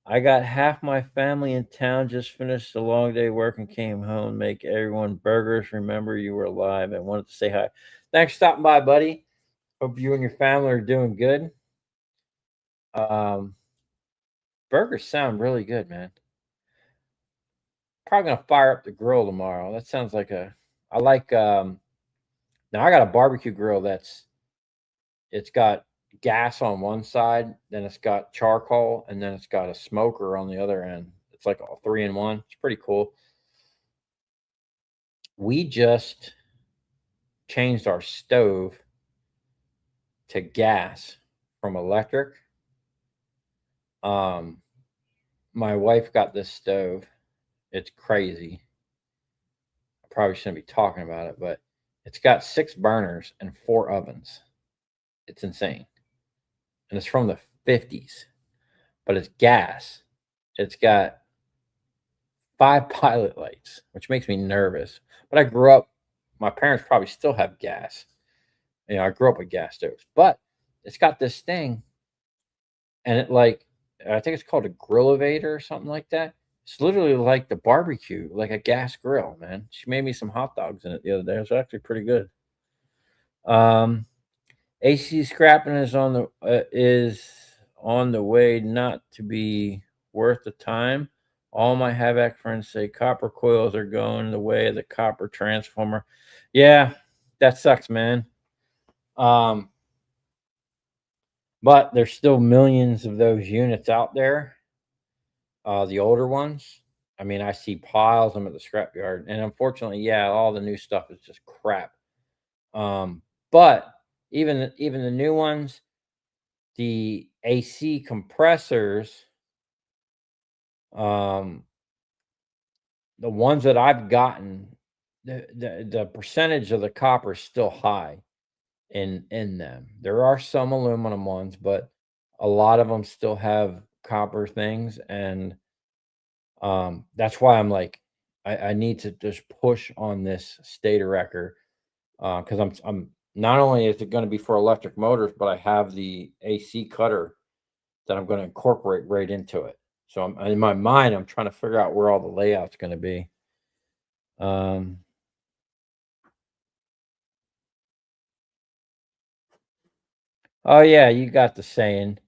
Speaker 1: I got half my family in town, just finished a long day work and came home. Make everyone burgers. Remember you were alive. I wanted to say hi. Thanks for stopping by, buddy. Hope you and your family are doing good. Um, Burgers sound really good, man. Probably gonna fire up the grill tomorrow. That sounds like a. I like. Now I got a barbecue grill it's got gas on one side, then it's got charcoal, and then it's got a smoker on the other end. It's like a 3-in-1. It's pretty cool. We just changed our stove to gas from electric. Um, my wife got this stove. It's crazy. I probably shouldn't be talking about it, but it's got 6 burners and 4 ovens. It's insane. And it's from the 50s, but it's gas. It's got 5 pilot lights, which makes me nervous. But I grew up, my parents probably still have gas. I grew up with gas stoves, but it's got this thing, and I think it's called a Grillovator or something like that. It's literally like the barbecue, like a gas grill, man. She made me some hot dogs in it the other day. It was actually pretty good. Um, AC scrapping is on the way not to be worth the time. All my Havoc friends say copper coils are going the way of the copper transformer. Yeah, that sucks, man. Um, but there's still millions of those units out there. The older ones. I mean, I see piles of them at the scrapyard, and unfortunately, yeah, all the new stuff is just crap. But even the new ones, the AC compressors, um, the ones that I've gotten, the percentage of the copper is still high in them. There are some aluminum ones, but a lot of them still have copper things, and that's why I'm like, I need to just push on this stator wrecker because I'm not only is it going to be for electric motors, but I have the AC cutter that I'm going to incorporate right into it. So in my mind, I'm trying to figure out where all the layout's going to be. Um, oh yeah, you got the saying.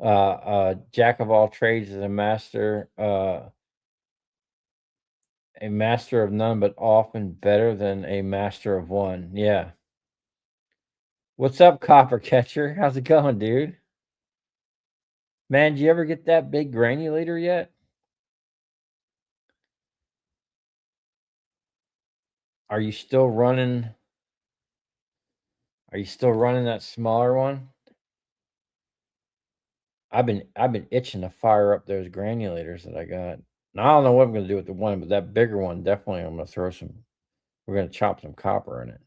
Speaker 1: Jack of all trades is a master of none, but often better than a master of one. Yeah. What's up, Copper Catcher? How's it going, dude? Man, did you ever get that big granulator yet? Are you still running? Are you still running that smaller one? I've been itching to fire up those granulators that I got. Now, I don't know what I'm gonna do with the one, but that bigger one, definitely I'm gonna throw some we're gonna chop some copper in it.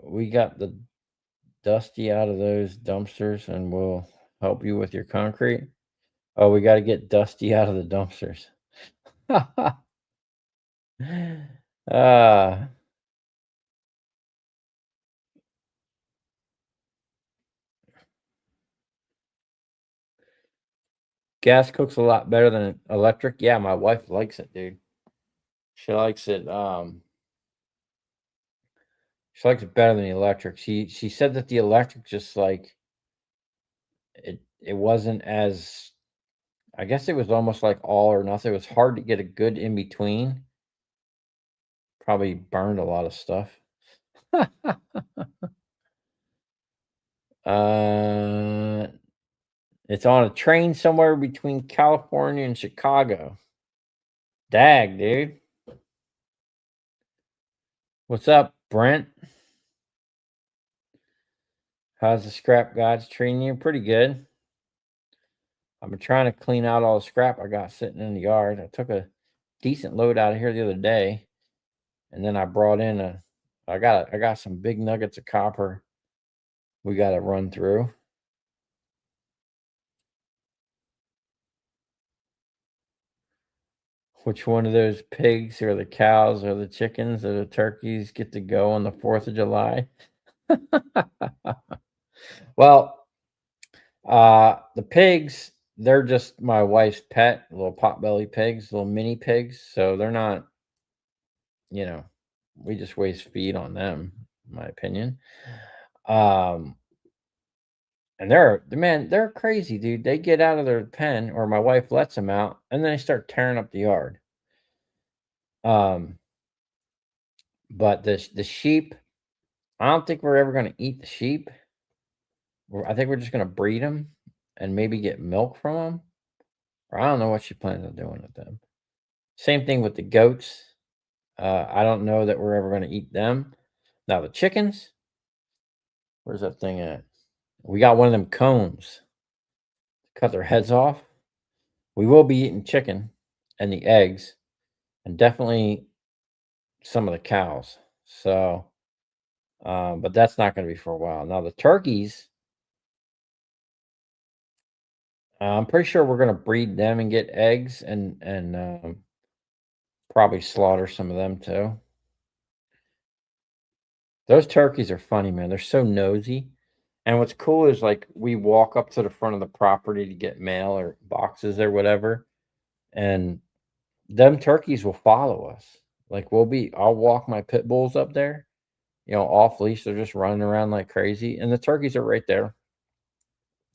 Speaker 1: We got the dusty out of those dumpsters and we'll help you with your concrete. Oh, we gotta get dusty out of the dumpsters. uh Gas cooks a lot better than electric. Yeah, my wife likes it, dude. She likes it. She likes it better than the electric. She said that the electric just like it wasn't as, I guess it was almost like all or nothing. It was hard to get a good in between. Probably burned a lot of stuff. uh it's on a train somewhere between California and Chicago. Dag, dude. What's up, Brent? How's the scrap gods treating you? Pretty good. I've been trying to clean out all the scrap I got sitting in the yard. I took a decent load out of here the other day, and then I brought in I got some big nuggets of copper we got to run through. Which one of those pigs or the cows or the chickens or the turkeys get to go on the 4th of July? Well, the pigs, they're just my wife's pet, little potbelly pigs, little mini pigs. So they're not, you know, we just waste feed on them, in my opinion. Um, and they're crazy, dude. They get out of their pen, or my wife lets them out, and then they start tearing up the yard. Um, but the sheep, I don't think we're ever going to eat the sheep. I think we're just going to breed them and maybe get milk from them. Or I don't know what she plans on doing with them. Same thing with the goats. I don't know that we're ever going to eat them. Now the chickens, where's that thing at? We got one of them cones. Cut their heads off. We will be eating chicken and the eggs, and definitely some of the cows. So, but that's not going to be for a while. Now the turkeys, I'm pretty sure we're going to breed them and get eggs, and probably slaughter some of them too. Those turkeys are funny, man. They're so nosy. And what's cool is like we walk up to the front of the property to get mail or boxes or whatever, and them turkeys will follow us. Like I'll walk my pit bulls up there, off leash. They're just running around like crazy, and the turkeys are right there.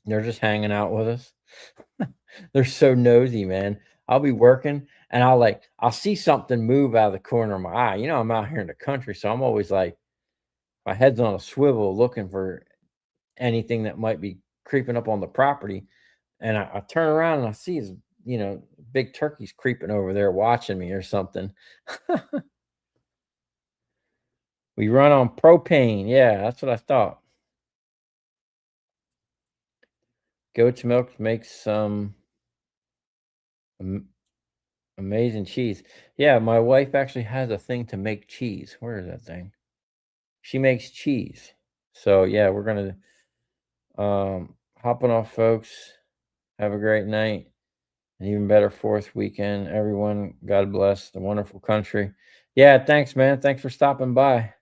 Speaker 1: They're just hanging out with us. They're so nosy, man. I'll be working and I'll see something move out of the corner of my eye. I'm out here in the country, so I'm always like my head's on a swivel looking for anything that might be creeping up on the property. And I turn around and I see his, big turkeys creeping over there watching me or something. We run on propane. Yeah, that's what I thought. Goat's milk makes some amazing cheese. Yeah, my wife actually has a thing to make cheese. Where is that thing? She makes cheese. So yeah, we're gonna hopping off, folks. Have a great night. An even better 4th weekend. Everyone, God bless the wonderful country. Yeah, thanks, man. Thanks for stopping by.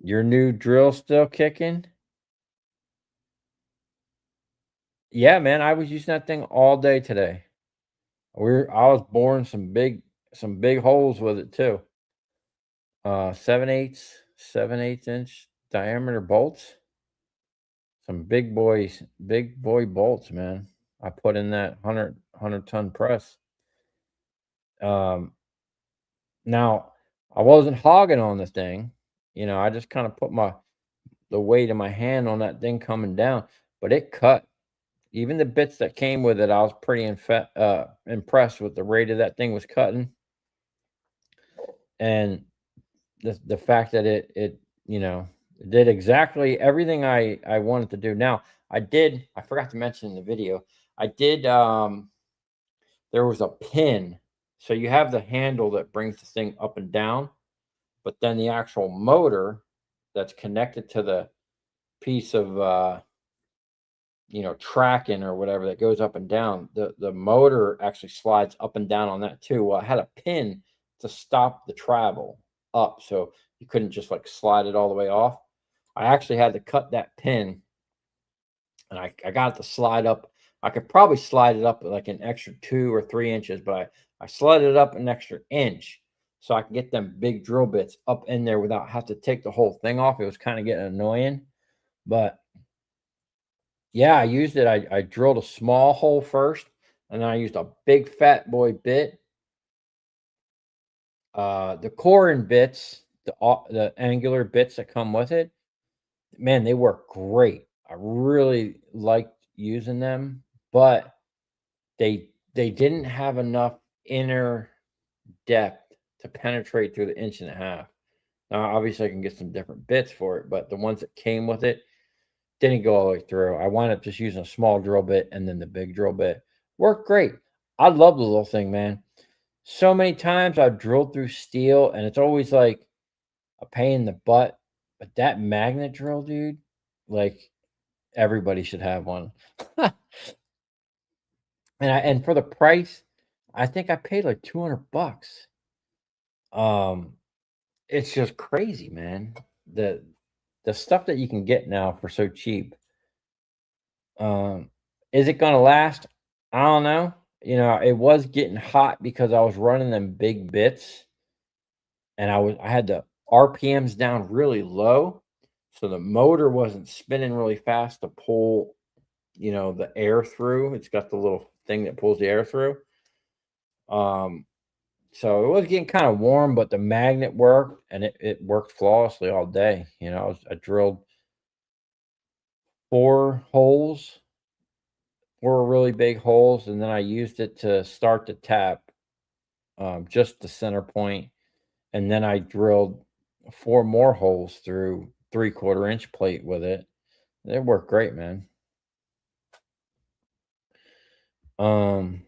Speaker 1: Your new drill still kicking? Yeah, man. I was using that thing all day today. I was boring some big holes with it too. 7/8 inch diameter bolts. Some big boy bolts, man. I put in that 100 ton press. Um, Now I wasn't hogging on the thing. I just kind of put the weight of my hand on that thing coming down, but it cut. Even the bits that came with it, I was pretty impressed with the rate of that thing was cutting, and the fact that it did exactly everything I wanted to do. Now I forgot to mention in the video, I did there was a pin. So you have the handle that brings the thing up and down, but then the actual motor that's connected to the piece of tracking or whatever that goes up and down, the motor actually slides up and down on that too. Well, I had a pin to stop the travel up, so you couldn't just like slide it all the way off. I actually had to cut that pin, and I got it to slide up. I could probably slide it up like an extra 2 or 3 inches, but I slid it up an extra inch so I can get them big drill bits up in there without have to take the whole thing off. It was kind of getting annoying, but yeah, I used it. I drilled a small hole first, and then I used a big fat boy bit. The core and bits, the angular bits that come with it, man, they work great. I really liked using them, but they didn't have enough inner depth to penetrate through the 1.5 inches. Now, obviously, I can get some different bits for it, but the ones that came with it didn't go all the way through. I wound up just using a small drill bit and then the big drill bit. Worked great. I love the little thing, man. So many times I've drilled through steel and it's always like a pain in the butt. But that magnet drill, dude, like everybody should have one. And for the price, I think I paid like $200. Um, it's just crazy, man. The stuff that you can get now for so cheap. Um, is it gonna last? I don't know. You know, it was getting hot because I was running them big bits, and I had the RPMs down really low, so the motor wasn't spinning really fast to pull, the air through. It's got the little thing that pulls the air through. Um, so it was getting kind of warm, but the magnet worked, and it worked flawlessly all day. I drilled 4 holes, 4 really big holes, and then I used it to start the tap, just the center point, and then I drilled 4 more holes through 3/4 inch plate with it. It worked great, man. Um,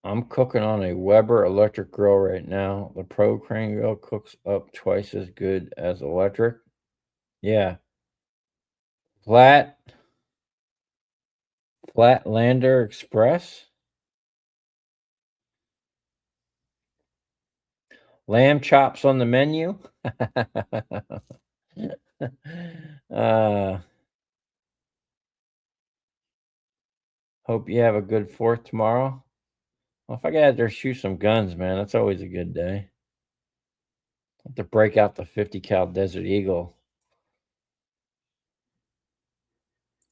Speaker 1: I'm cooking on a Weber electric grill right now. The Pro Crane grill cooks up twice as good as electric. Yeah, flat Flatlander Express. Lamb chops on the menu. uh, hope you have a good 4th tomorrow. Well, if I get out there shoot some guns, man, that's always a good day. Have to break out the 50 cal Desert Eagle.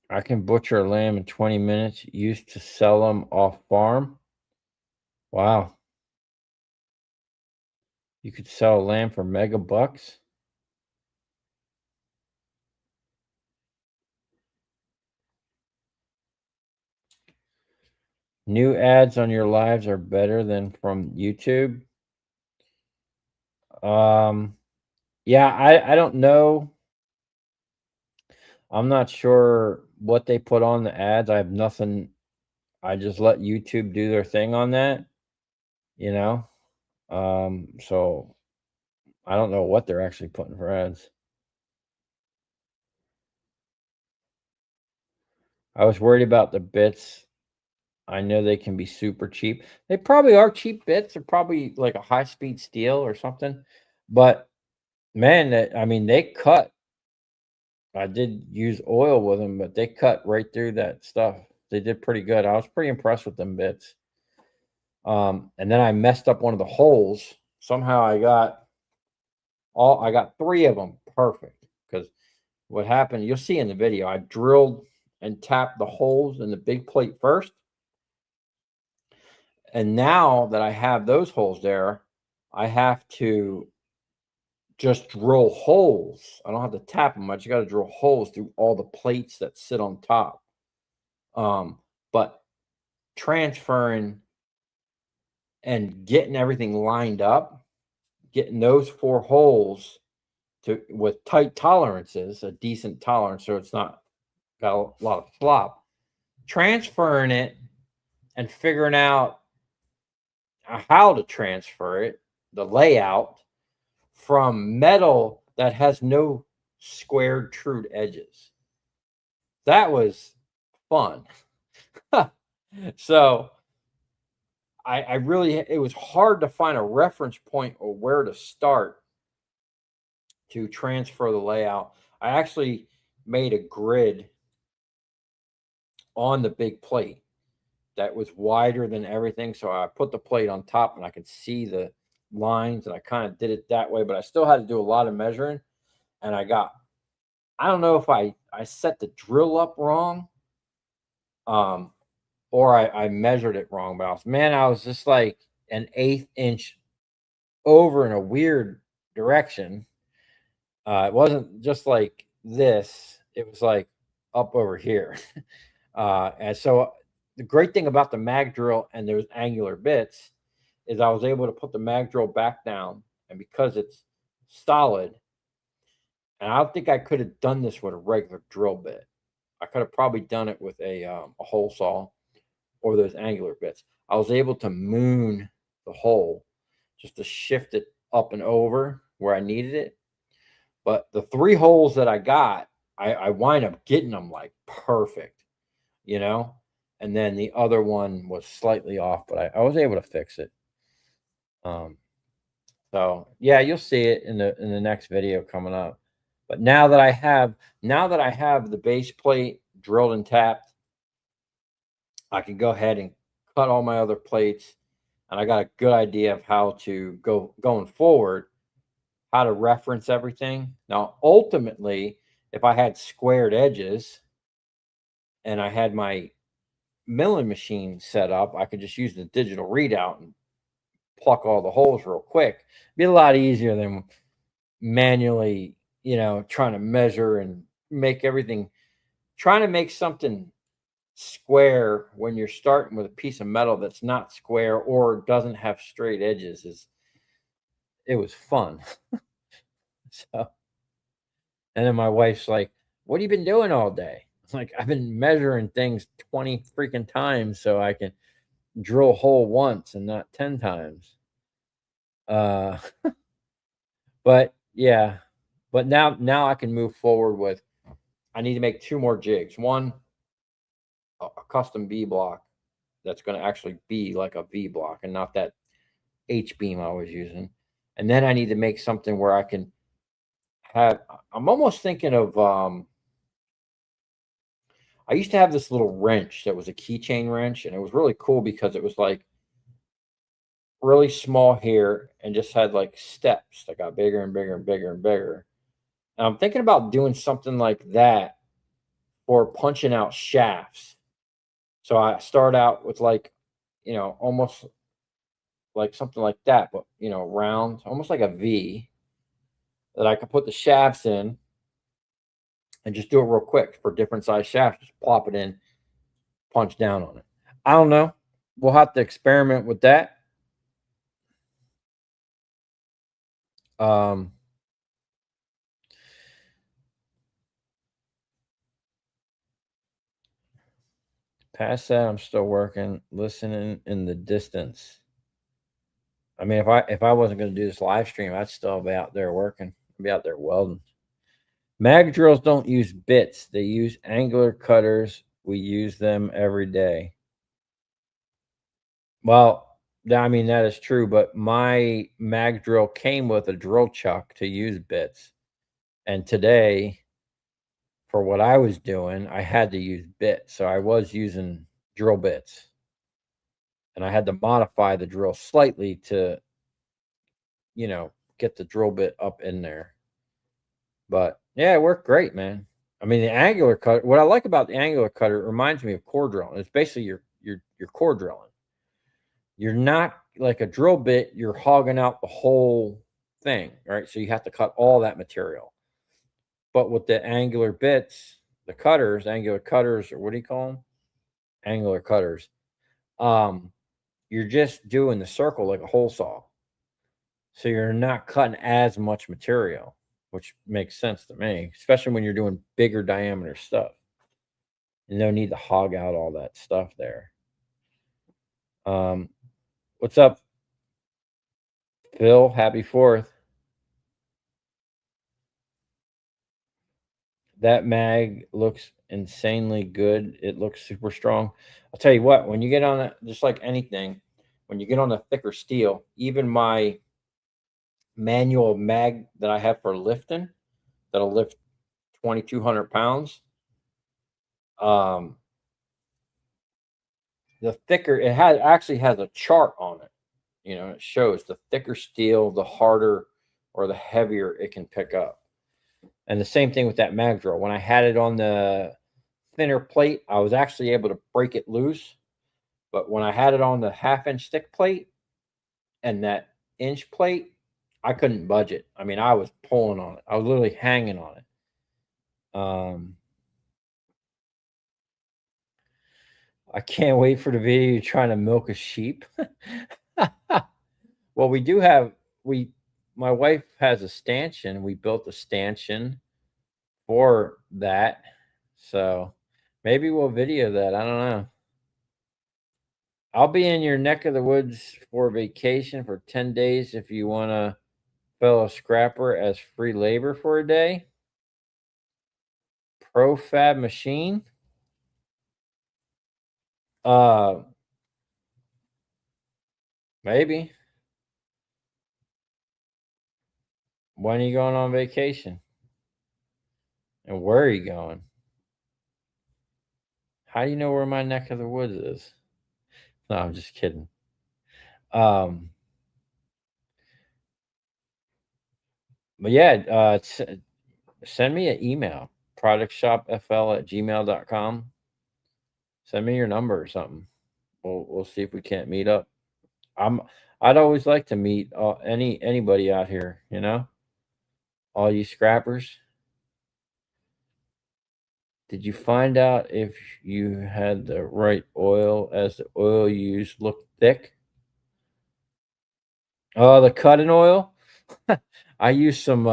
Speaker 1: I can butcher a lamb in 20 minutes. Used to sell them off farm. Wow. You could sell a lamb for mega bucks. New ads on your lives are better than from YouTube. Um, yeah, I don't know. I'm not sure what they put on the ads. I have nothing. I just let YouTube do their thing on that, you know. So I don't know what they're actually putting for ads. I was worried about the bits. I know they can be super cheap. They probably are cheap bits. They're probably like a high speed steel or something. But man, I mean, they cut. I did use oil with them, but they cut right through that stuff. They did pretty good. I was pretty impressed with them bits. And then I messed up one of the holes. Somehow I got 3 of them perfect. Because what happened, you'll see in the video, I drilled and tapped the holes in the big plate first. And now that I have those holes there, I have to just drill holes. I don't have to tap them. I just got to drill holes through all the plates that sit on top. But transferring and getting everything lined up, getting those 4 holes with tight tolerances, a decent tolerance, so it's not got a lot of flop. Transferring it and figuring out how to transfer it, the layout from metal that has no squared trued edges. That was fun. So I really, it was hard to find a reference point or where to start to transfer the layout. I actually made a grid on the big plate that was wider than everything. So I put the plate on top and I could see the lines, and I kind of did it that way, but I still had to do a lot of measuring. And I don't know if I set the drill up wrong, or I measured it wrong, but I was just like an 1/8 inch over in a weird direction. It wasn't just like this, it was like up over here. And so the great thing about the mag drill and those angular bits is I was able to put the mag drill back down, and because it's solid, and I don't think I could have done this with a regular drill bit. I could have probably done it with a hole saw or those angular bits. I was able to moon the hole just to shift it up and over where I needed it. But the 3 holes that I got, I wind up getting them like perfect, you know? And then the other one was slightly off, but I was able to fix it. So yeah, you'll see it in the next video coming up. But now that I have the base plate drilled and tapped, I can go ahead and cut all my other plates, and I got a good idea of how to going forward, how to reference everything. Now, ultimately, if I had squared edges and I had my milling machine set up, I could just use the digital readout and pluck all the holes real quick. It'd be a lot easier than manually, trying to measure and make everything, trying to make something square when you're starting with a piece of metal that's not square or doesn't have straight edges it was fun. So, and then my wife's like, "What have you been doing all day?" It's like, "I've been measuring things 20 freaking times so I can drill a hole once and not 10 times." Uh, but yeah, but now I can move forward with. I need to make 2 more jigs. One, a custom V block that's going to actually be like a V block and not that H beam I was using. And then I need to make something where I can have. I'm almost thinking of. I used to have this little wrench that was a keychain wrench, and it was really cool because it was like really small here and just had like steps that got bigger and bigger and bigger and bigger. And I'm thinking about doing something like that for punching out shafts. So I start out with like, almost like something like that, but round, almost like a V that I could put the shafts in and just do it real quick for different size shafts. Just plop it in, punch down on it. I don't know. We'll have to experiment with that. Past that, I'm still working, listening in the distance. I mean, if I wasn't going to do this live stream, I'd still be out there working. I'd be out there welding. Mag drills don't use bits; they use angular cutters. We use them every day. Well, I mean that is true, but my mag drill came with a drill chuck to use bits, and today, for what I was doing, I had to use bits, so I was using drill bits, and I had to modify the drill slightly to get the drill bit up in there. But yeah, it worked great, man. I mean, the angular cut. What I like about the angular cutter, it reminds me of core drilling. It's basically your core drilling. You're not like a drill bit. You're hogging out the whole thing, right? So you have to cut all that material. But with the angular bits, angular cutters, or what do you call them? Angular cutters. You're just doing the circle like a hole saw. So you're not cutting as much material, which makes sense to me, especially when you're doing bigger diameter stuff. You no need to hog out all that stuff there. What's up, Phil? Happy 4th. That mag looks insanely good. It looks super strong. I'll tell you what, when you get on it, just like anything, when you get on a thicker steel, even my manual mag that I have for lifting that'll lift 2,200 pounds. The thicker it actually has a chart on it. It shows the thicker steel, the harder or the heavier it can pick up. And the same thing with that mag drill. When I had it on the thinner plate, I was actually able to break it loose. But when I had it on the 1/2-inch thick plate and that inch plate, I couldn't budge it. I mean, I was pulling on it. I was literally hanging on it. I can't wait for the video trying to milk a sheep. Well, my wife has a stanchion. We built a stanchion for that. So maybe we'll video that. I don't know. I'll be in your neck of the woods for vacation for 10 days if you want to fellow scrapper as free labor for a day. Profab machine. Maybe. When are you going on vacation? And where are you going? How do you know where my neck of the woods is? No, I'm just kidding. But yeah, send me an email, productshopfl@gmail.com. Send me your number or something. We'll see if we can't meet up. I'd always like to meet anybody out here, all you scrappers. Did you find out if you had the right oil as the oil you used looked thick? Oh, the cutting oil? I use some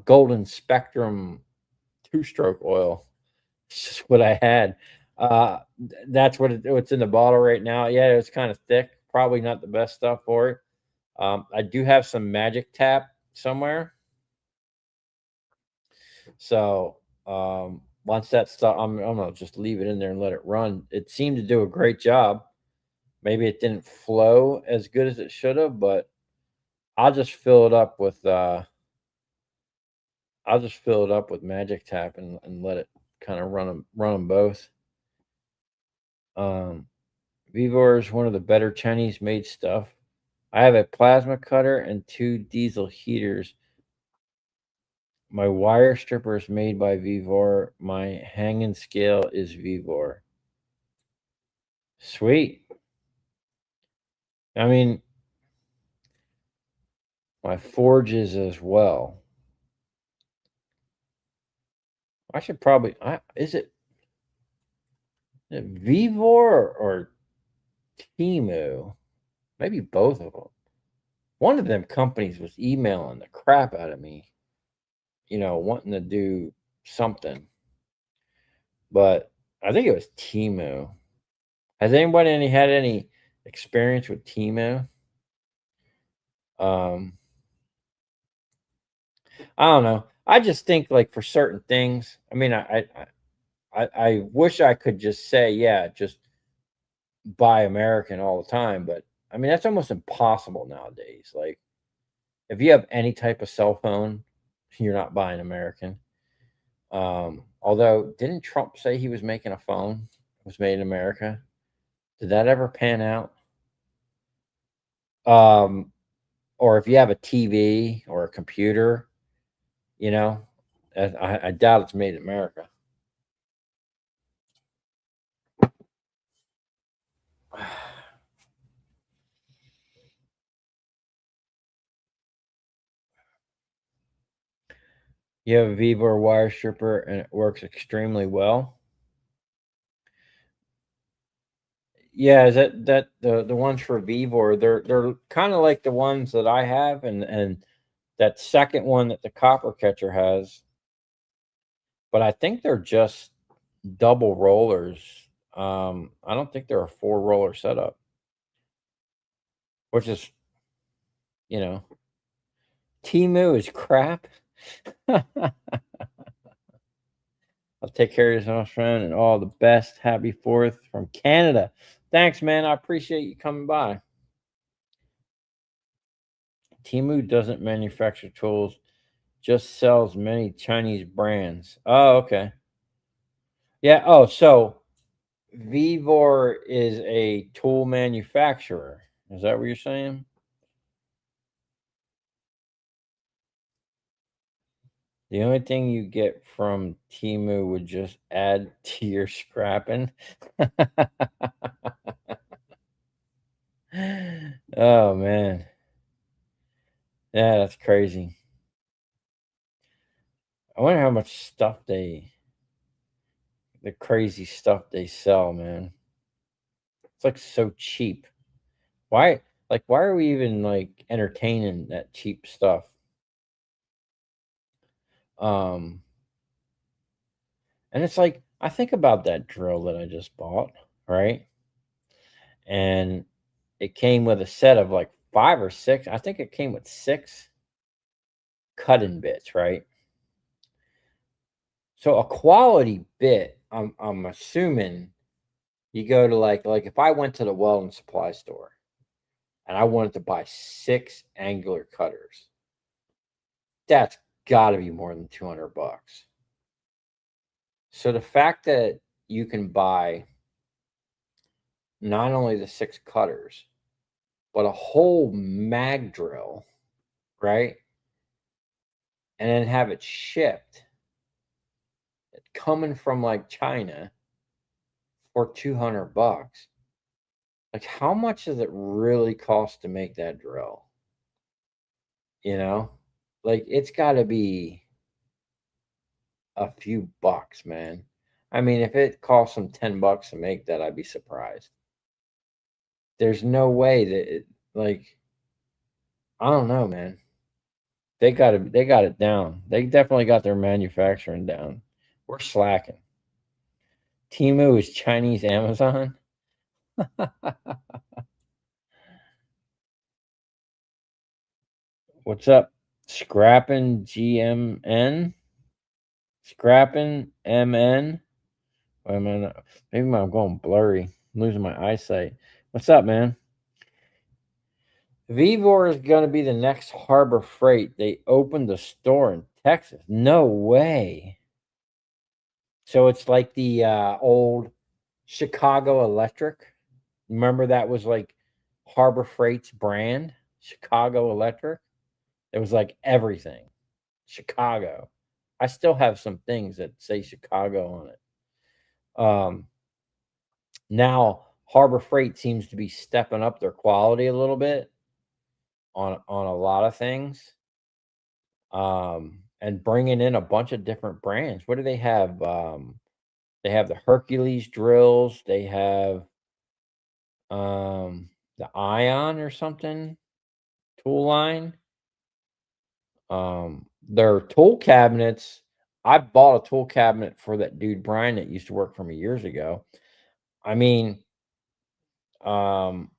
Speaker 1: Golden Spectrum 2-stroke oil. It's just what I had. That's what's in the bottle right now. Yeah, it's kind of thick. Probably not the best stuff for it. I do have some Magic Tap somewhere. So once that stuff, I'm gonna just leave it in there and let it run. It seemed to do a great job. Maybe it didn't flow as good as it should have, but I'll just fill it up with Magic Tap and let it kind of run them both. Vevor is one of the better Chinese made stuff. I have a plasma cutter and 2 diesel heaters. My wire stripper is made by Vevor. My hanging scale is Vevor. Sweet. I mean, my forges as well. I should probably. Is it Vevor or Temu? Maybe both of them. One of them companies was emailing the crap out of me, wanting to do something. But I think it was Temu. Has anybody had any experience with Temu? I don't know. I just think like for certain things. I mean, I wish I could just say, yeah, just buy American all the time, but I mean that's almost impossible nowadays. Like, if you have any type of cell phone, you're not buying American. Although, didn't Trump say he was making a phone that was made in America? Did that ever pan out? Or if you have a TV or a computer, I doubt it's made in America. You have a Vevor wire stripper and it works extremely well. Yeah, is that the ones for Vevor? They're kind of like the ones that I have, and that second one that the copper catcher has. But I think they're just double rollers. I don't think they're a 4-roller setup, which is, Temu is crap. I'll take care of yourself, friend, and all the best. Happy 4th from Canada. Thanks, man. I appreciate you coming by. Temu doesn't manufacture tools, just sells many Chinese brands. Oh, okay. Yeah. Oh, so Vivor is a tool manufacturer. Is that what you're saying? The only thing you get from Temu would just add to your scrapping. Oh man. Yeah, that's crazy. I wonder how much stuff the crazy stuff they sell, man. It's like so cheap. Why are we even like entertaining that cheap stuff? Um and it's like I think about that drill that I just bought, right? And it came with a set of like 5 or 6. I think it came with 6 cutting bits, right? So a quality bit, I'm assuming you go to like if I went to the welding supply store and I wanted to buy 6 angular cutters, that's got to be more than $200. So the fact that you can buy not only the 6 cutters, but a whole mag drill, right? And then have it shipped coming from like China for $200. Like, how much does it really cost to make that drill? You know, like it's got to be a few bucks, man. I mean, if it cost them $10 to make that, I'd be surprised. There's no way that like, I don't know, man. They got it down. They definitely got their manufacturing down. We're slacking. Timu is Chinese Amazon. What's up? Scrapping GMN? Scrapping MN? Wait a minute. Maybe I'm going blurry. I'm losing my eyesight. What's up, man? Vivor is going to be the next Harbor Freight. They opened a store in Texas. No way. So it's like the old Chicago Electric. Remember that was like Harbor Freight's brand, Chicago Electric. It was like everything. Chicago. I still have some things that say Chicago on it. Now Harbor Freight seems to be stepping up their quality a little bit on a lot of things, and bringing in a bunch of different brands. What do they have? They have the Hercules drills. They have the Ion or something tool line. Their tool cabinets. I bought a tool cabinet for that dude Brian that used to work for me years ago. I mean, um,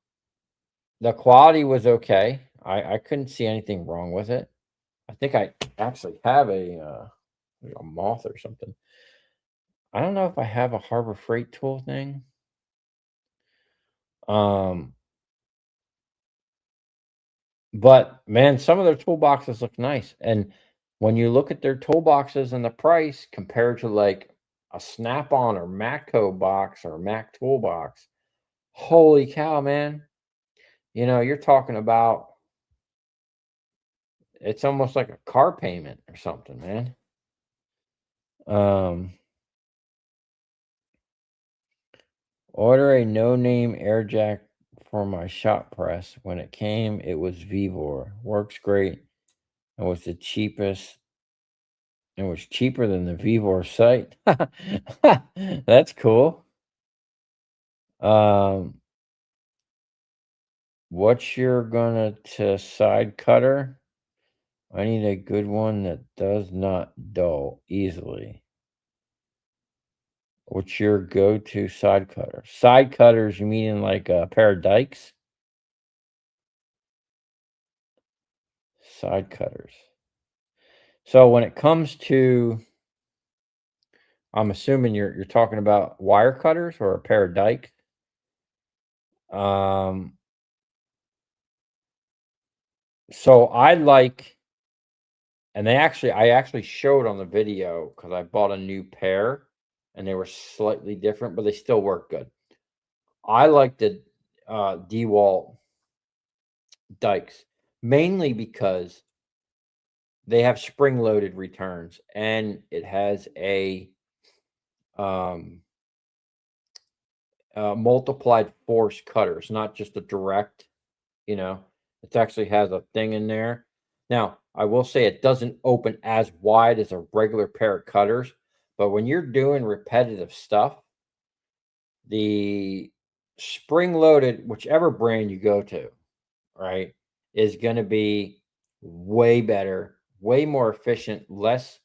Speaker 1: the quality was okay. I couldn't see anything wrong with it. I think I actually have like a moth or something. I don't know if I have a Harbor Freight tool thing. Um, but man, some of their toolboxes look nice. And when you look at their toolboxes and the price compared to like a Snap-on or Matco box or Mac toolbox, holy cow, man. You know, you're talking about it's almost like a car payment or something, man. Um, order a no-name air jack for my shop press. When it came, it was Vivor. Works great. It was the cheapest. It was cheaper than the Vivor site. That's cool. Um, what's your gonna to side cutter? I need a good one that does not dull easily. What's your go-to side cutter? Side cutters, you mean in like a pair of dikes? Side cutters. So when it comes to, I'm assuming you're talking about wire cutters or a pair of dikes. Um, So I like, and I actually showed on the video because I bought a new pair and they were slightly different, but they still work good. I like the DeWalt dikes mainly because they have spring-loaded returns and it has a um, multiplied force cutters, not just a direct. You know, it actually has a thing in there. Now, I will say it doesn't open as wide as a regular pair of cutters, but when you're doing repetitive stuff, the spring loaded, whichever brand you go to, right, is going to be way better, way more efficient, less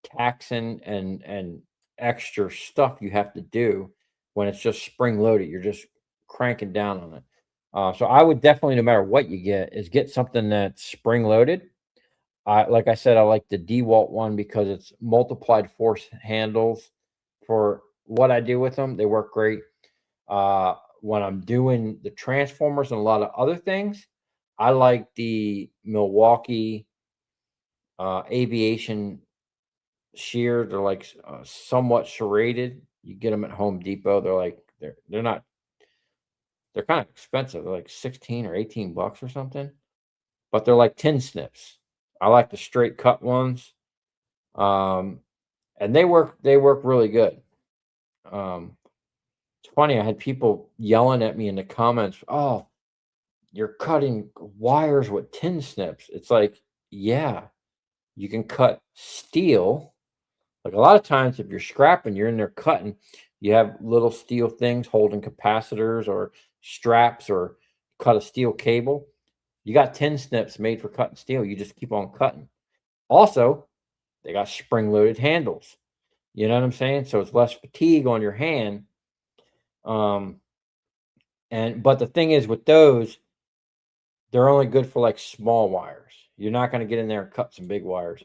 Speaker 1: taxing and extra stuff you have to do when it's just spring loaded. You're just cranking down on it. So I would definitely, no matter what you get, is get something that's spring loaded. Like I said, I like the DeWalt one because it's multiplied force handles. For what I do with them, they work great. When I'm doing the transformers and a lot of other things, I like the Milwaukee aviation shear. They're like somewhat serrated. You get them at Home Depot. They're not, they're kind of expensive. They're like 16 or 18 bucks or something, but they're like tin snips. I like the straight cut ones. Um, and they work really good. Um, it's funny, I had people yelling at me in the comments, "Oh, you're cutting wires with tin snips." It's like, yeah, you can cut steel. Like a lot of times, if you're scrapping, you're in there cutting, you have little steel things holding capacitors or straps or cut a steel cable. You got tin snips made for cutting steel. You just keep on cutting. Also, they got spring loaded handles. You know what I'm saying? So it's less fatigue on your hand. Um, but the thing is with those, they're only good for like small wires. You're not going to get in there and cut some big wires.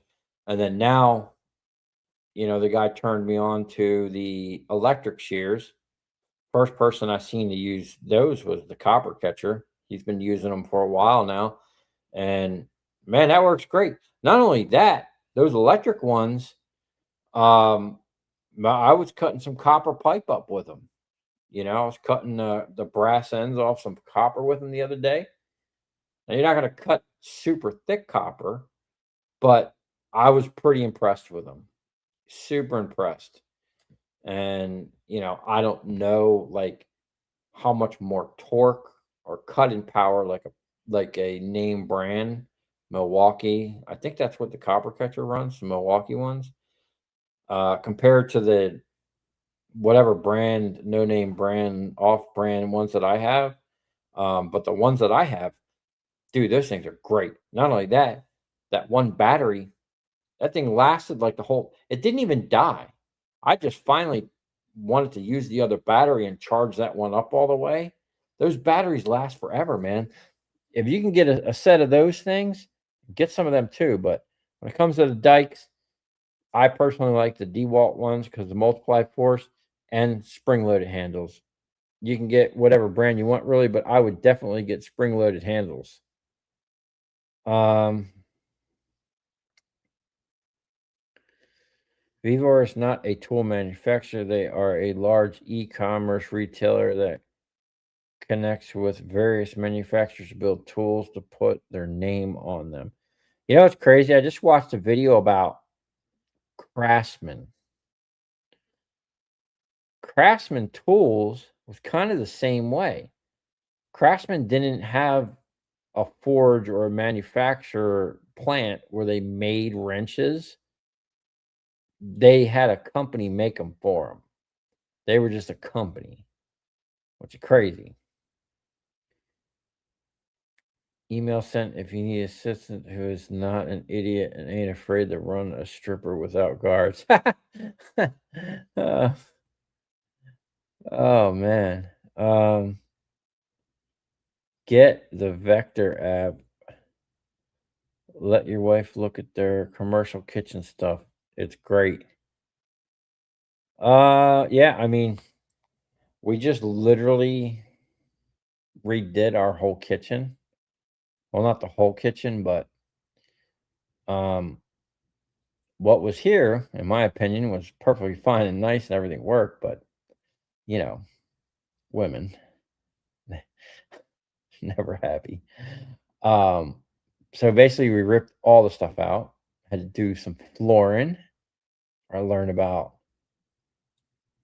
Speaker 1: And then now, the guy turned me on to the electric shears. First person I seen to use those was the copper catcher. He's been using them for a while now. And man, that works great. Not only that, those electric ones, um, I was cutting some copper pipe up with them. I was cutting the brass ends off some copper with them the other day. Now you're not going to cut super thick copper, but I was pretty impressed with them. Super impressed. And I don't know like how much more torque or cutting power like a name brand Milwaukee. I think that's what the copper catcher runs, the Milwaukee ones. Compared to the whatever brand, no name brand, off brand ones that I have. But the ones that I have, dude, those things are great. Not only that, that one battery, that thing lasted like it didn't even die. I just finally wanted to use the other battery and charge that one up all the way. Those batteries last forever, man. If you can get a set of those things, get some of them too. But when it comes to the dikes, I personally like the DeWalt ones because the multiply force and spring loaded handles. You can get whatever brand you want, really, but I would definitely get spring loaded handles. Um, Vivor is not a tool manufacturer. They are a large e-commerce retailer that connects with various manufacturers to build tools to put their name on them. It's crazy. I just watched a video about Craftsman. Craftsman Tools was kind of the same way. Craftsman didn't have a forge or a manufacturer plant where they made wrenches. They had a company make them for them. They were just a company, which is crazy. Email sent if you need assistant who is not an idiot and ain't afraid to run a stripper without guards. uh, oh man. Get the Vector app. Let your wife look at their commercial kitchen stuff. It's great. Yeah, I mean, we just literally redid our whole kitchen. Well, not the whole kitchen, but what was here, in my opinion, was perfectly fine and nice and everything worked, but you know, women never happy. Um, so basically we ripped all the stuff out, had to do some flooring. I learned about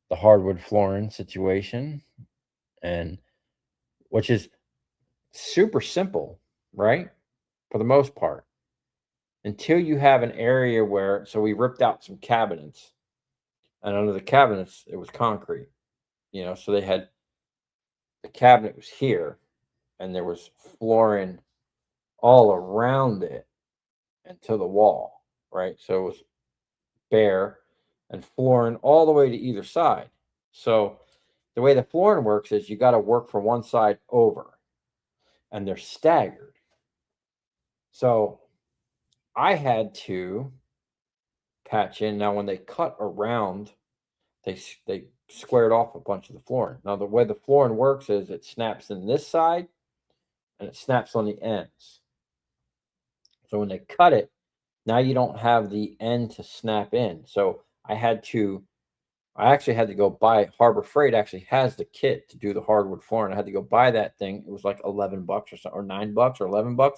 Speaker 1: the hardwood flooring situation, and which is super simple, right? For the most part. Until you have an area where, so we ripped out some cabinets, and under the cabinets it was concrete, so they had, the cabinet was here and there was flooring all around it and to the wall, right? So it was bare and flooring all the way to either side. So the way the flooring works is you got to work from one side over, and they're staggered. So I had to patch in. Now, when they cut around, they squared off a bunch of the flooring. Now, the way the flooring works is it snaps in this side and it snaps on the ends. So when they cut it, now you don't have the end to snap in. So I actually had to go buy, Harbor Freight actually has the kit to do the hardwood flooring. I had to go buy that thing. It was like $11 or something, or $9 or $11.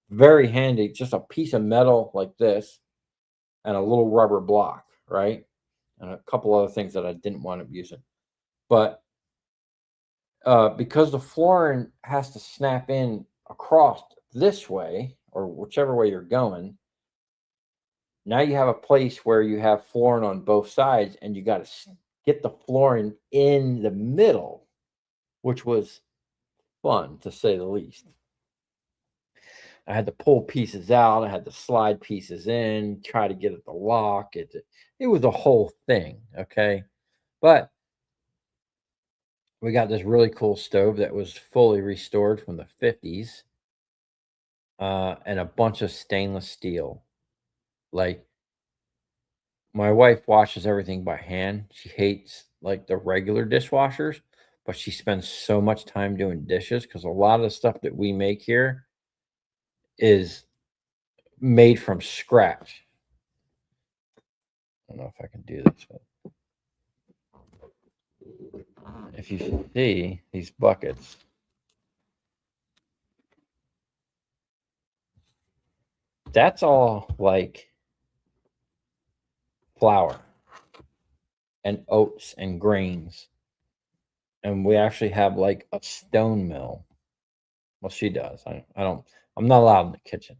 Speaker 1: Very handy. Just a piece of metal like this and a little rubber block, right? And a couple other things that I didn't want to use it. But because the flooring has to snap in across this way or whichever way you're going, now you have a place where you have flooring on both sides, and you got to get the flooring in the middle, which was fun to say the least. I had to pull pieces out. I had to slide pieces in, try to get it to lock. It was a whole thing. Okay. But we got this really cool stove that was fully restored from the 50s, and a bunch of stainless steel. Like, my wife washes everything by hand. She hates like the regular dishwashers, but she spends so much time doing dishes because a lot of the stuff that we make here is made from scratch. I don't know if I can do this, but if you see these buckets, that's all like flour and oats and grains. And we actually have like a stone mill. Well, she does. I don't, I'm not allowed in the kitchen.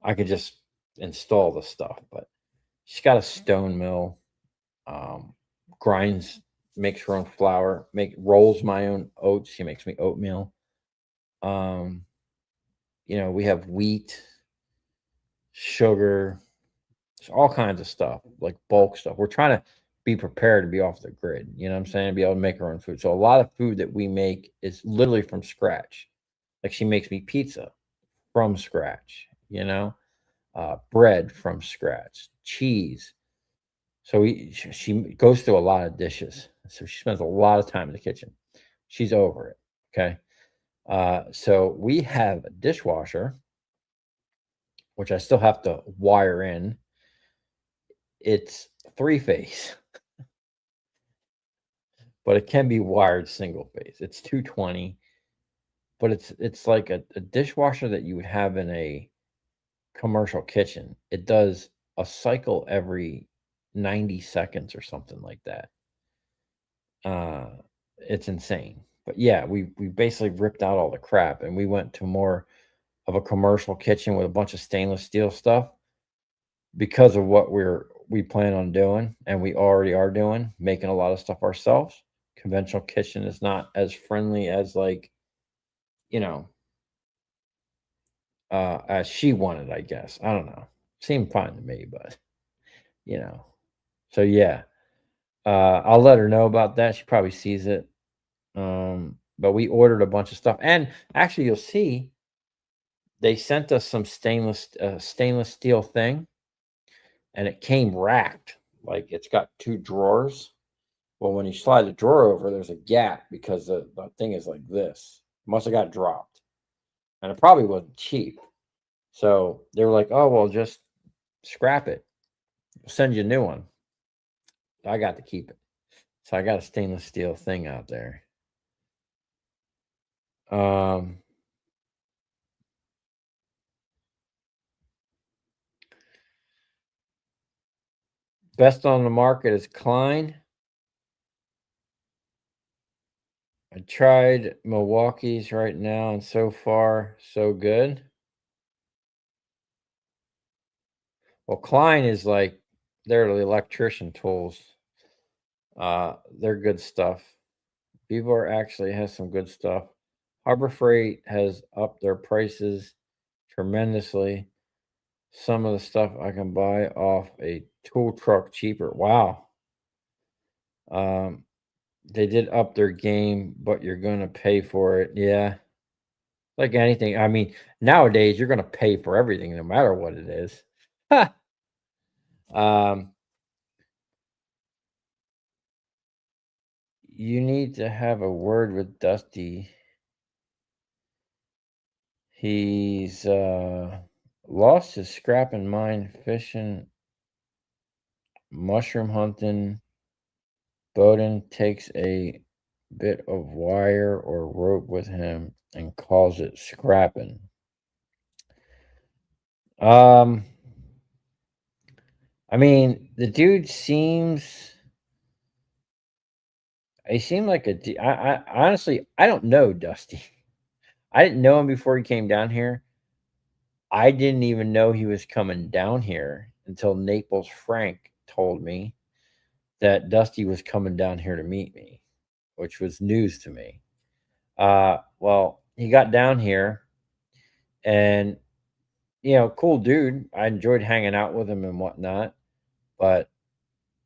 Speaker 1: I could just install the stuff, but she's got a stone mill, um, grinds, makes her own flour, rolls my own oats. She makes me oatmeal. Um, we have wheat, sugar, all kinds of stuff, like bulk stuff. We're trying to be prepared to be off the grid. You know what I'm saying? Be able to make our own food. So a lot of food that we make is literally from scratch. Like, she makes me pizza from scratch, bread from scratch, cheese. So she goes through a lot of dishes. So she spends a lot of time in the kitchen. She's over it. Okay. So we have a dishwasher, which I still have to wire in. It's three-phase, but it can be wired single phase. It's 220, but it's like a dishwasher that you would have in a commercial kitchen. It does a cycle every 90 seconds or something like that. It's insane. But yeah, we basically ripped out all the crap and we went to more of a commercial kitchen with a bunch of stainless steel stuff because of what we plan on doing, and we already are doing, making a lot of stuff ourselves. Conventional kitchen is not as friendly as, like, you know, as she wanted, I guess. I don't know. Seemed fine to me, but you know. So yeah. I'll let her know about that. She probably sees it. But we ordered a bunch of stuff. And actually, you'll see they sent us some stainless steel thing, and it came racked. Like, it's got two drawers. Well, when you slide the drawer over, there's a gap because the thing is like this. Must have got dropped. and it probably wasn't cheap. So they were like, "Oh well, just scrap it. We'll send you a new one." I got to keep it, so I got a stainless steel thing out there. Um, Best on the market is Klein. I tried Milwaukee's right now, and so far, so good. Well, Klein is like they're the electrician tools. They're good stuff. Vivor actually has some good stuff. Harbor Freight has upped their prices tremendously. Some of the stuff I can buy off a tool truck cheaper. Wow. Um, they did up their game, but you're going to pay for it. Yeah. Like anything. I mean, nowadays you're going to pay for everything, no matter what it is. um, you need to have a word with Dusty. He's lost his scrap and mine fishing, mushroom hunting. Bowden takes a bit of wire or rope with him and calls it scrapping. Um, I mean, the dude seems. He seemed like I honestly, I don't know Dusty. I didn't know him before he came down here. I didn't even know he was coming down here until Naples Frank told me that Dusty was coming down here to meet me, which was news to me. Well, he got down here and cool dude. I enjoyed hanging out with him and whatnot, but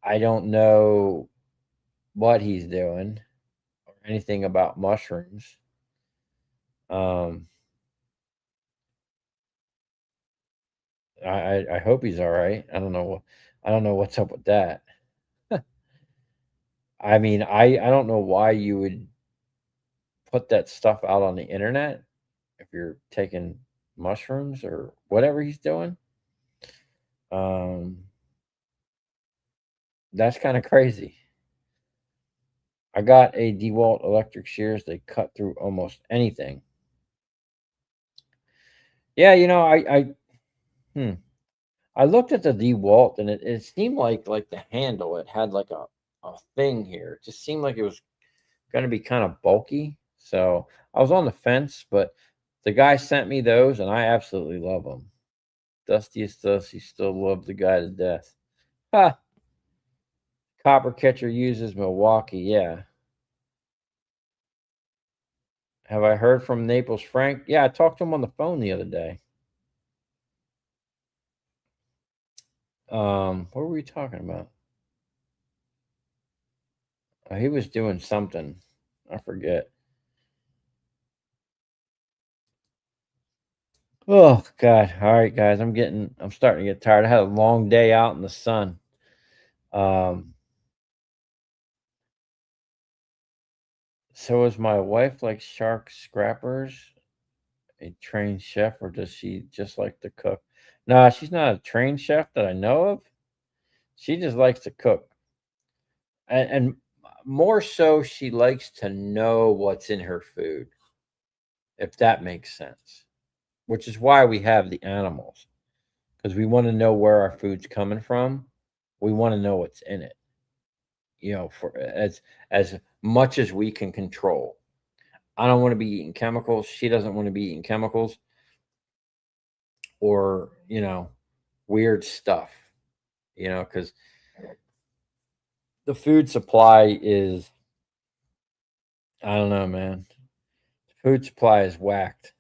Speaker 1: I don't know what he's doing or anything about mushrooms. Um, I hope he's all right. I don't know what's up with that. I mean, I don't know why you would put that stuff out on the internet if you're taking mushrooms or whatever he's doing. Um, that's kind of crazy. I got a DeWalt electric shears. They cut through almost anything. Yeah, hmm. I looked at the DeWalt and it seemed like the handle. It had like a thing here. It just seemed like it was going to be kind of bulky. So I was on the fence, but the guy sent me those, and I absolutely love them. Dustiest Dusty still loved the guy to death. Ha! Copper catcher uses Milwaukee. Yeah. Have I heard from Naples Frank? Yeah, I talked to him on the phone the other day. What were we talking about? He was doing something. I forget. Oh God. All right, guys. I'm starting to get tired. I had a long day out in the sun. Um, so is my wife like shark scrappers, a trained chef, or does she just like to cook? Nah, she's not a trained chef that I know of. She just likes to cook. And more so she likes to know what's in her food, if that makes sense. Which is why we have the animals. Because we want to know where our food's coming from. We want to know what's in it. For as much as we can control. I don't want to be eating chemicals. She doesn't want to be eating chemicals or, weird stuff, because the food supply is, I don't know, man. The food supply is whacked,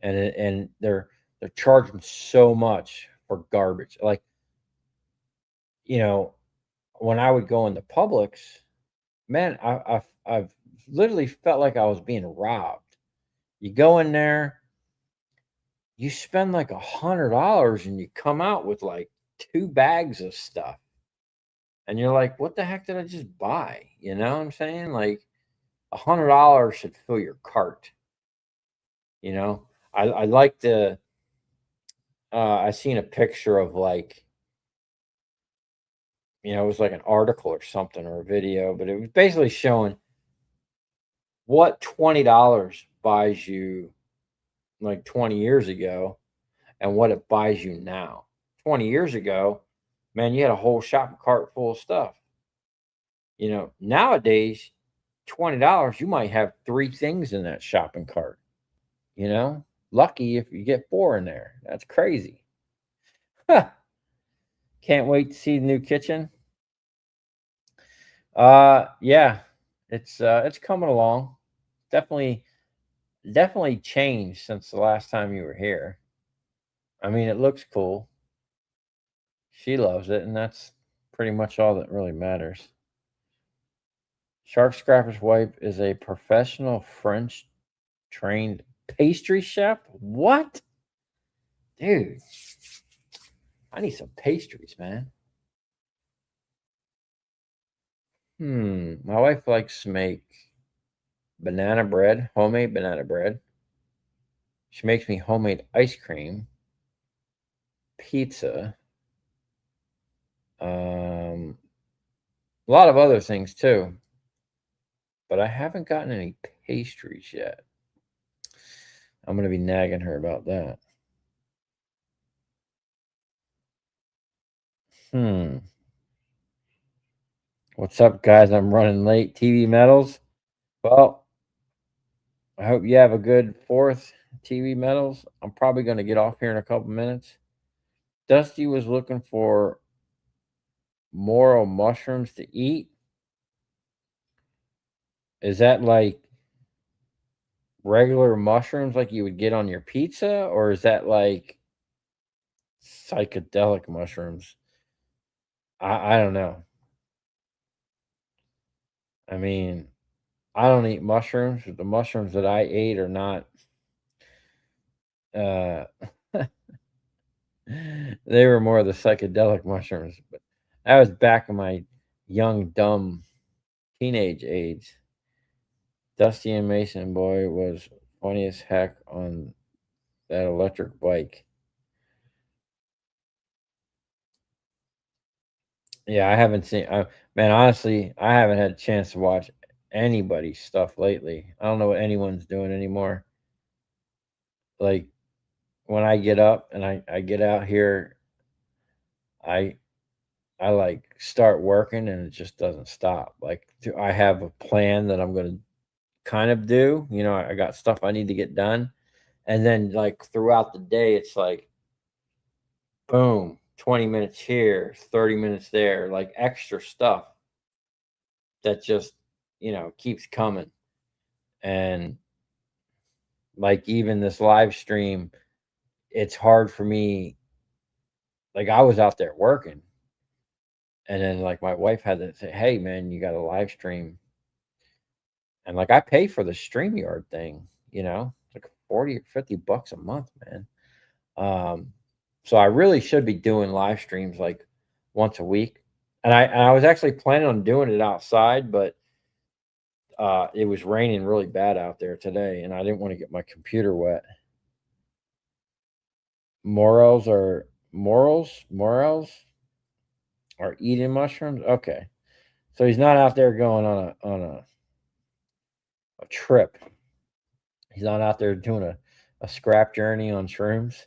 Speaker 1: and they're charging so much for garbage. Like, you know, when I would go into Publix, man, I've literally felt like I was being robbed. You go in there, you spend like $100 and you come out with like 2 bags of stuff. And you're like, what the heck did I just buy? You know what I'm saying? Like $100 should fill your cart. I like the I seen a picture of like, it was like an article or something or a video, but it was basically showing what $20 buys you like 20 years ago and what it buys you now. 20 years ago, man, you had a whole shopping cart full of stuff. Nowadays, $20, you might have three things in that shopping cart. Lucky if you get four in there. That's crazy. Huh. Can't wait to see the new kitchen. Yeah, it's coming along. Definitely, definitely changed since the last time you were here. I mean, it looks cool. She loves it, and that's pretty much all that really matters. Shark Scrapper's wife is a professional French trained pastry chef. What? Dude, I need some pastries, man. My wife likes to make banana bread, homemade banana bread. She makes me homemade ice cream, pizza, a lot of other things too. But I haven't gotten any pastries yet. I'm going to be nagging her about that. Hmm. What's up, guys? I'm running late. TV Metals. Well, I hope you have a good fourth, TV Metals. I'm probably going to get off here in a couple minutes. Dusty was looking for morel mushrooms to eat. Is that like regular mushrooms like you would get on your pizza, or is that like psychedelic mushrooms? I don't know. I mean, I don't eat mushrooms. The mushrooms that I ate are not. Uh, they were more of the psychedelic mushrooms, but that was back in my young, dumb teenage age. Dusty and Mason boy was funny as heck on that electric bike. Yeah, I haven't seen. Man, honestly, I haven't had a chance to watch anybody's stuff lately. I don't know what anyone's doing anymore. Like when I get up and I get out here, I I like start working and it just doesn't stop. Like I have a plan that I'm gonna kind of do. I got stuff I need to get done, and then like throughout the day, it's like boom, 20 minutes here, 30 minutes there, like extra stuff that just keeps coming. And like even this live stream, it's hard for me. Like I was out there working, and then like my wife had to say, "Hey man, you got a live stream." And like I pay for the StreamYard thing, it's like 40 or $50 a month, man. Um, so I really should be doing live streams like once a week. And I was actually planning on doing it outside, but it was raining really bad out there today, and I didn't want to get my computer wet. Morels are eating mushrooms. Okay, so he's not out there going on a trip. He's not out there doing a scrap journey on shrooms.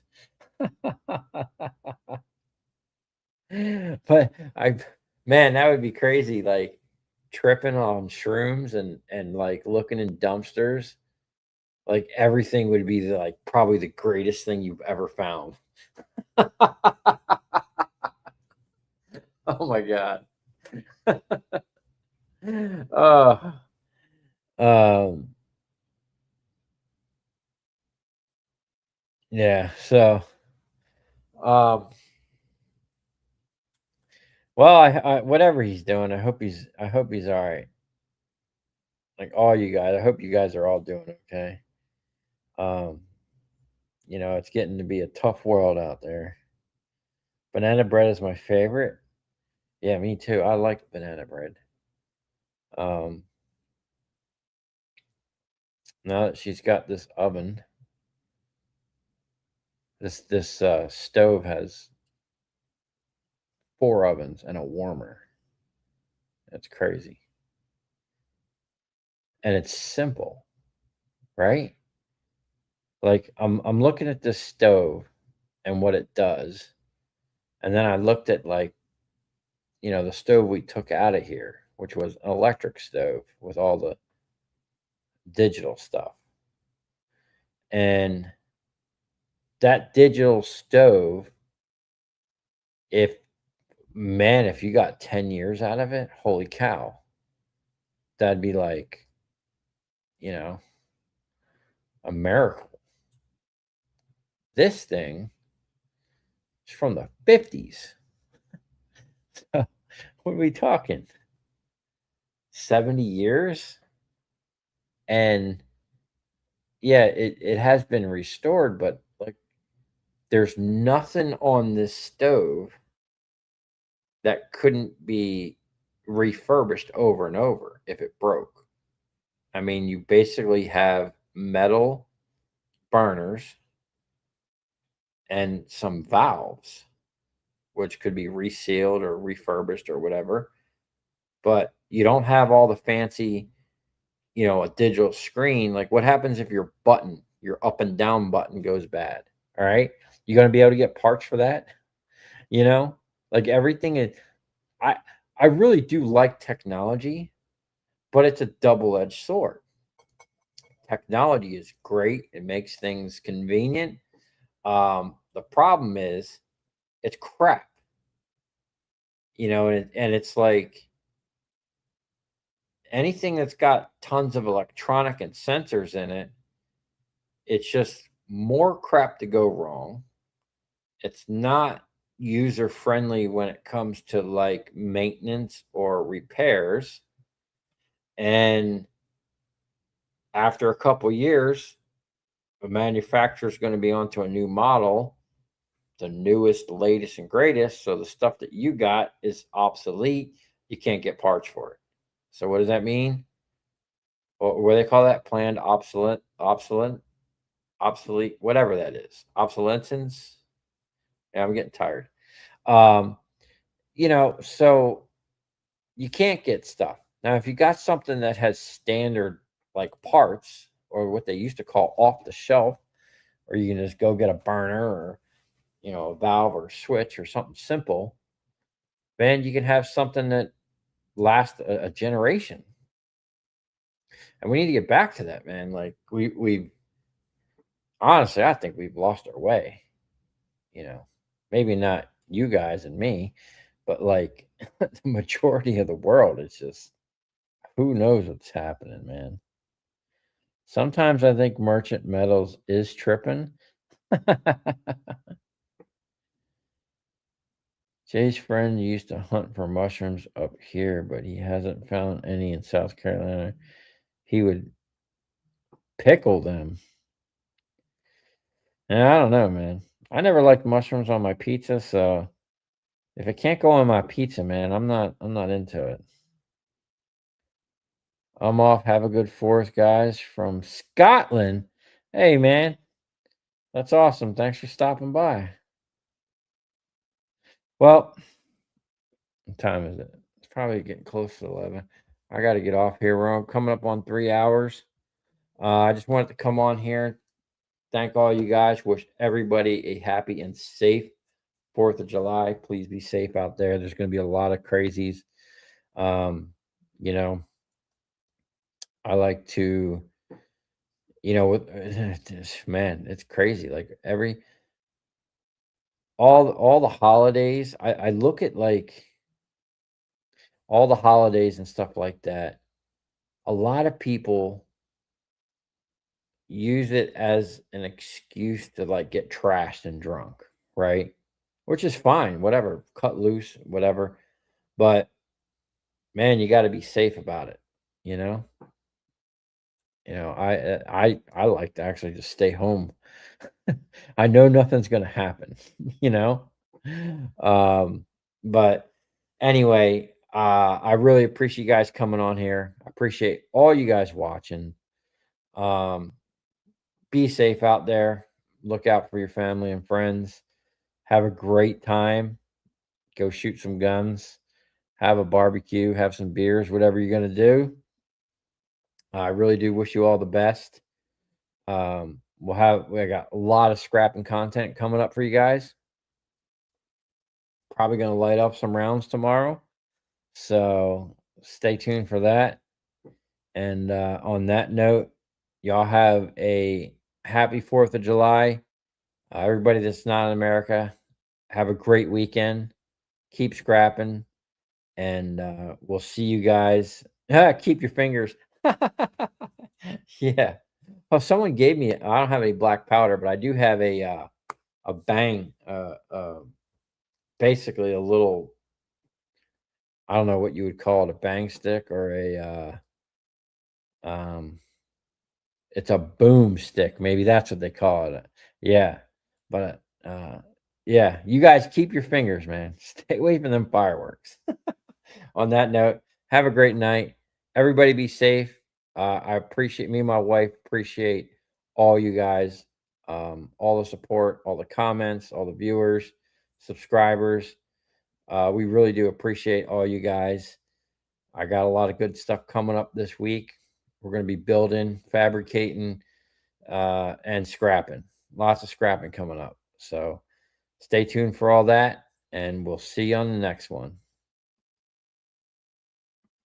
Speaker 1: But I man, that would be crazy, like, tripping on shrooms and, like, looking in dumpsters, like, everything would be, like, probably the greatest thing you've ever found. Oh my god. Oh, um, yeah, so, um, well, I whatever he's doing, I hope he's alright. Like, all you guys, I hope you guys are all doing okay. Um, it's getting to be a tough world out there. Banana bread is my favorite. Yeah, me too. I like banana bread. Um, Now that she's got this oven, This stove has 4 ovens and a warmer. That's crazy. And it's simple, right? Like I'm looking at this stove and what it does. And then I looked at like, the stove we took out of here, which was an electric stove with all the digital stuff. And that digital stove, if if you got 10 years out of it, holy cow. That'd be like, you know, a miracle. This thing is from the 50s. What are we talking? 70 years? And yeah, it has been restored, but like there's nothing on this stove that couldn't be refurbished over and over if it broke. I mean, you basically have metal burners and some valves, which could be resealed or refurbished or whatever. But you don't have all the fancy, a digital screen. Like, what happens if your up and down button goes bad? All right. You going to be able to get parts for that? Like everything is, I, I really do like technology, but it's a double-edged sword. Technology is great. It makes things convenient. The problem is it's crap, and it's like anything that's got tons of electronic and sensors in it, it's just more crap to go wrong. It's not user friendly when it comes to like maintenance or repairs. And after a couple years, the manufacturer is going to be onto a new model, the newest, latest, and greatest. So the stuff that you got is obsolete. You can't get parts for it. So what does that mean? What do they call that? Planned obsolete, whatever that is. Obsolescence. Yeah, I'm getting tired. Um, so you can't get stuff. Now, if you got something that has standard like parts or what they used to call off the shelf, or you can just go get a burner or a valve or a switch or something simple, then you can have something that lasts a generation. And we need to get back to that, man. Like we honestly, I think we've lost our way. Maybe not you guys and me, but like the majority of the world, it's just who knows what's happening, man. Sometimes I think Merchant Metals is tripping. Jay's friend used to hunt for mushrooms up here, but he hasn't found any in South Carolina. He would pickle them. And I don't know, man. I never liked mushrooms on my pizza, so if it can't go on my pizza, man, I'm not into it. I'm off. Have a good 4th, guys, from Scotland. Hey, man, that's awesome. Thanks for stopping by. Well, what time is it? It's probably getting close to 11. I got to get off here. We're coming up on 3 hours. I just wanted to come on here. Thank all you guys. Wish everybody a happy and safe 4th of July. Please be safe out there. There's going to be a lot of crazies. You know, I like to, man, it's crazy. Like all the holidays, I look at like all the holidays and stuff like that. A lot of people use it as an excuse to like get trashed and drunk, right? Which is fine, whatever, cut loose, whatever. But man, you got to be safe about it, you know? I like to actually just stay home. I know nothing's going to happen, you know? Um but anyway, I really appreciate you guys coming on here. I appreciate all you guys watching. Um be safe out there. look out for your family and friends. Have a great time. Go shoot some guns. Have a barbecue. Have some beers. Whatever you're gonna do. I really do wish you all the best. We got a lot of scrapping content coming up for you guys. Probably gonna light up some rounds tomorrow. So stay tuned for that. And on that note, y'all have a happy 4th of July. Everybody that's not in America, have a great weekend. Keep scrapping. And we'll see you guys. Keep your fingers. Yeah. Oh, someone gave me, I don't have any black powder, but I do have a bang, basically a little, I don't know what you would call it, a bang stick or um, it's a boom stick. Maybe that's what they call it. Yeah. But yeah, you guys keep your fingers, man. Stay away from them fireworks. On that note, have a great night. Everybody be safe. I appreciate me and my wife appreciate all you guys, all the support, all the comments, all the viewers, subscribers. We really do appreciate all you guys. I got a lot of good stuff coming up this week. We're going to be building, fabricating, and scrapping. Lots of scrapping coming up. So stay tuned for all that, and we'll see you on the next one.